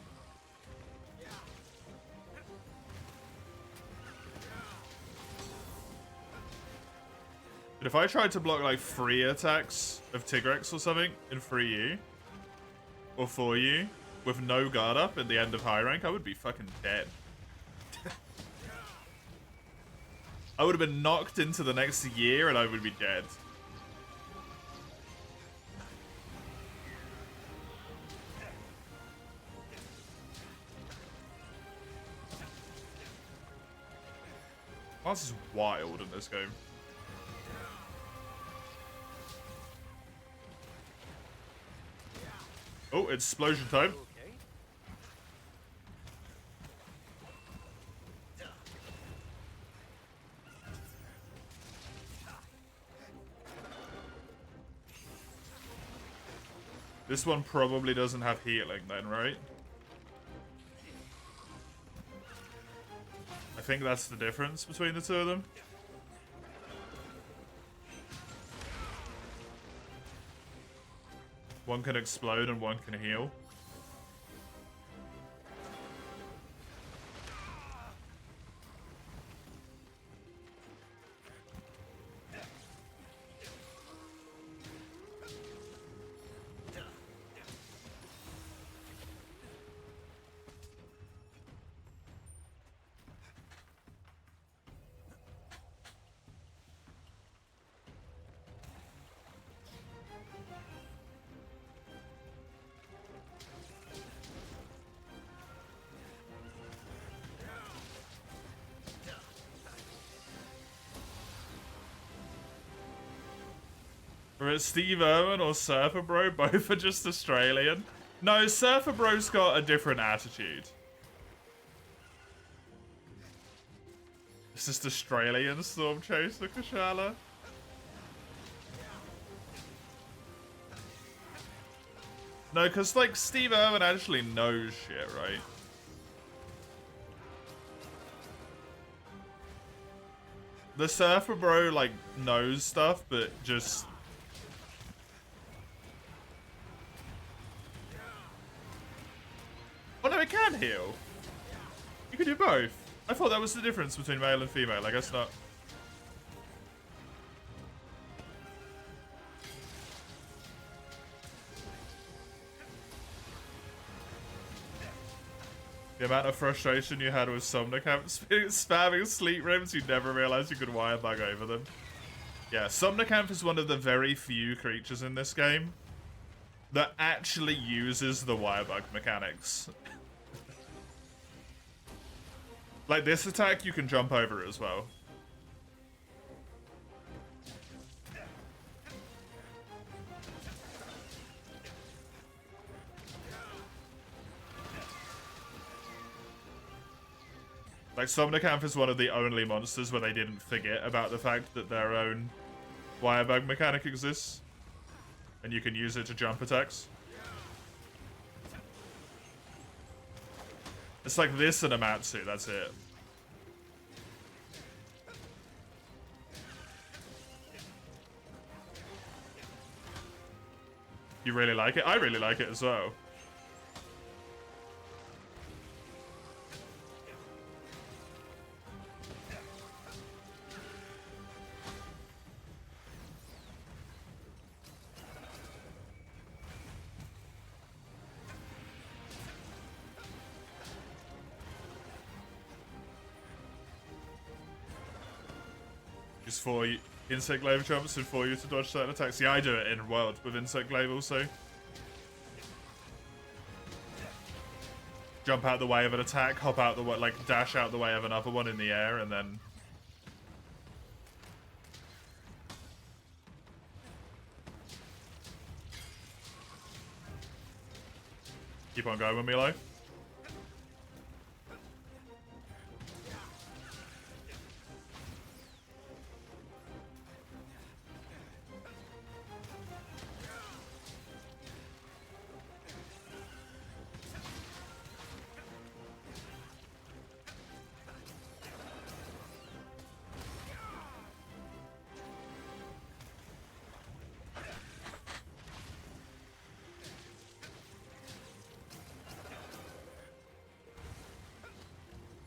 But if I tried to block like 3 attacks of Tigrex or something in 3U or 4U with no guard up at the end of high rank, I would be fucking dead. I would have been knocked into the next year and I would be dead. Lance is wild in this game. Oh, it's explosion time. This one probably doesn't have healing then, right? I think that's the difference between the two of them. One can explode and one can heal. Or it's Steve Irwin or Surfer Bro, both are just Australian. No, Surfer Bro's got a different attitude. It's just Australian Storm Chaser Kushala. No, because, like, Steve Irwin actually knows shit, right? The Surfer Bro, like, knows stuff, but just... Oh no, it can heal. You can do both. I thought that was the difference between male and female. I guess not. The amount of frustration you had with Somnicamp spamming sleep rims, you never realized you could wire bug over them. Yeah, Somnicamp is one of the very few creatures in this game that actually uses the wire bug mechanics. Like this attack, you can jump over as well. Like, Somnicamp is one of the only monsters where they didn't forget about the fact that their own wire bug mechanic exists. And you can use it to jump attacks. It's like this and Amatsu, that's it. You really like it? I really like it as well. Just for insect glaive jumps and for you to dodge certain attacks. Yeah, I do it in World with insect glaive also. Jump out the way of an attack, hop out the way, like dash out the way of another one in the air, and then keep on going with me, life.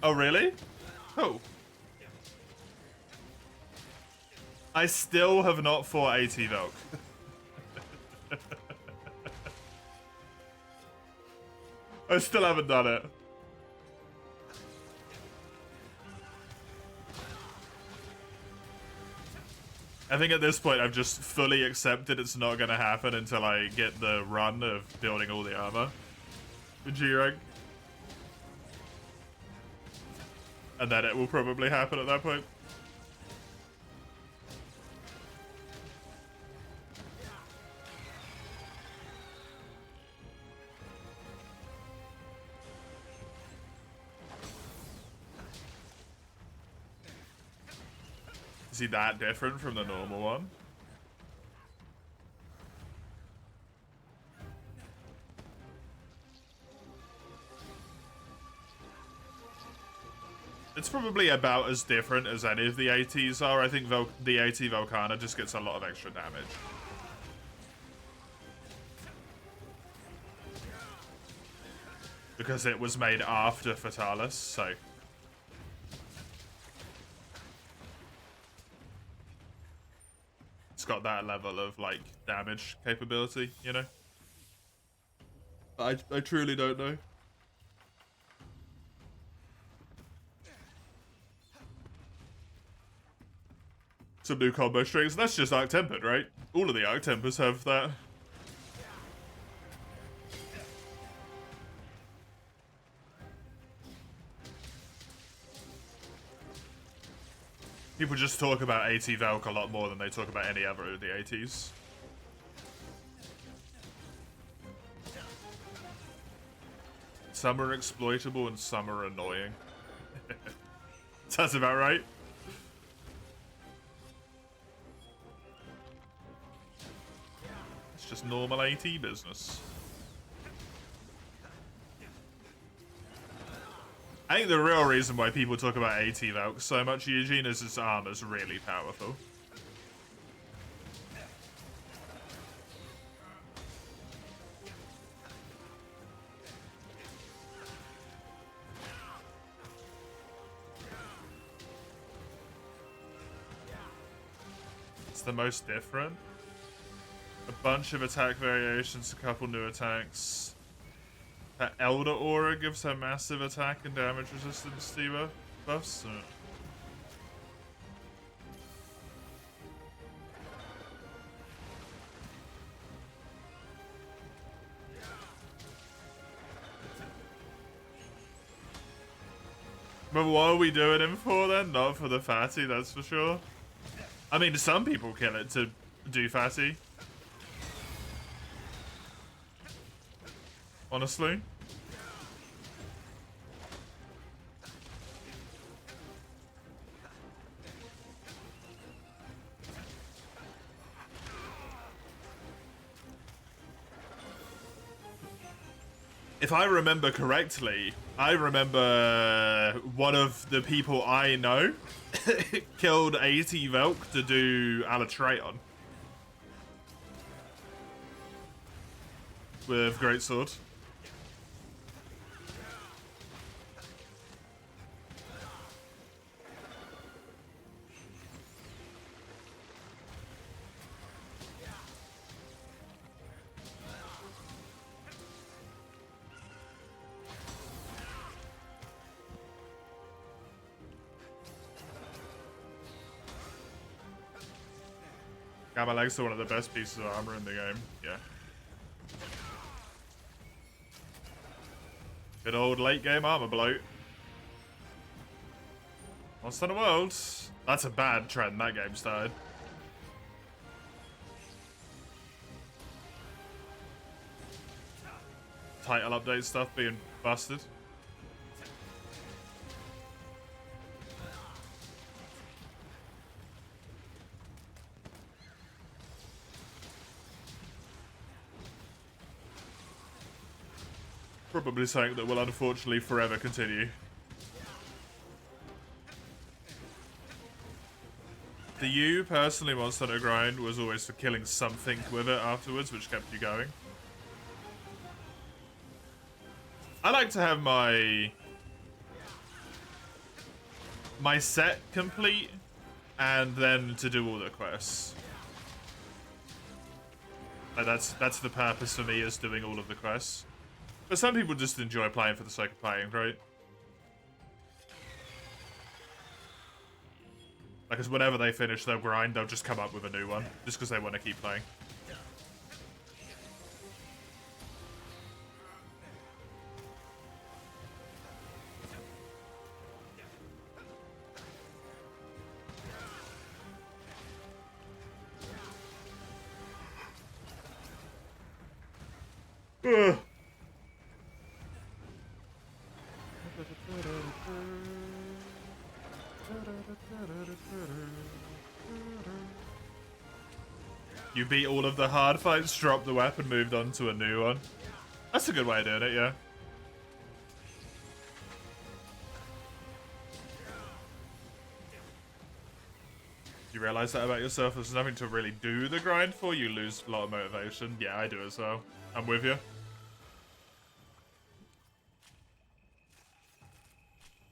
Oh, really? Oh. I still have not fought AT Velk. I still haven't done it. I think at this point I've just fully accepted it's not going to happen until I get the run of building all the armor in G-Rank. And then it will probably happen at that point. Is he that different from the normal one? It's probably about as different as any of the ATs are. I think the AT Volcana just gets a lot of extra damage. Because it was made after Fatalis, so... It's got that level of, like, damage capability, you know? I truly don't know. Some new combo strings. That's just Arc Tempered, right? All of the Arc Tempers have that. People just talk about AT Valk a lot more than they talk about any other of the ATs. Some are exploitable and some are annoying. Sounds about right. It's just normal AT business. I think the real reason why people talk about AT Valk so much, Eugene, is his armor's really powerful. It's the most different. A bunch of attack variations, a couple new attacks. That Elder Aura gives her massive attack and damage resistance buffs. But what are we doing him for then? Not for the fatty, that's for sure. I mean, some people kill it to do fatty. Honestly. If I remember correctly, I remember one of the people I know killed AT Velk to do Alatreon with Greatsword. Gamma legs are one of the best pieces of armor in the game. Yeah. Good old late game armor bloat. Monster Hunter World. That's a bad trend that game started. Title update stuff being busted. Probably something that will unfortunately forever continue. The you, personally, Monster Hunter Grind was always for killing something with it afterwards, which kept you going. I like to have my set complete and then to do all the quests. Like that's the purpose for me, is doing all of the quests. But some people just enjoy playing for the sake of playing, right? Like, because whenever they finish their grind, they'll just come up with a new one, just because they want to keep playing. Ugh. You beat all of the hard fights, dropped the weapon, moved on to a new one. That's a good way of doing it, yeah. You realize that about yourself? There's nothing to really do the grind for. You lose a lot of motivation. Yeah, I do as well. I'm with you.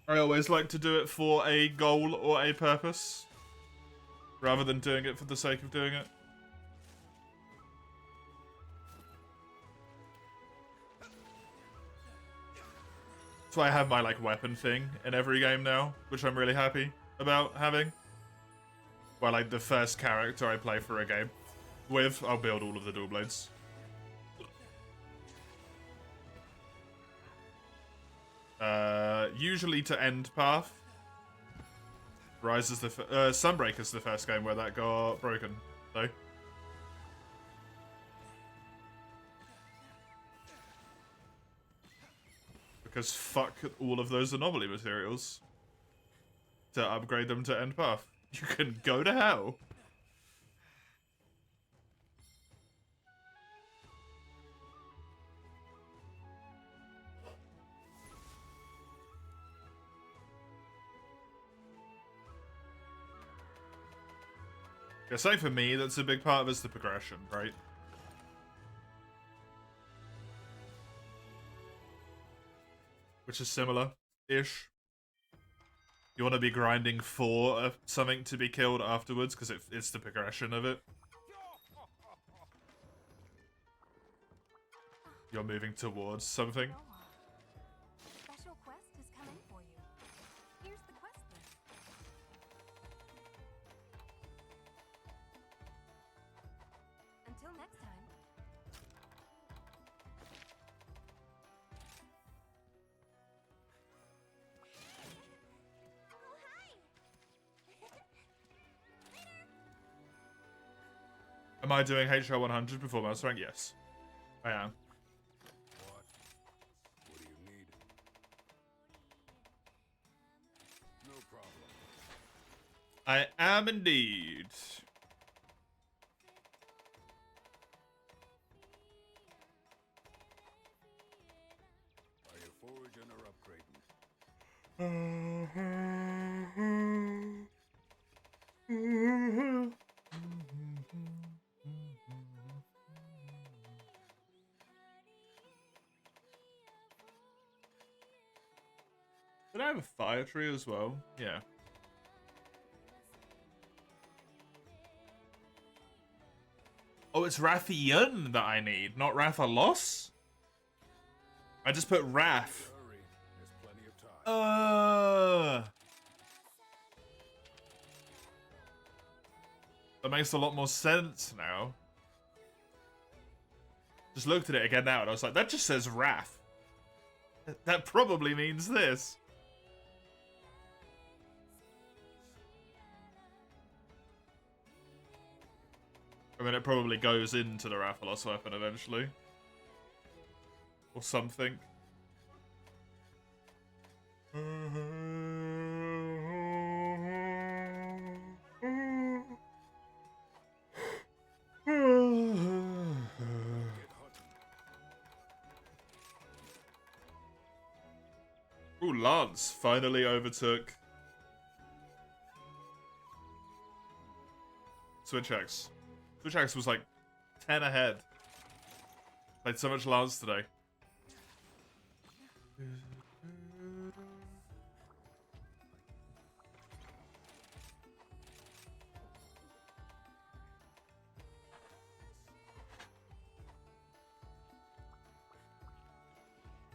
I always like to do it for a goal or a purpose, rather than doing it for the sake of doing it. That's why I have my like weapon thing in every game now, which I'm really happy about having. Well, like the first character I play for a game with, I'll build all of the dual blades. Usually to end path. Rise is the Sunbreaker's the first game where that got broken, though. Because fuck all of those anomaly materials to upgrade them to end path. You can go to hell. Yeah, same for me, that's a big part of it's the progression, right? Which is similar-ish. You want to be grinding for something to be killed afterwards, because it's the progression of it. You're moving towards something. Special quest has come in for you. Here's the quest list. Until next time. Am I doing HR 100 before Master Rank? Yes, I am. What do you need? No problem. I am indeed. Are you foraging or upgrading? Did I have a fire tree as well? Yeah. Oh, it's Rathian that I need, not Rathalos? I just put Wrath. Hurry. There's plenty of time. That makes a lot more sense now. Just looked at it again now and I was like, that just says Wrath. That probably means this. And then it probably goes into the Rathalos weapon eventually. Or something. Ooh, Lance finally overtook Switch Axe. Switch Axe was like 10 ahead. Played so much Lance today.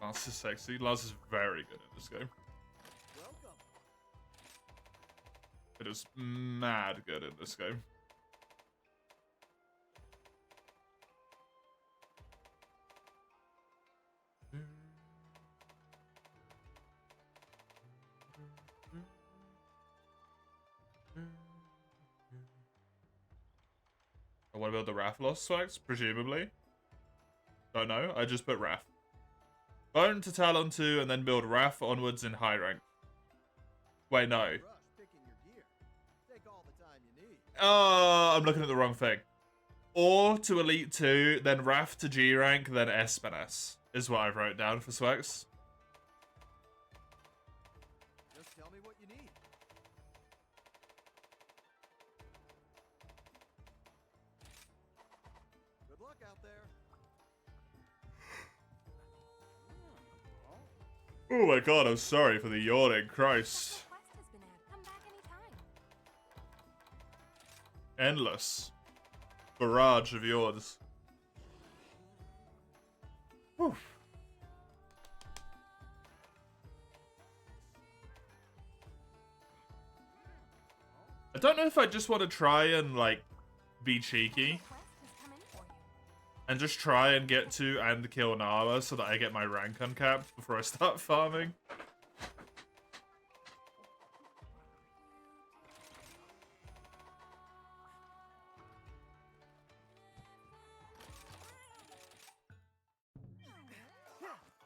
Lance is sexy. Lance is very good in this game. Welcome. It is mad good in this game. I want to build the Rathalos swags, presumably. Don't know, I just put Wrath. Bone to Talon 2 and then build Wrath onwards in high rank. Wait, no. Rush picking your gear. Take all the time you need. Oh, I'm looking at the wrong thing. Or to Elite 2, then Wrath to G rank, then Espiness, is what I wrote down for swags. Just tell me what you need. luck out there? Oh my god, I'm sorry for the yawning, Christ. Quest has been added. Come back anytime. Endless barrage of yours. Whew. I don't know if I just want to try and, like, be cheeky Quest has come in for you. and just try and get to and kill Nala so that I get my rank uncapped before I start farming.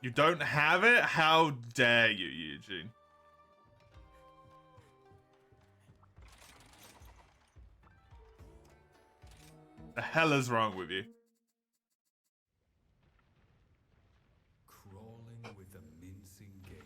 You don't have it? How dare you, Eugene? The hell is wrong with you? Crawling with a mincing gait.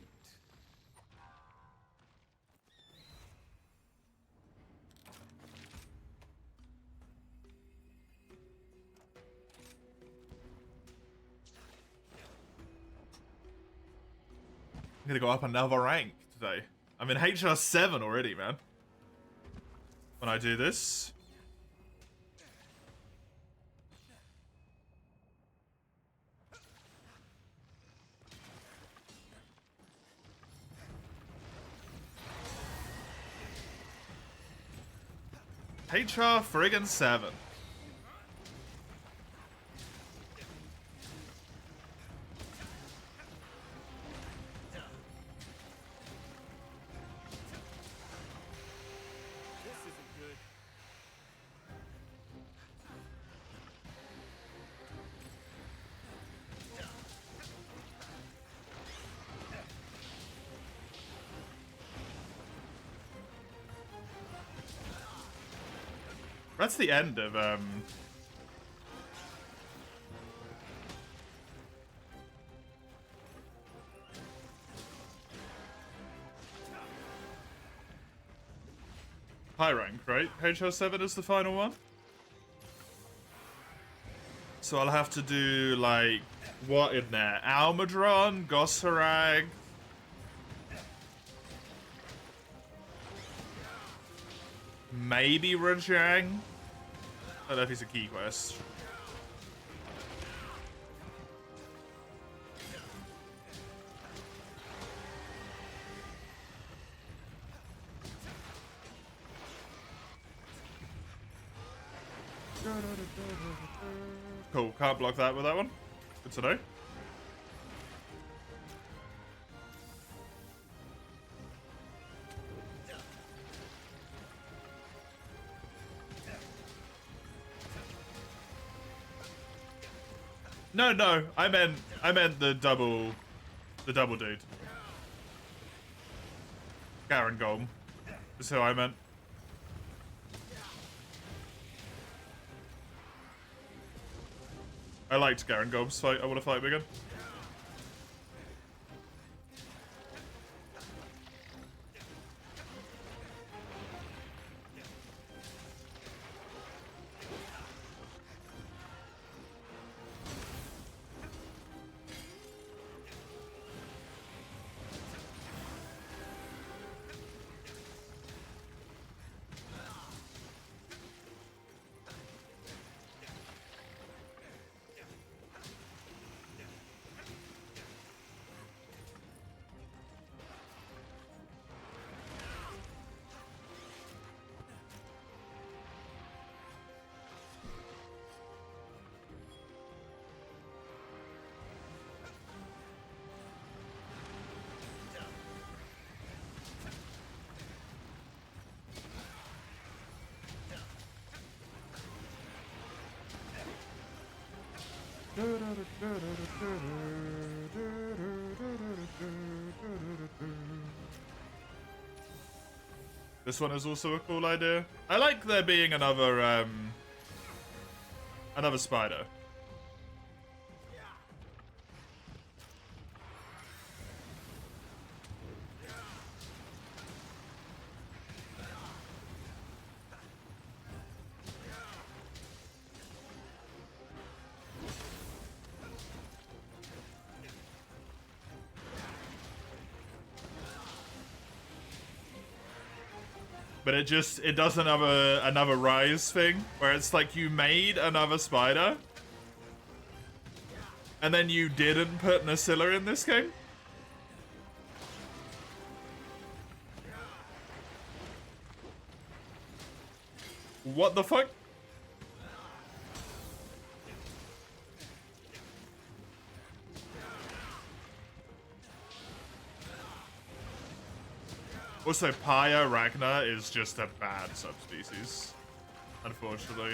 I'm gonna go up another rank today. I'm in HR 7 already, man. When I do this. HR friggin' 7. This isn't good. That's the end of, high rank, right? HR 7 is the final one. So I'll have to do, like, what in there? Almudron, Gosarag. Maybe Rajang. I don't know if he's a key quest. Cool, can't block that with that one. Good to know. No, I meant the double dude. Garen Golem. That's who I meant. I liked Garen Golem's fight. I want to fight him again. This one is also a cool idea. I like there being another spider. But it does another Rise thing where it's like you made another spider and then you didn't put Nasilla in this game. What the fuck? Also, Paya Ragna is just a bad subspecies, unfortunately.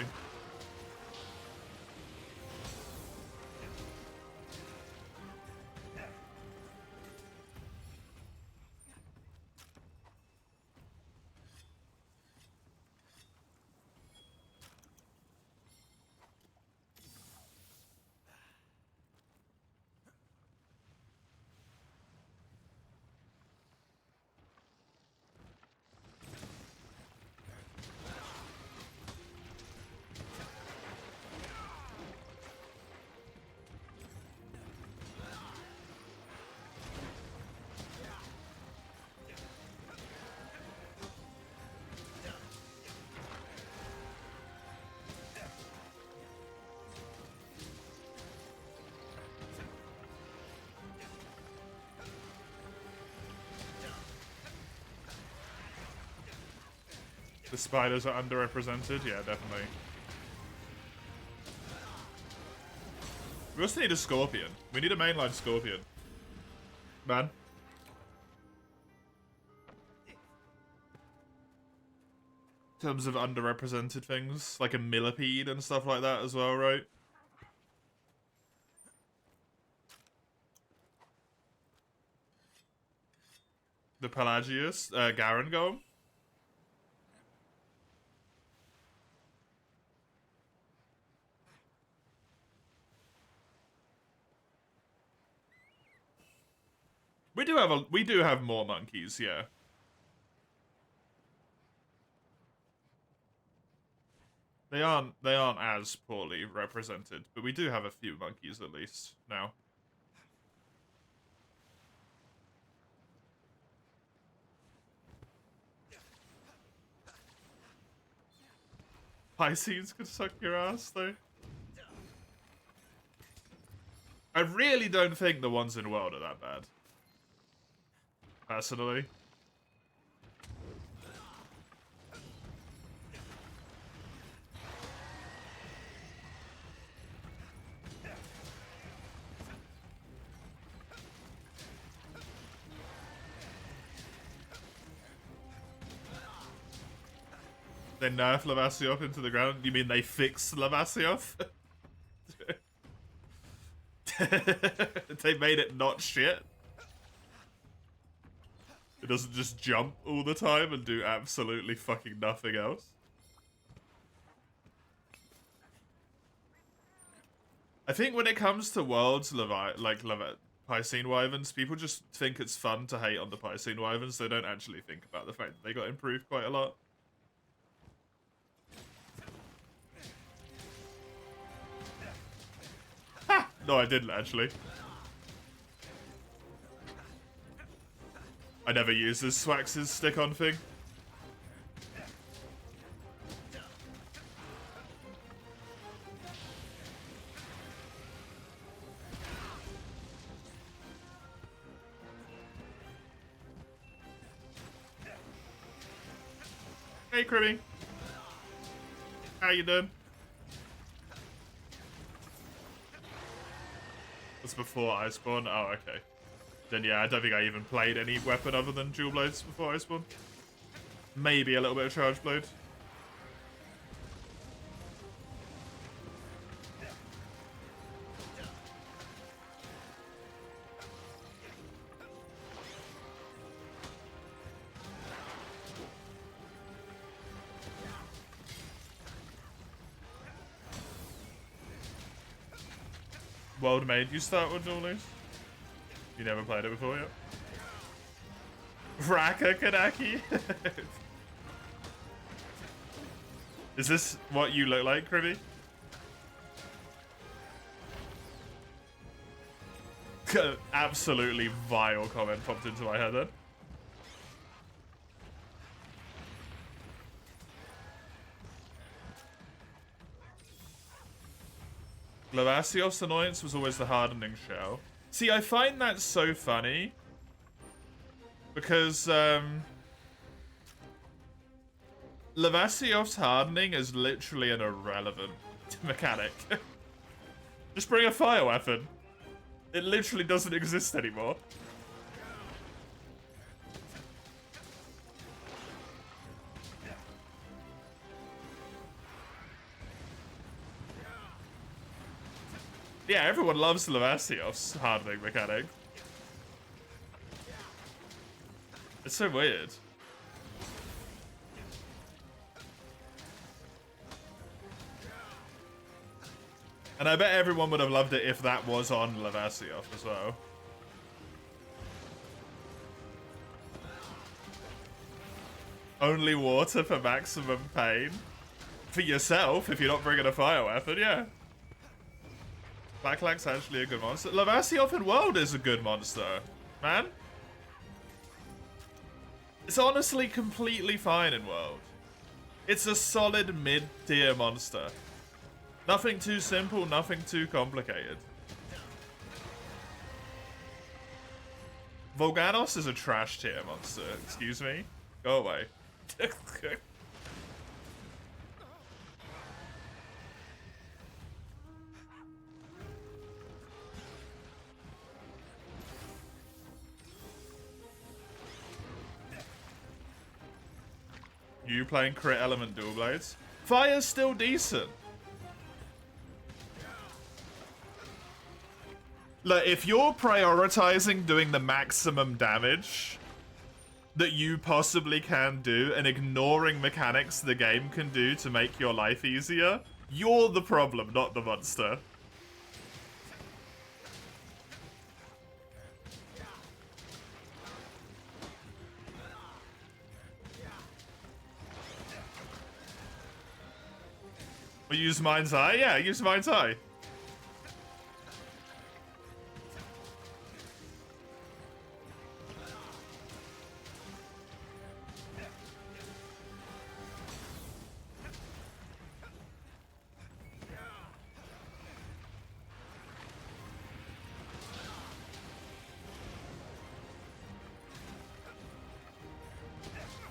The spiders are underrepresented? Yeah, definitely. We also need a scorpion. We need a mainline scorpion. Man. In terms of underrepresented things, like a millipede and stuff like that as well, right? The Pelagius, Garen Golem. We do have more monkeys, yeah. They aren't as poorly represented, but we do have a few monkeys at least now. Pisces could suck your ass though. I really don't think the ones in World are that bad. Personally. They nerf Lavasioth into the ground? You mean they fix Lavasioth? They made it not shit? It doesn't just jump all the time and do absolutely fucking nothing else. I think when it comes to Worlds, Piscine Wyverns, people just think it's fun to hate on the Piscine Wyverns. They don't actually think about the fact that they got improved quite a lot. Ha! No, I didn't actually. I never used this Swax's stick-on thing. Hey, Kribby. How you doing? That's before Iceborne? Oh, okay. Then yeah, I don't think I even played any weapon other than Dual Blades before Iceborne. Maybe a little bit of Charge Blade. World made you start with Dual Blades? You never played it before yet? Raka Kanaki? Is this what you look like, Kribby? Absolutely vile comment popped into my head then. Lavasios' annoyance was always the hardening shell. See, I find that so funny. Because, Lavasios' hardening is literally an irrelevant mechanic. Just bring a fire weapon. It literally doesn't exist anymore. Yeah, everyone loves Lavasios' hardening mechanic. It's so weird. And I bet everyone would have loved it if that was on Lavasios as well. Only water for maximum pain? For yourself, if you're not bringing a fire weapon, yeah. Blacklack's actually a good monster. Lavasios in World is a good monster, man. It's honestly completely fine in World. It's a solid mid-tier monster. Nothing too simple, nothing too complicated. Volganos is a trash tier monster, excuse me. Go away. You playing crit element dual blades? Fire's still decent. Look, if you're prioritizing doing the maximum damage that you possibly can do and ignoring mechanics the game can do to make your life easier, you're the problem, not the monster. We use Mind's Eye? Yeah, use Mind's Eye.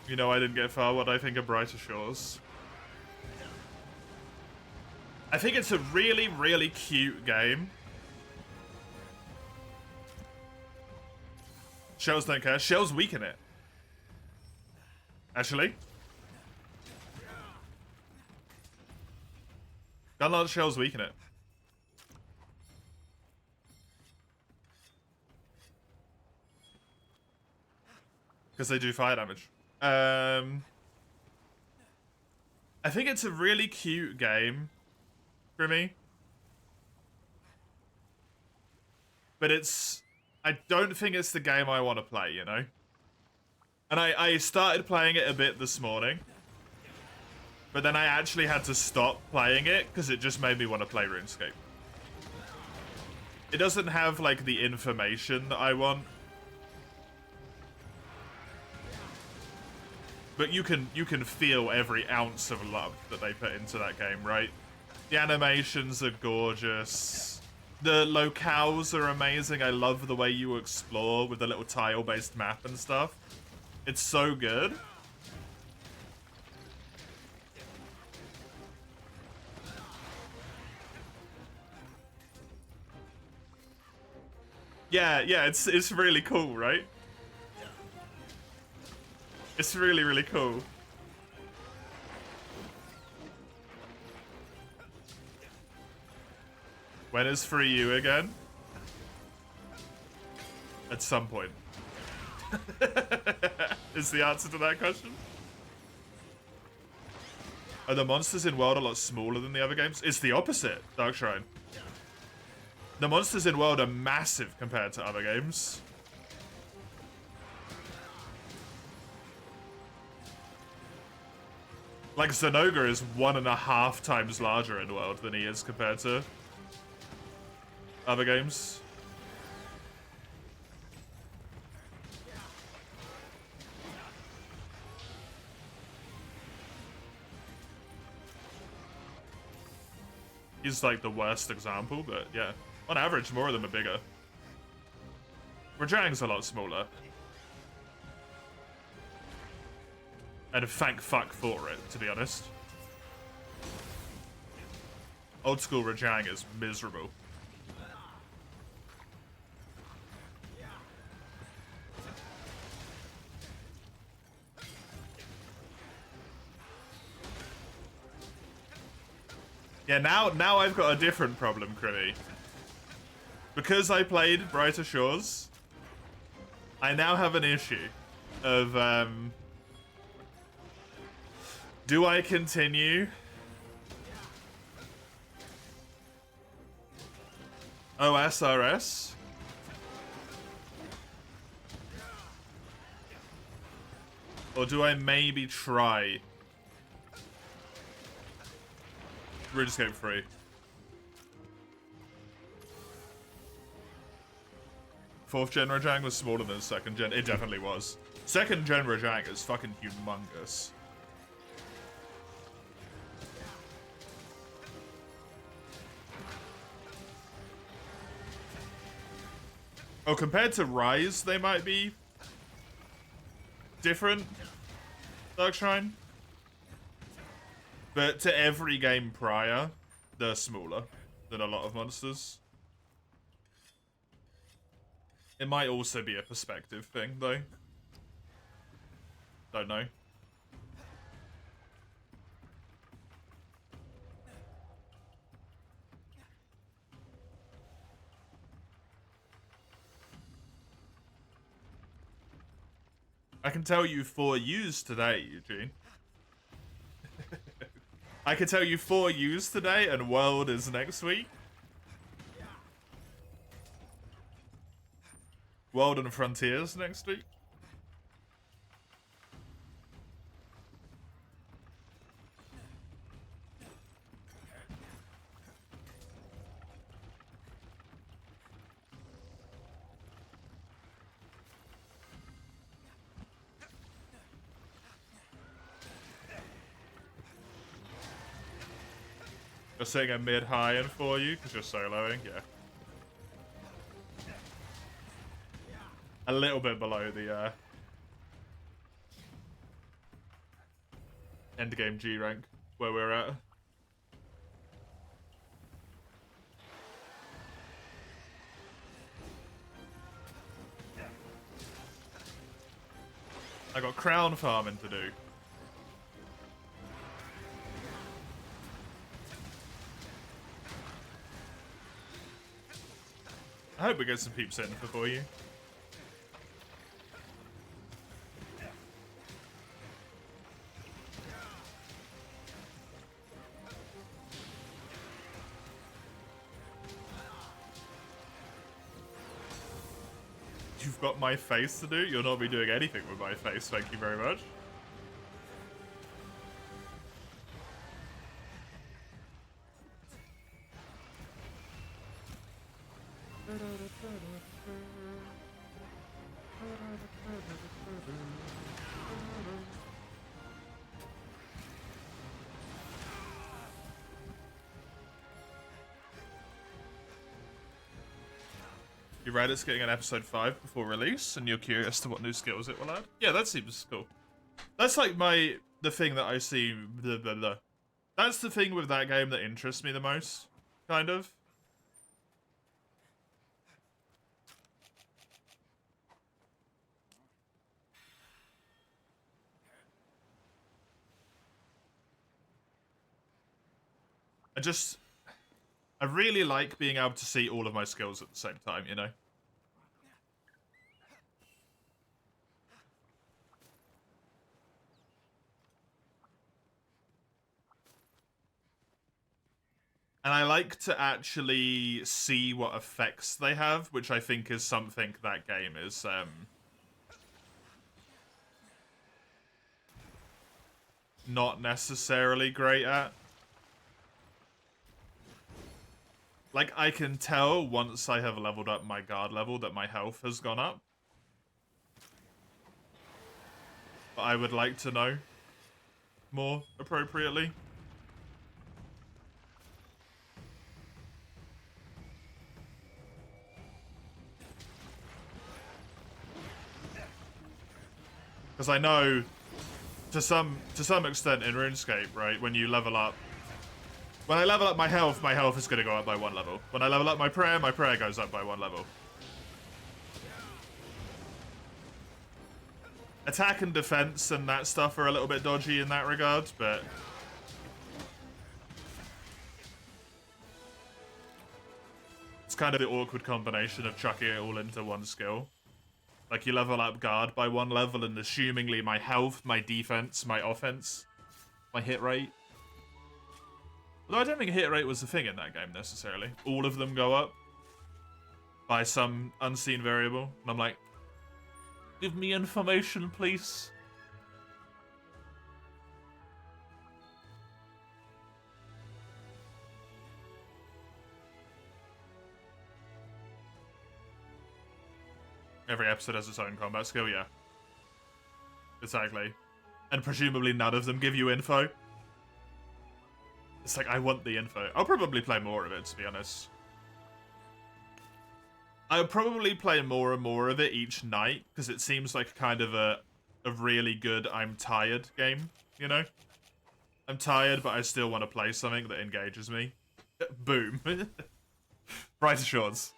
You know I didn't get far what I think of Brighter Shores. I think it's a really, really cute game. Shells don't care. Shells weaken it. Actually. Gunlance shells weaken it. Because they do fire damage. I think it's a really cute game for me. But I don't think it's the game I want to play, you know? And I started playing it a bit this morning. But then I actually had to stop playing it because it just made me want to play RuneScape. It doesn't have, like, the information that I want. But you can feel every ounce of love that they put into that game, right? The animations are gorgeous. The locales are amazing. I love the way you explore with the little tile-based map and stuff. It's so good. Yeah, it's really cool, right? It's really, really cool. When is Free You again? At some point. Is the answer to that question? Are the monsters in World a lot smaller than the other games? It's the opposite, Darkshrine. The monsters in World are massive compared to other games. Like, Zenoga is 1.5 times larger in World than he is compared to other games. He's like the worst example, but yeah. On average, more of them are bigger. Rajang's a lot smaller. And thank fuck for it, to be honest. Old school Rajang is miserable. Yeah, now I've got a different problem, Crimmy. Because I played Brighter Shores, I now have an issue of, do I continue OSRS? Or do I maybe try RuneScape 3? Fourth gen Rajang was smaller than second gen. It definitely was. Second gen Rajang is fucking humongous. Oh, compared to Rise, they might be different. Darkshrine. But to every game prior, they're smaller than a lot of monsters. It might also be a perspective thing, though. Don't know. I can tell you 4 U's today, Eugene. I can tell you 4 U's today, and World is next week. World and Frontiers next week. You're saying a mid-high end for you because you're soloing, yeah. A little bit below the endgame G rank where we're at. I got crown farming to do. I hope we get some peeps in before you. You've got my face to do? You'll not be doing anything with my face, thank you very much. You read it's getting an episode 5 before release, and you're curious to what new skills it will add? Yeah, that seems cool. That's like the thing that I see, That's the thing with that game that interests me the most, kind of. I really like being able to see all of my skills at the same time, you know? And I like to actually see what effects they have, which I think is something that game is, not necessarily great at. Like, I can tell once I have leveled up my guard level that my health has gone up. But I would like to know more appropriately. Because I know, to some extent in RuneScape, right, when you level up, when I level up my health is going to go up by 1 level. When I level up my prayer goes up by 1 level. Attack and defense and that stuff are a little bit dodgy in that regard, but it's kind of the awkward combination of chucking it all into one skill. Like, you level up guard by 1 level, and assumingly my health, my defense, my offense, my hit rate. Although I don't think hit rate was the thing in that game, necessarily. All of them go up by some unseen variable. And I'm like, give me information, please. Every episode has its own combat skill, yeah. Exactly. And presumably none of them give you info. It's like, I want the info. I'll probably play more of it, to be honest. I'll probably play more and more of it each night, because it seems like kind of a really good I'm tired game, you know? I'm tired, but I still want to play something that engages me. Boom. Brighter Shores.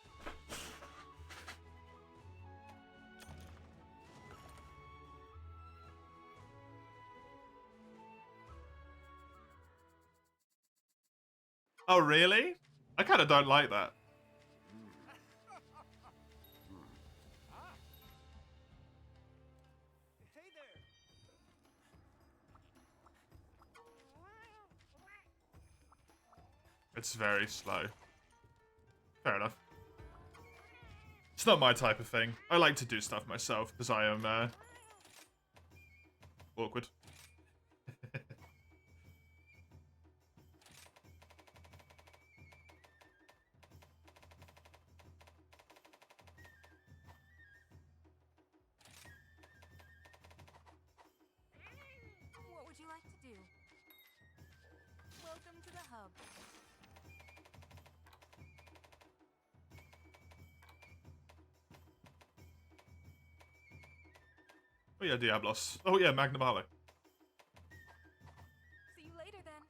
Oh, really? I kind of don't like that. Hey there. It's very slow. Fair enough. It's not my type of thing. I like to do stuff myself, because I am, awkward. What would you like to do? Welcome to the hub. Oh yeah, Diablos. Oh yeah, Magnum Harlow. See you later then.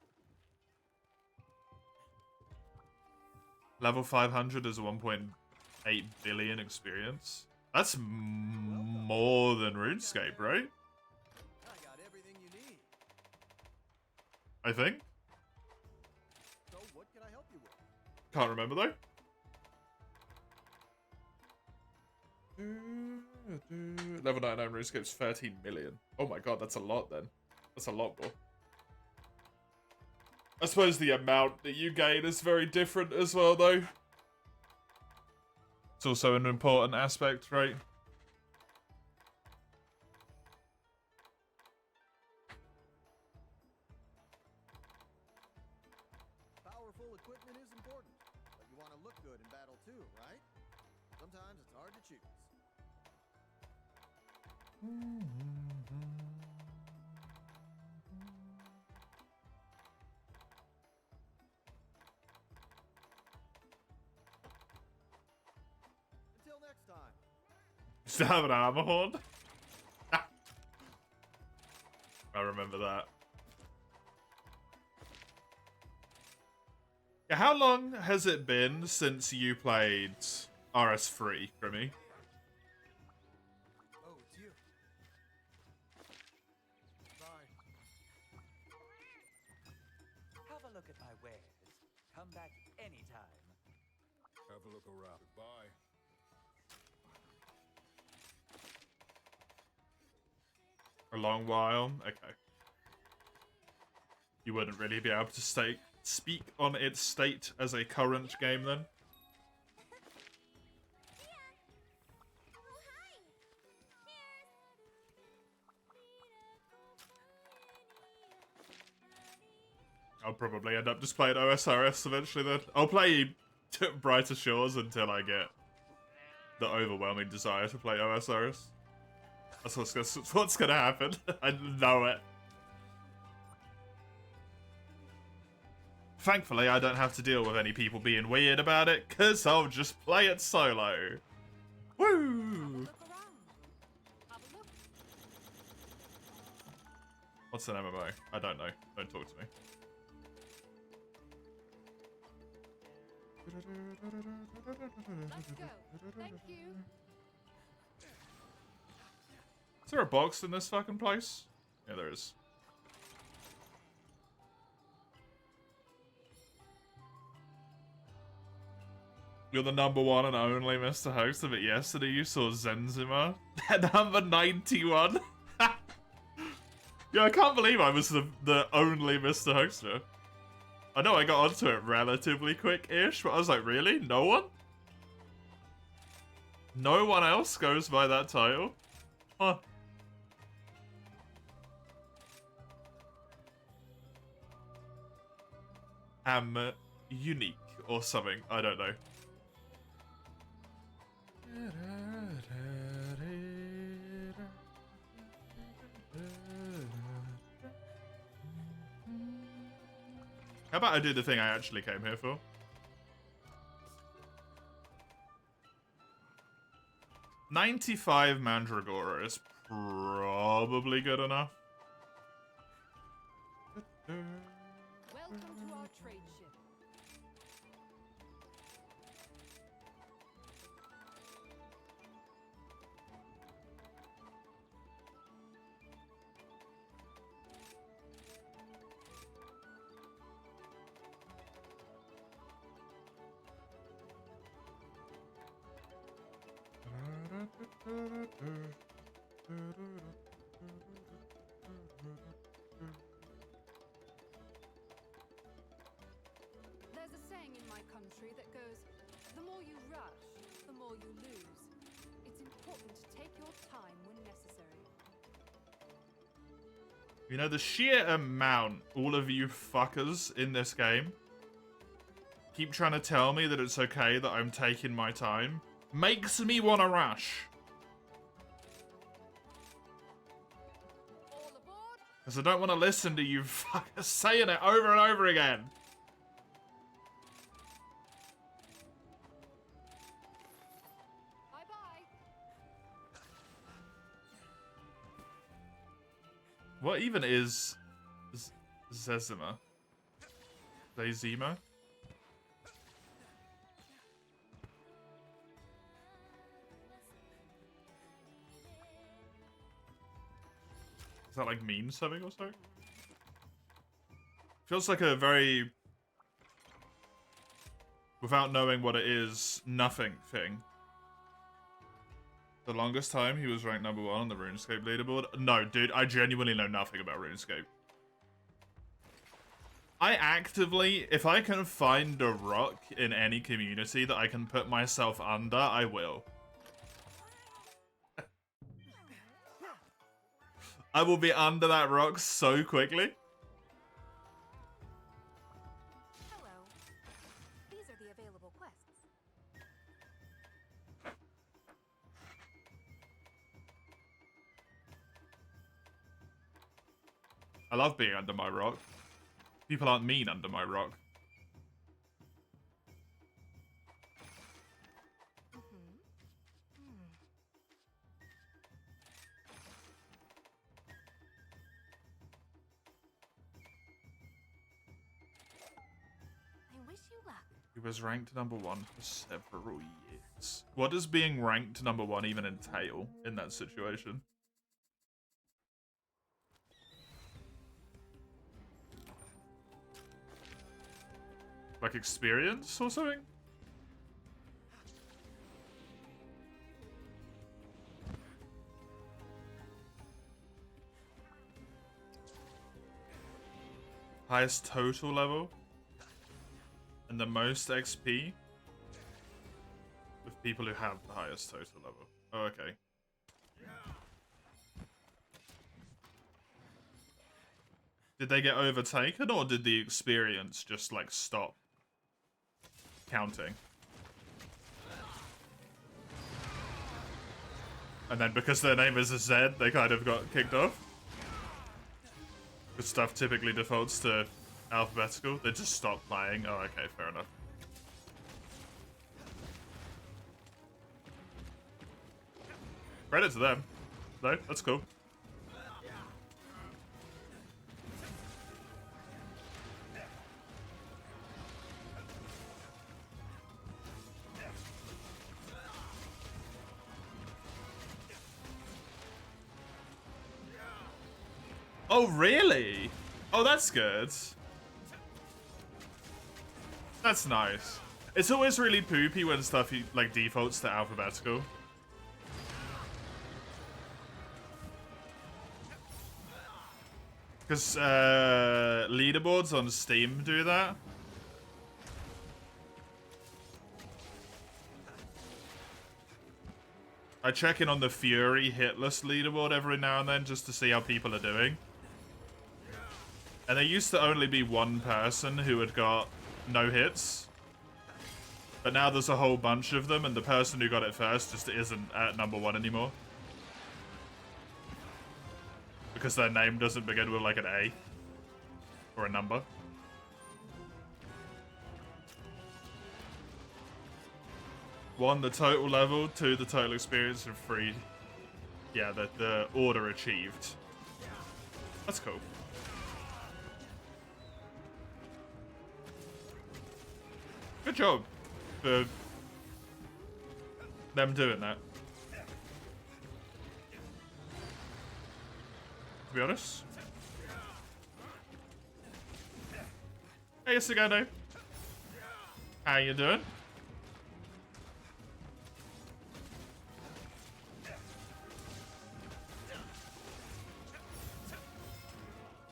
Level 500 is 1.8 billion experience. That's more than RuneScape, right? I got everything you need. I think. So what can I help you with? Can't remember though. Level 99 RuneScape's 13 million. Oh my god, that's a lot then. That's a lot more. I suppose the amount that you gain is very different as well though. It's also an important aspect, right? Powerful equipment is important, but you want to look good in battle too, right? Sometimes it's hard to choose. Until next time. Still have an armor horn? I remember that. Yeah, how long has it been since you played RS3, Grimmy? Oh, it's you. Bye. Have a look at my wares. Come back anytime. Have a look around. Goodbye. A long while? Okay. You wouldn't really be able to speak on its state as a current game then? I'll probably end up just playing OSRS eventually then. I'll play Brighter Shores until I get the overwhelming desire to play OSRS. That's what's gonna happen. I know it. Thankfully, I don't have to deal with any people being weird about it, because I'll just play it solo. Woo! Look around. Have a look. What's an MMO? I don't know. Don't talk to me. Let's go. Thank you. Is there a box in this fucking place? Yeah, there is. You're the number one and only Mr. Hoaxer, but yesterday you saw Zenzima at number 91. Yeah, I can't believe I was the only Mr. Hoaxer. I know I got onto it relatively quick-ish, but I was like, really? No one? No one else goes by that title? Huh. Am unique or something. I don't know. How about I do the thing I actually came here for? $95 Mandragora is probably good enough. Welcome to our trade ship. There's a saying in my country that goes, the more you rush, the more you lose. It's important to take your time when necessary. You know, the sheer amount all of you fuckers in this game keep trying to tell me that it's okay that I'm taking my time makes me want to rush. All aboard! Because I don't want to listen to you fuckers saying it over and over again. Bye-bye! What even is Zezima? Zezima? Does that like mean something or so? Feels like a very, without knowing what it is, nothing thing. The longest time he was ranked number 1 on the RuneScape leaderboard. No, dude, I genuinely know nothing about RuneScape. I actively, if I can find a rock in any community that I can put myself under, I will. I will be under that rock so quickly. Hello. These are the available quests. I love being under my rock. People aren't mean under my rock. I wish you luck. He was ranked number 1 for several years. What does being ranked number 1 even entail in that situation? Like experience or something? Highest total level? And the most XP? With people who have the highest total level. Oh, okay. Did they get overtaken, or did the experience just, like, stop counting? And then because their name is a Z, they kind of got kicked off? Because stuff typically defaults to alphabetical. They just stopped playing. Oh, okay, fair enough. Credit to them. No, that's cool. Oh, really? Oh, that's good. That's nice. It's always really poopy when stuff like defaults to alphabetical. Because leaderboards on Steam do that. I check in on the Fury hitless leaderboard every now and then just to see how people are doing. And there used to only be one person who had got no hits. But now there's a whole bunch of them, and the person who got it first just isn't at #1 anymore. Because their name doesn't begin with like an A. Or a number. One, the total level. Two, the total experience. And three, yeah, the order achieved. That's cool. Good job for them doing that. To be honest. Hey, Sagano. How you doing?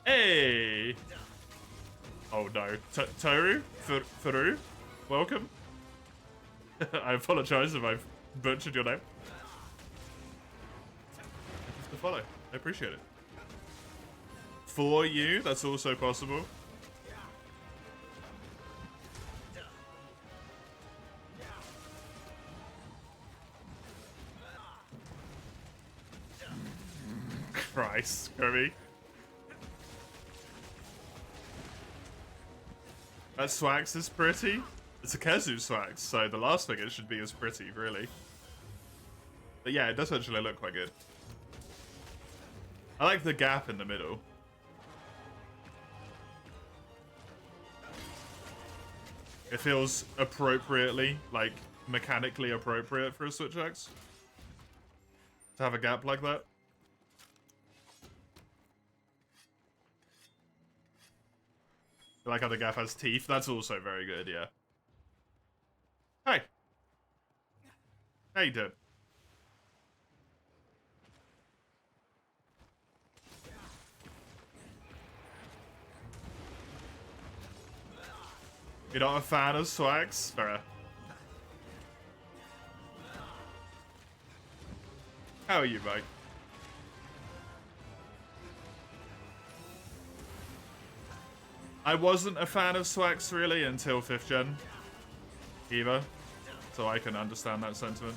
Hey! Oh no. Toru? Furu? Welcome. I apologize if I've butchered your name. Thank you for the follow. I appreciate it. For you, that's also possible. Christ, Kirby. That Swax is pretty. It's a Kezu Swax, so the last thing it should be is pretty, really. But yeah, it does actually look quite good. I like the gap in the middle. It feels appropriately, like, mechanically appropriate for a Switch X. To have a gap like that. I like how the gap has teeth. That's also very good, yeah. Hey. How you doing? You're not a fan of Swags? Fair. How are you, mate? I wasn't a fan of Swax really until 5th gen either, so I can understand that sentiment.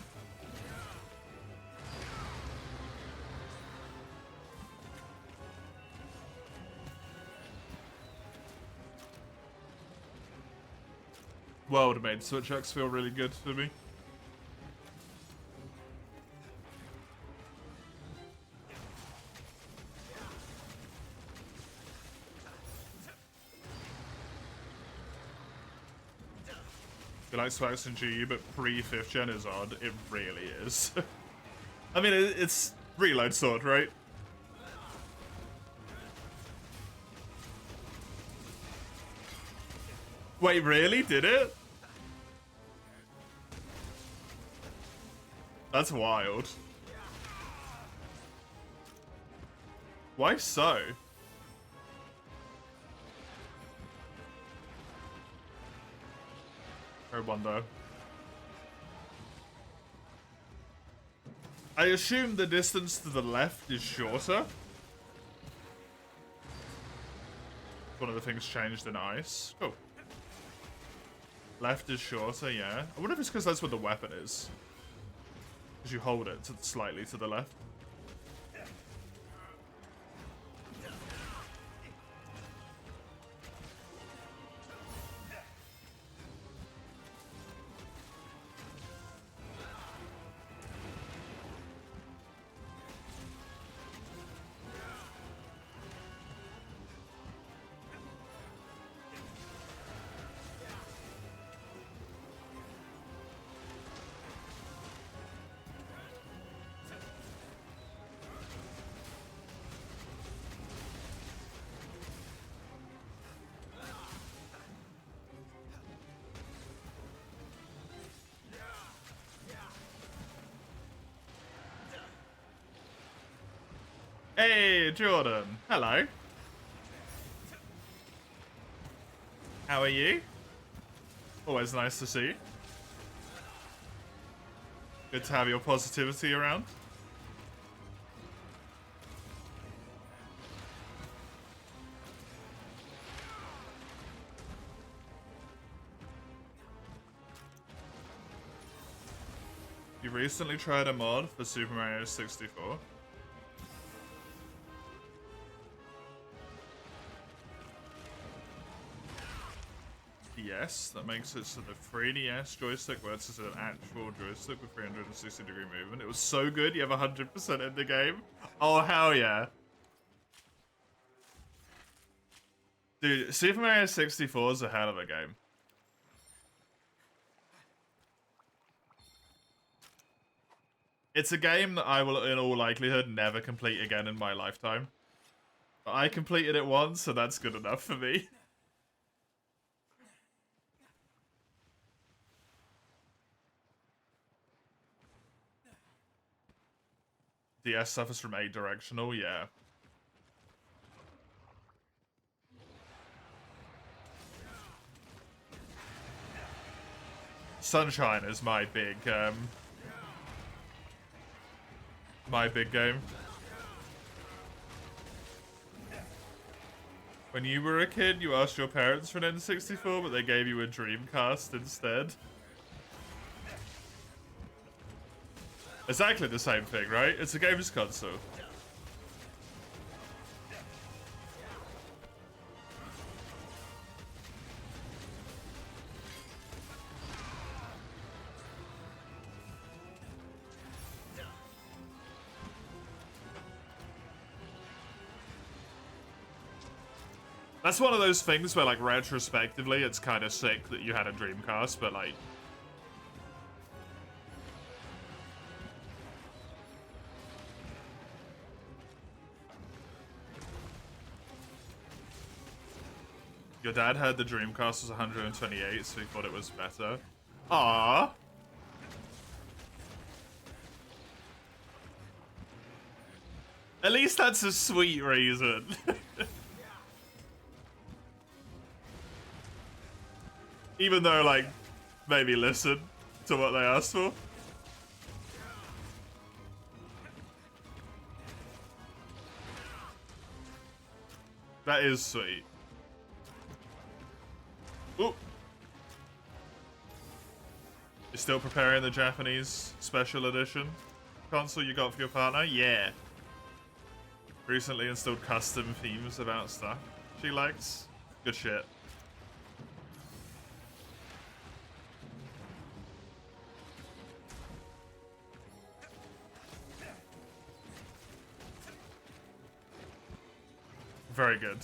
World made Switch X feel really good for me. You like Swax and GU, but pre-5th gen is odd. It really is. I mean, it's Reload Sword, right? Wait, really? Did it? That's wild. Why so? I wonder. I assume the distance to the left is shorter. One of the things changed in Ice. Cool. Left is shorter, yeah. I wonder if it's because that's what the weapon is. Because you hold it slightly to the left. Hey, Jordan. Hello. How are you? Always nice to see you. Good to have your positivity around. You recently tried a mod for Super Mario 64. Yes, that makes it so the 3DS joystick works as an actual joystick with 360-degree movement. It was so good, you have 100% in the game. Oh, hell yeah. Dude, Super Mario 64 is a hell of a game. It's a game that I will, in all likelihood, never complete again in my lifetime. But I completed it once, so that's good enough for me. DS suffers from A-directional, yeah. Sunshine is my big game. When you were a kid, you asked your parents for an N64, but they gave you a Dreamcast instead. Exactly the same thing, right? It's a games console. That's one of those things where, like, retrospectively, it's kind of sick that you had a Dreamcast, but, like... Your dad heard the Dreamcast was 128, so he thought it was better. Aww. At least that's a sweet reason. Even though, like, maybe listen to what they asked for. That is sweet. Ooh. You're still preparing the Japanese special edition console you got for your partner? Yeah. Recently installed custom themes about stuff she likes. Good shit. Very good.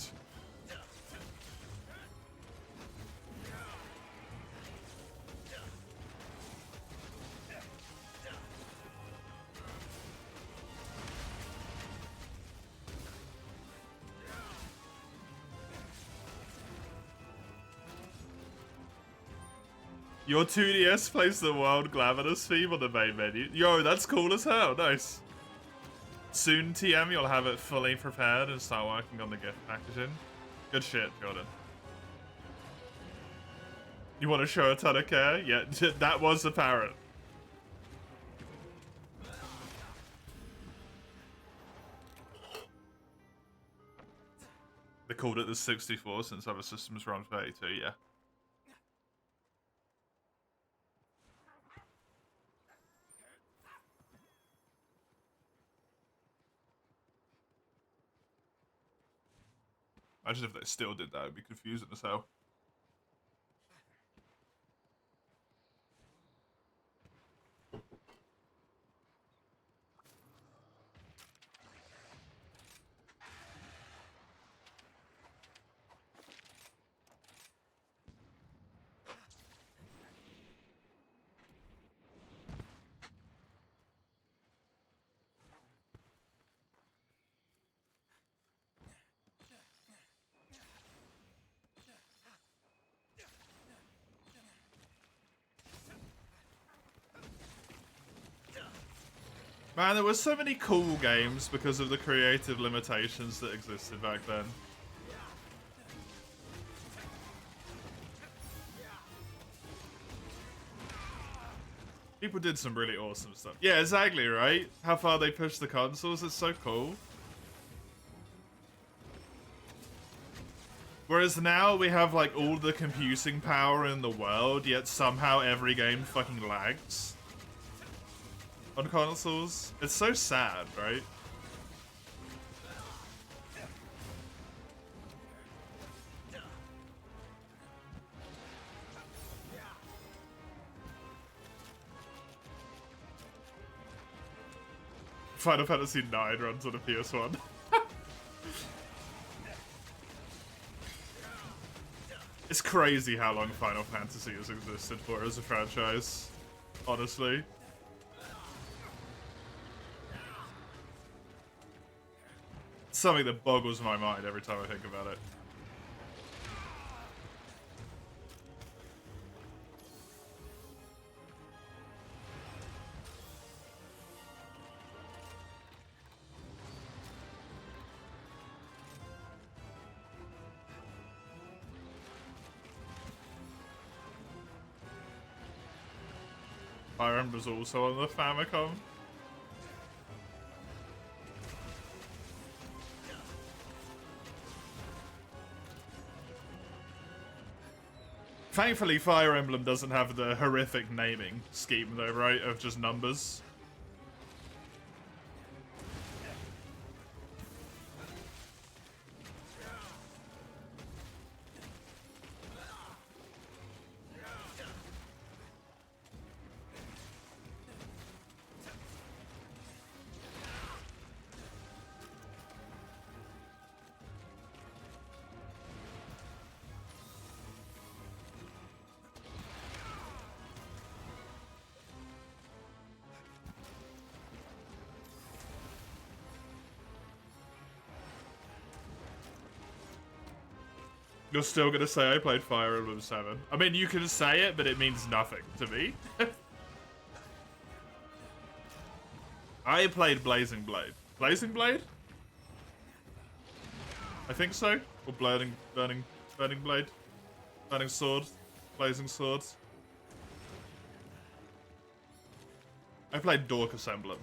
Your 2DS plays the Wild Glavenus theme on the main menu. Yo, that's cool as hell. Nice. Soon, TM, you'll have it fully prepared and start working on the gift packaging. Good shit, Jordan. You want to show a ton of care? Yeah, that was the parrot. They called it the 64 since other systems were on 32, yeah. Imagine if they still did that, it'd be confusing as hell. Man, there were so many cool games because of the creative limitations that existed back then. People did some really awesome stuff. Yeah, exactly, right? How far they pushed the consoles is so cool. Whereas now we have like all the computing power in the world, yet somehow every game fucking lags on consoles. It's so sad, right? Final Fantasy IX runs on a PS1. It's crazy how long Final Fantasy has existed for as a franchise, honestly. It's something that boggles my mind every time I think about it. Fire Emblem's also on the Famicom. Thankfully, Fire Emblem doesn't have the horrific naming scheme though, right? Of just numbers. You're still gonna say I played Fire Emblem 7. I mean, you can say it, but it means nothing to me. I played Blazing Blade. Blazing Blade? I think so. Or Burning Blade? Burning Sword? Blazing Sword? I played Dorcas Emblem.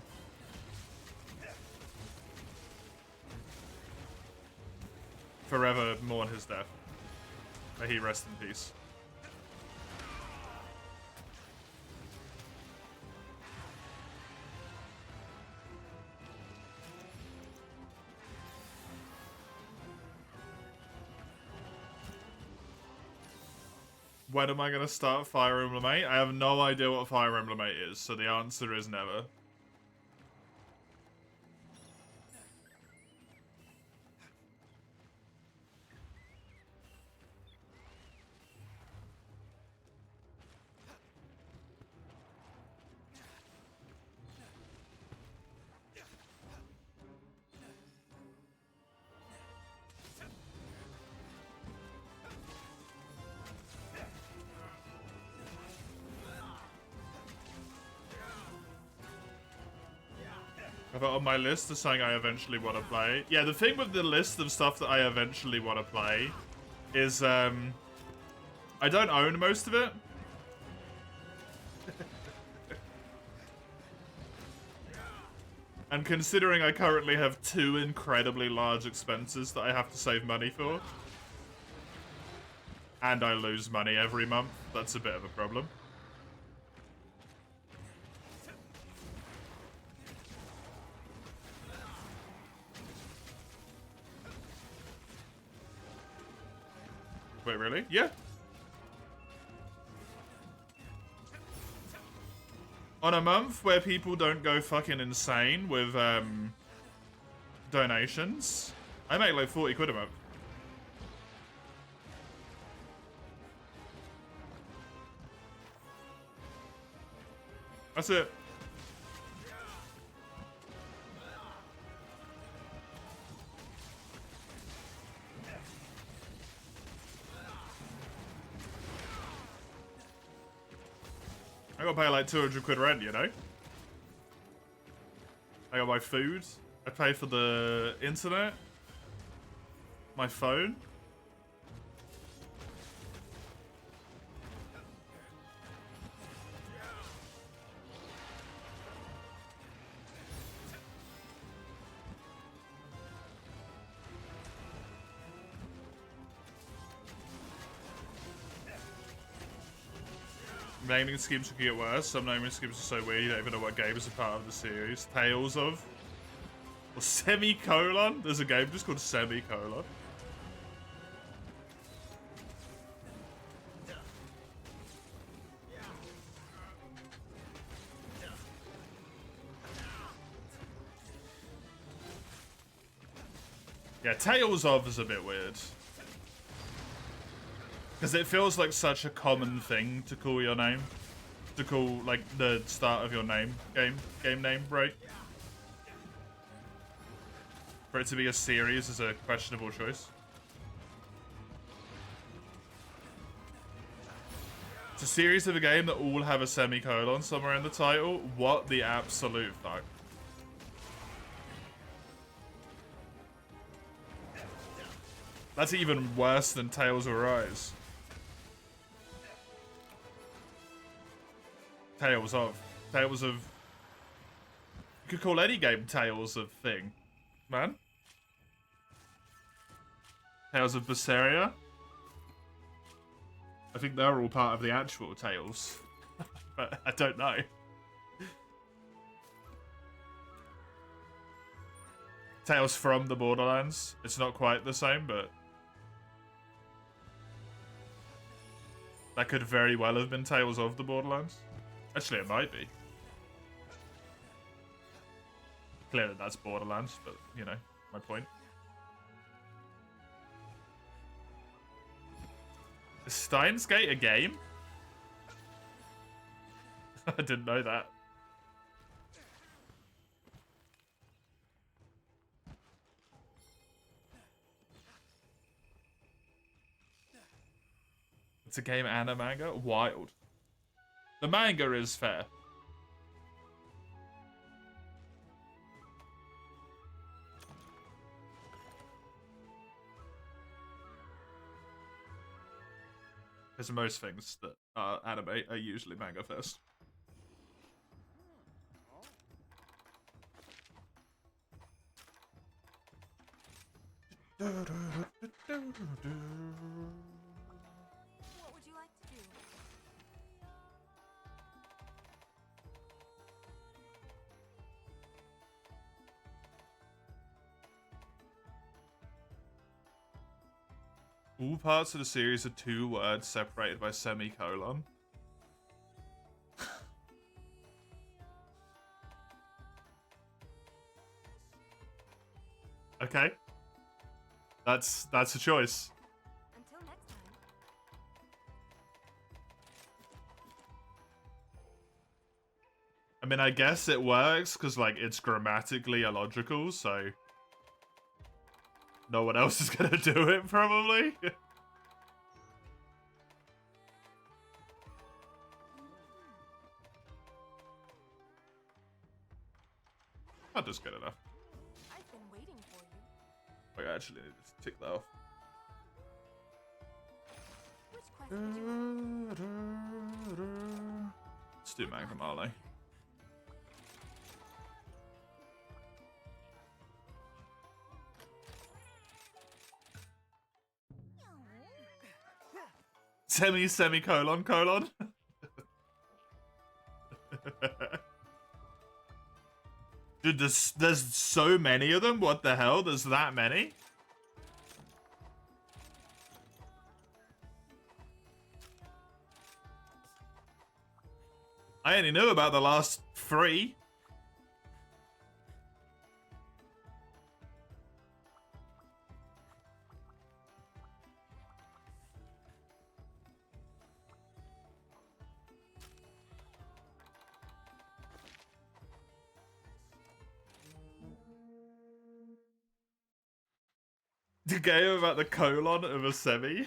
Forever mourn his death. May he rest in peace. When am I going to start Fire Emblem 8? I have no idea what Fire Emblem 8 is, so the answer is never. Have it on my list as something I eventually want to play. Yeah, the thing with the list of stuff that I eventually want to play is, I don't own most of it. And considering I currently have 2 incredibly large expenses that I have to save money for, and I lose money every month, that's a bit of a problem. Wait, really? Yeah. On a month where people don't go fucking insane with donations, I make like 40 quid a month. That's it. I gotta pay like 200 quid rent, you know? I got my food. I pay for the internet. My phone. Naming schemes could get worse. Some naming schemes are so weird you don't even know what games are part of the series. Tales of. Or Semicolon. There's a game just called Semicolon. Yeah, Tales of is a bit weird. Because it feels like such a common thing to call your name. To call, like, the start of your name. Game name, right? For it to be a series is a questionable choice. It's a series of a game that all have a semicolon somewhere in the title. What the absolute fuck? That's even worse than Tales of Arise. Tales of. You could call any game Tales of thing, man. Tales of Berseria. I think they're all part of the actual Tales. But I don't know. Tales from the Borderlands. It's not quite the same, but that could very well have been Tales of the Borderlands. Actually, it might be. Clearly that's Borderlands, but, you know, my point. Is Steins Gate a game? I didn't know that. It's a game and a manga? Wild. The manga is fair. Because most things that are anime are usually manga first. What would you like to do? All parts of the series are 2 words separated by semicolon. Okay. That's a choice. Until next time. I mean, I guess it works because, like, it's grammatically illogical, so no one else is gonna do it, probably. Not just good enough. I've been waiting for you. Wait, I actually need to tick that off. Which quest would you like? Let's do Magnum Marley. Semicolon. Dude, there's so many of them. What the hell? There's that many? I only knew about the last 3. The game about the colon of a semi?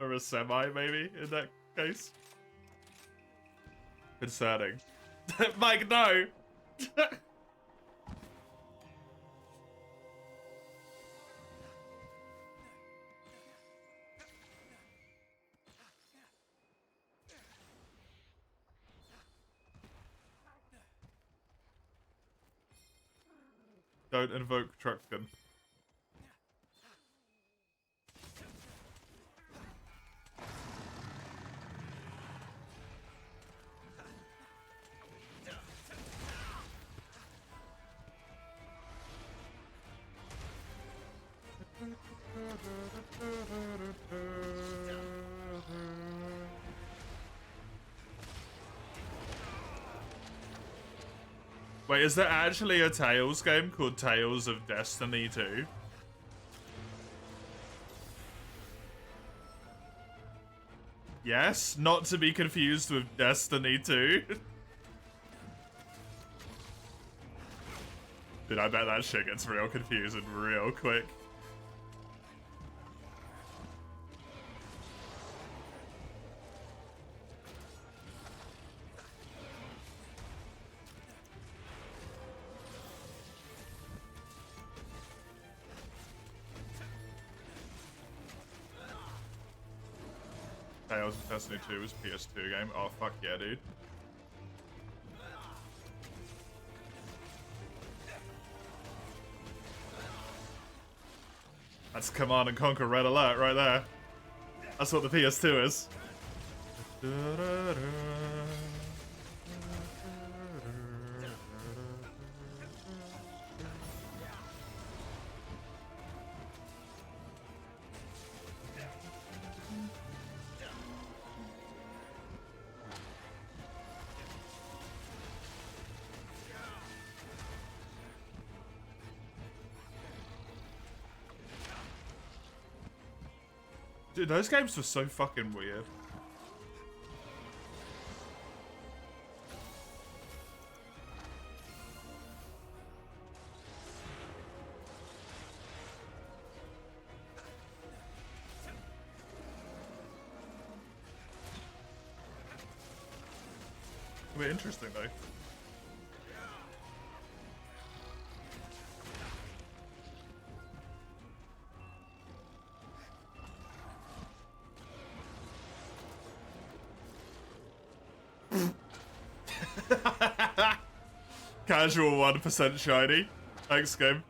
Or a semi, maybe, in that case? Concerning. Mike, no! Don't invoke Truxkin. Wait, is there actually a Tales game called Tales of Destiny 2? Yes, not to be confused with Destiny 2. Dude, I bet that shit gets real confusing real quick. Tales of Destiny 2 was PS2 game. Oh, fuck yeah, dude. That's Command and Conquer Red Alert right there. That's what the PS2 is. Dude, those games were so fucking weird. A bit interesting though. Casual 1% shiny. Thanks, game.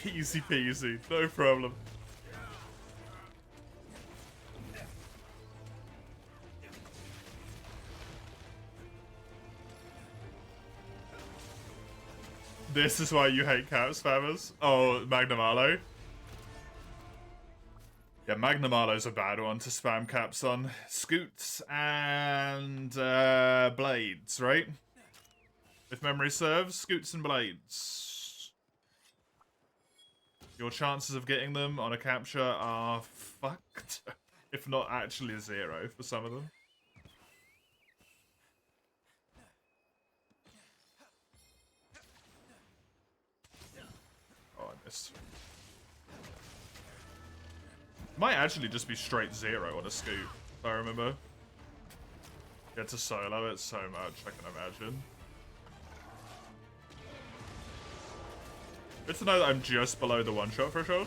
Easy peasy, no problem. This is why you hate cap spammers? Oh, Magnum Arlo? Yeah, Magnum Arlo's a bad one to spam caps on. Scoots and Blades, right? If memory serves, Scoots and Blades. Your chances of getting them on a capture are fucked. If not actually zero for some of them. Oh, I missed. Might actually just be straight zero on a scoop, if I remember. Get to solo it so much, I can imagine. Good to know that I'm just below the one-shot threshold.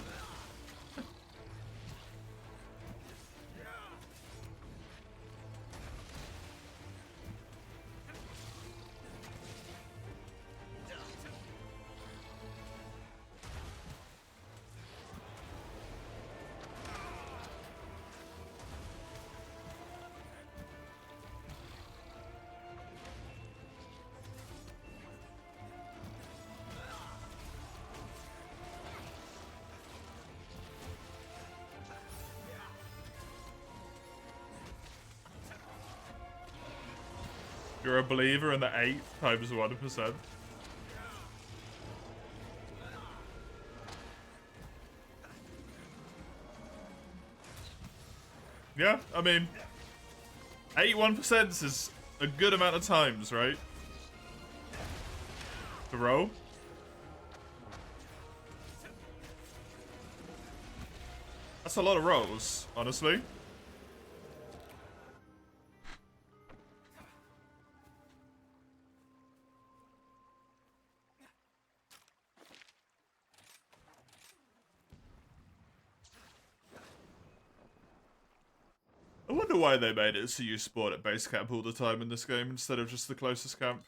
You're a believer in the 8 times 1%. Yeah, I mean, 81% is a good amount of times, right? To roll. That's a lot of rolls, honestly. wonder why they made it so you spawn at base camp all the time in this game instead of just the closest camp.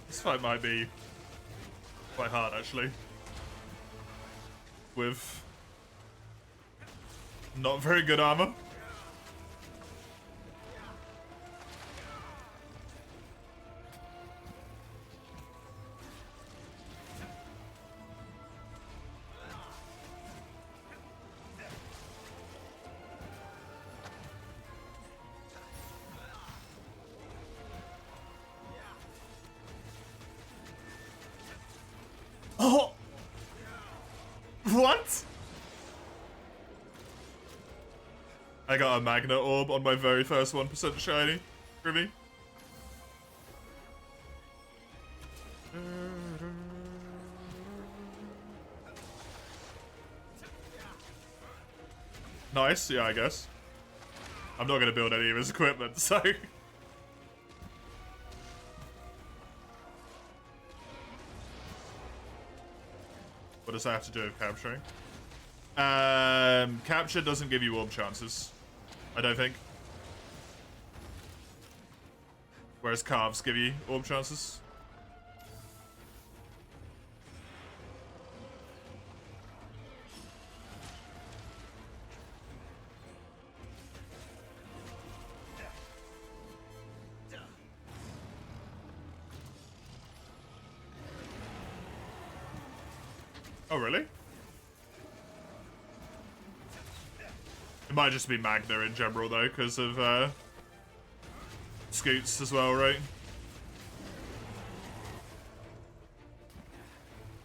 This fight might be quite hard, actually. With not very good armor. Oh! What? I got a Magna Orb on my very first 1% shiny. Really? Nice, yeah, I guess. I'm not going to build any of his equipment, so... What does that have to do with capturing? Capture doesn't give you orb chances. I don't think. Whereas carves give you orb chances. Oh, really? It might just be Magna in general, though, because of Scoots as well, right?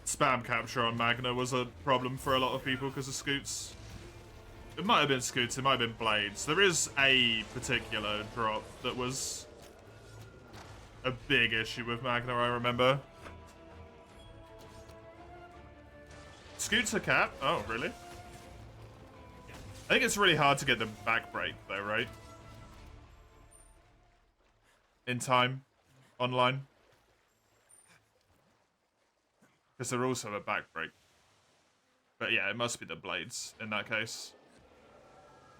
Spam capture on Magna was a problem for a lot of people because of Scoots. It might have been Scoots, it might have been Blades. There is a particular drop that was a big issue with Magna, I remember. Scoots a cap? Oh, really? I think it's really hard to get the back break, though, right? In time. Online. Because they're also a back break. But yeah, it must be the Blades in that case.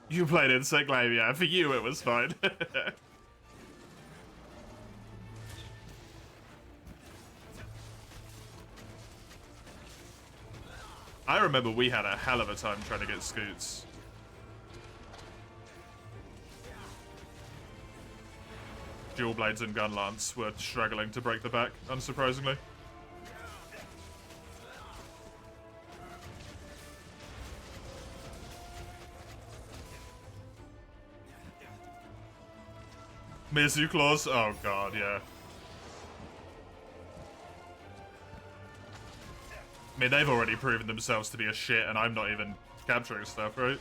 You played Insect Glaive, yeah. For you, it was fine. I remember we had a hell of a time trying to get Scoots. Dual Blades and Gunlance were struggling to break the back, unsurprisingly. Mizu Claws? Oh god, yeah. I mean, they've already proven themselves to be a shit, and I'm not even capturing stuff, right?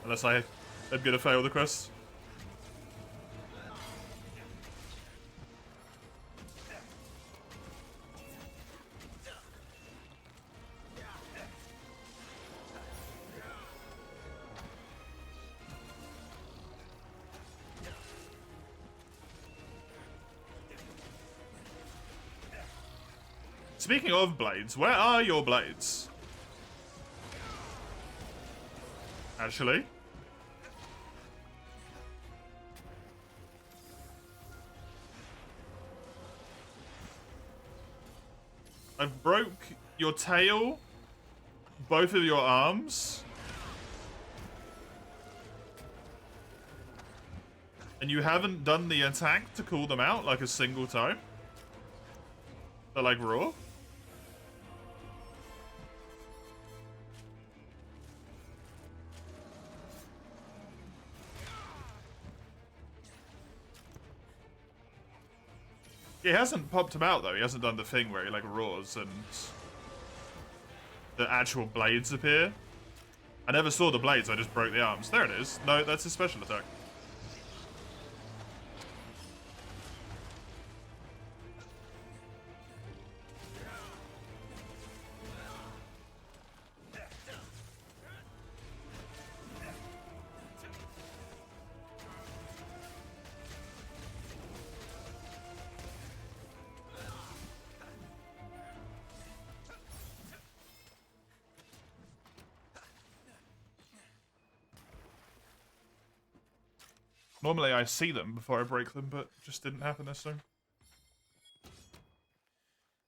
Unless I'm gonna fail the quest. Speaking of blades, where are your blades? Actually? I've broke your tail, both of your arms, and you haven't done the attack to call them out like a single time. They're like raw. He hasn't popped him out though. He hasn't done the thing where he like roars and the actual blades appear. I never saw the blades, I just broke the arms. There it is. No, that's his special attack. Normally I see them before I break them, but just didn't happen this time.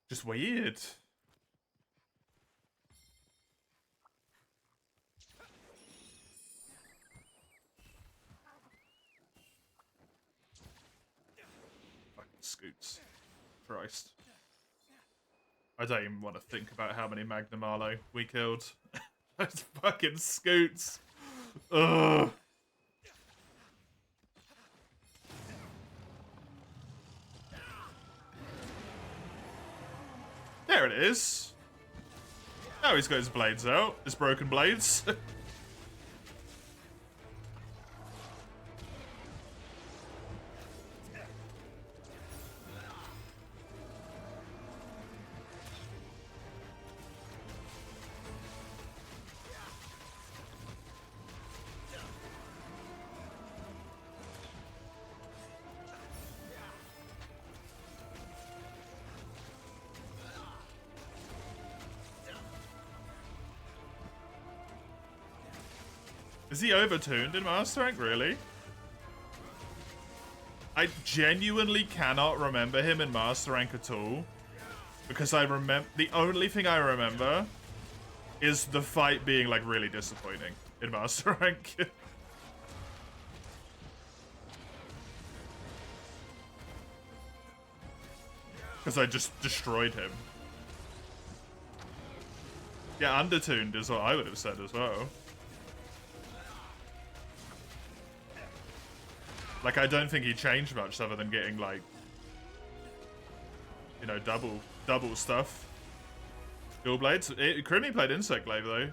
Just weird. Fucking scoots. Christ. I don't even want to think about how many Magnum Arlo we killed. Those fucking scoots. Ugh. There it is. Now he's got his blades out. His broken blades. Is he overtuned in Master Rank, really? I genuinely cannot remember him in Master Rank at all. Because I remember, the only thing I remember is the fight being like really disappointing in Master Rank. Because I just destroyed him. Yeah, undertuned is what I would have said as well. Like, I don't think he changed much other than getting, like, you know, double stuff. Dual blades. Crimmy played Insect Glaive, though.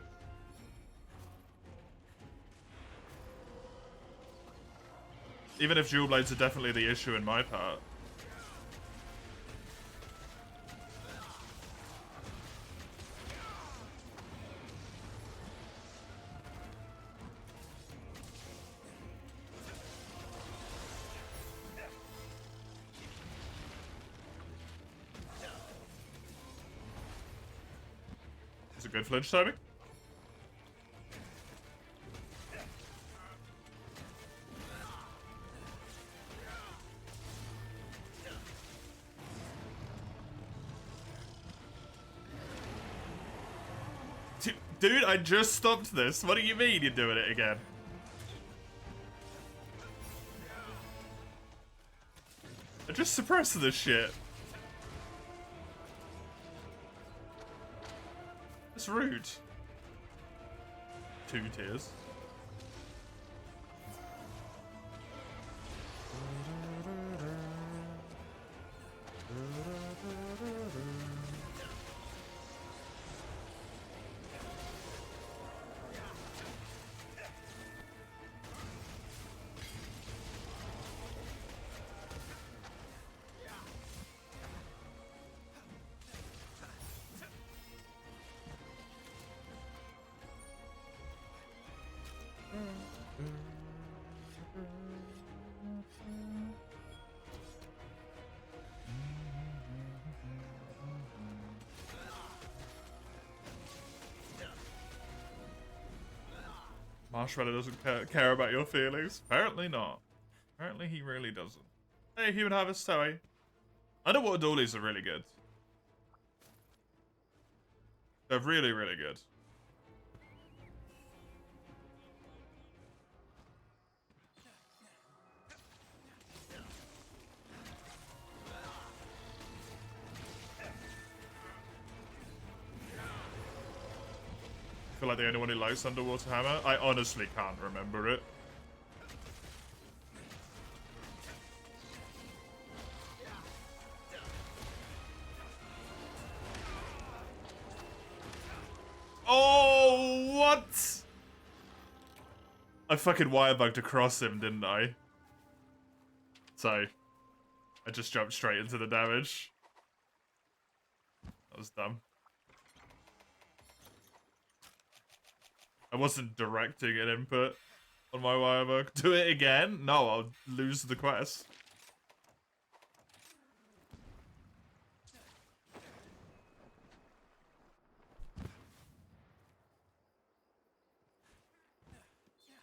Even if dual blades are definitely the issue in my part. Good flinch timing. Dude, I just stopped this. What do you mean you're doing it again? I just suppressed this shit. It's rude. 2 tiers. Marshmallow doesn't care about your feelings. Apparently not. Apparently he really doesn't. Hey, Human Harvest Toei. Underwater Doolies are really good. They're really, really good. I feel like the only one who likes Underwater Hammer. I honestly can't remember it. Oh, what? I fucking wirebugged across him, didn't I? So, I just jumped straight into the damage. That was dumb. I wasn't directing an input on my wirebug. Do it again? No, I'll lose the quest.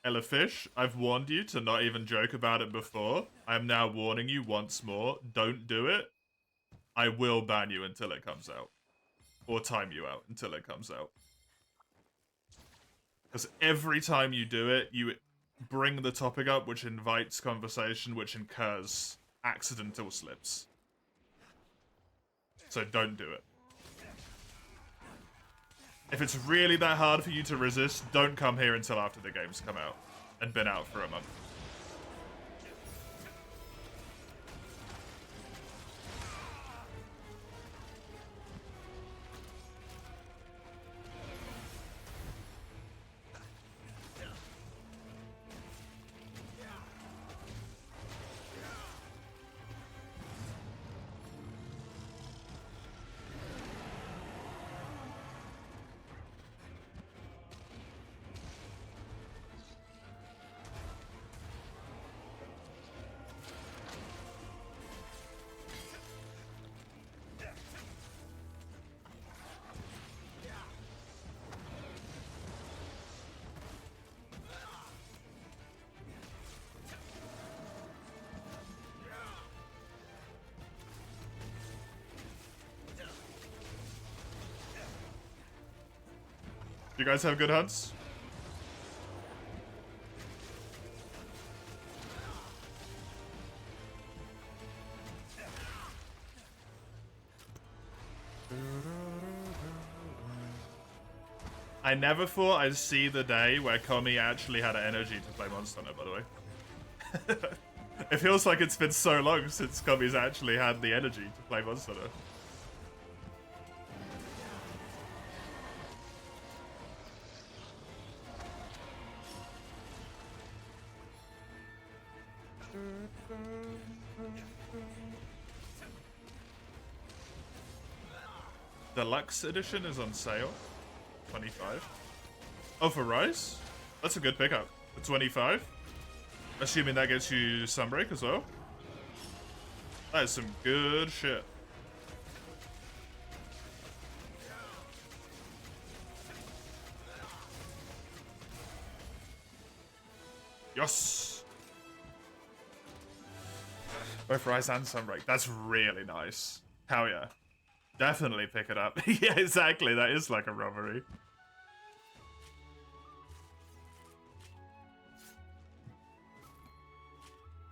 Ella Fish, I've warned you to not even joke about it before. I am now warning you once more. Don't do it. I will ban you until it comes out. Or time you out until it comes out. Because every time you do it, you bring the topic up, which invites conversation, which incurs accidental slips. So don't do it. If it's really that hard for you to resist, don't come here until after the game's come out and been out for a month. You guys have good hunts? I never thought I'd see the day where Komi actually had energy to play Monster Hunter, by the way. It feels like it's been so long since Komi's actually had the energy to play Monster Hunter. Deluxe edition is on sale. 25. Oh, for Rise? That's a good pickup. For 25. Assuming that gets you Sunbreak as well. That is some good shit. Yes! Both Rise and Sunbreak. That's really nice. Hell yeah. Definitely pick it up. Yeah, exactly. That is like a robbery.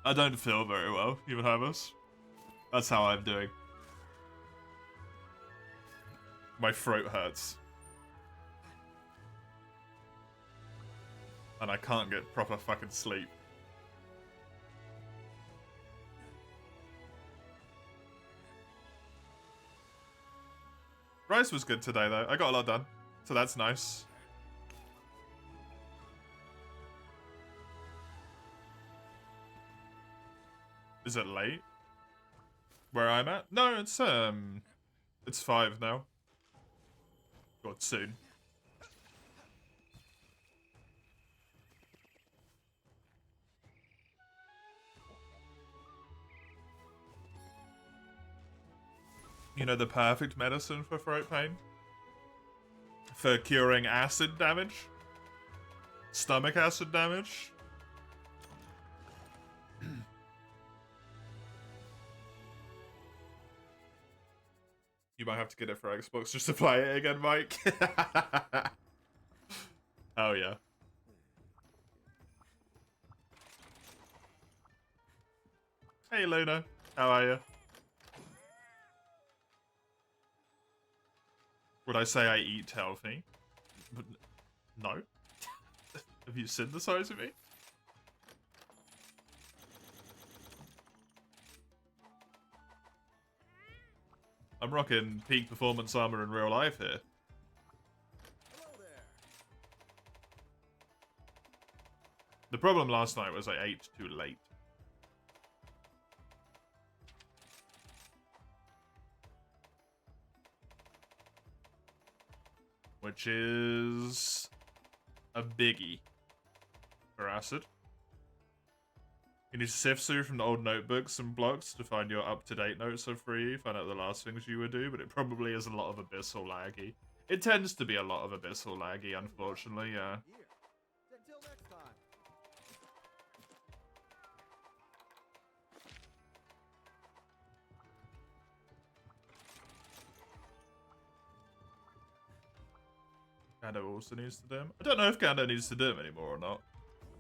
I don't feel very well, even Hermos. That's how I'm doing. My throat hurts. And I can't get proper fucking sleep. Rise was good today, though. I got a lot done, so that's nice. Is it late? Where I'm at? No, it's 5 now. God, soon. You know the perfect medicine for throat pain? For curing acid damage? Stomach acid damage? You might have to get it for Xbox just to play it again, Mike. Oh yeah. Hey Luna, how are you? Would I say I eat healthy? No. Have you seen the size of me? I'm rocking peak performance armor in real life here. Hello there. The problem last night was I ate too late. Which is a biggie for Acid. You need to sift through from the old notebooks and blocks to find your up-to-date notes are free, find out the last things you would do, but it probably is a lot of abyssal laggy. It tends to be a lot of abyssal laggy, unfortunately, yeah. Here. Until next time. Gando also needs to do him. I don't know if Gando needs to do him anymore or not,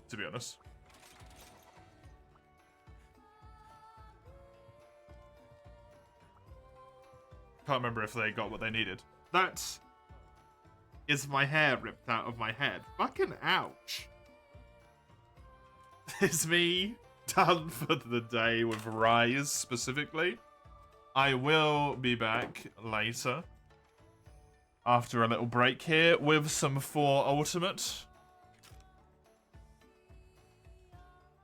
to be honest. Can't remember if they got what they needed. That is my hair ripped out of my head. Fucking ouch. Is me done for the day with Rise specifically. I will be back later after a little break here with some 4 Ultimate.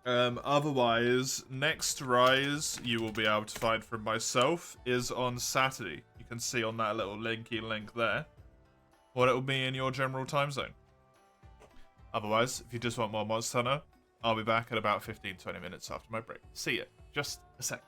Otherwise, next Rise you will be able to find from myself is on Saturday. You can see on that little linky link there what it will be in your general time zone. Otherwise, if you just want more Monster Hunter, I'll be back at about 15-20 minutes after my break. See ya. Just a sec.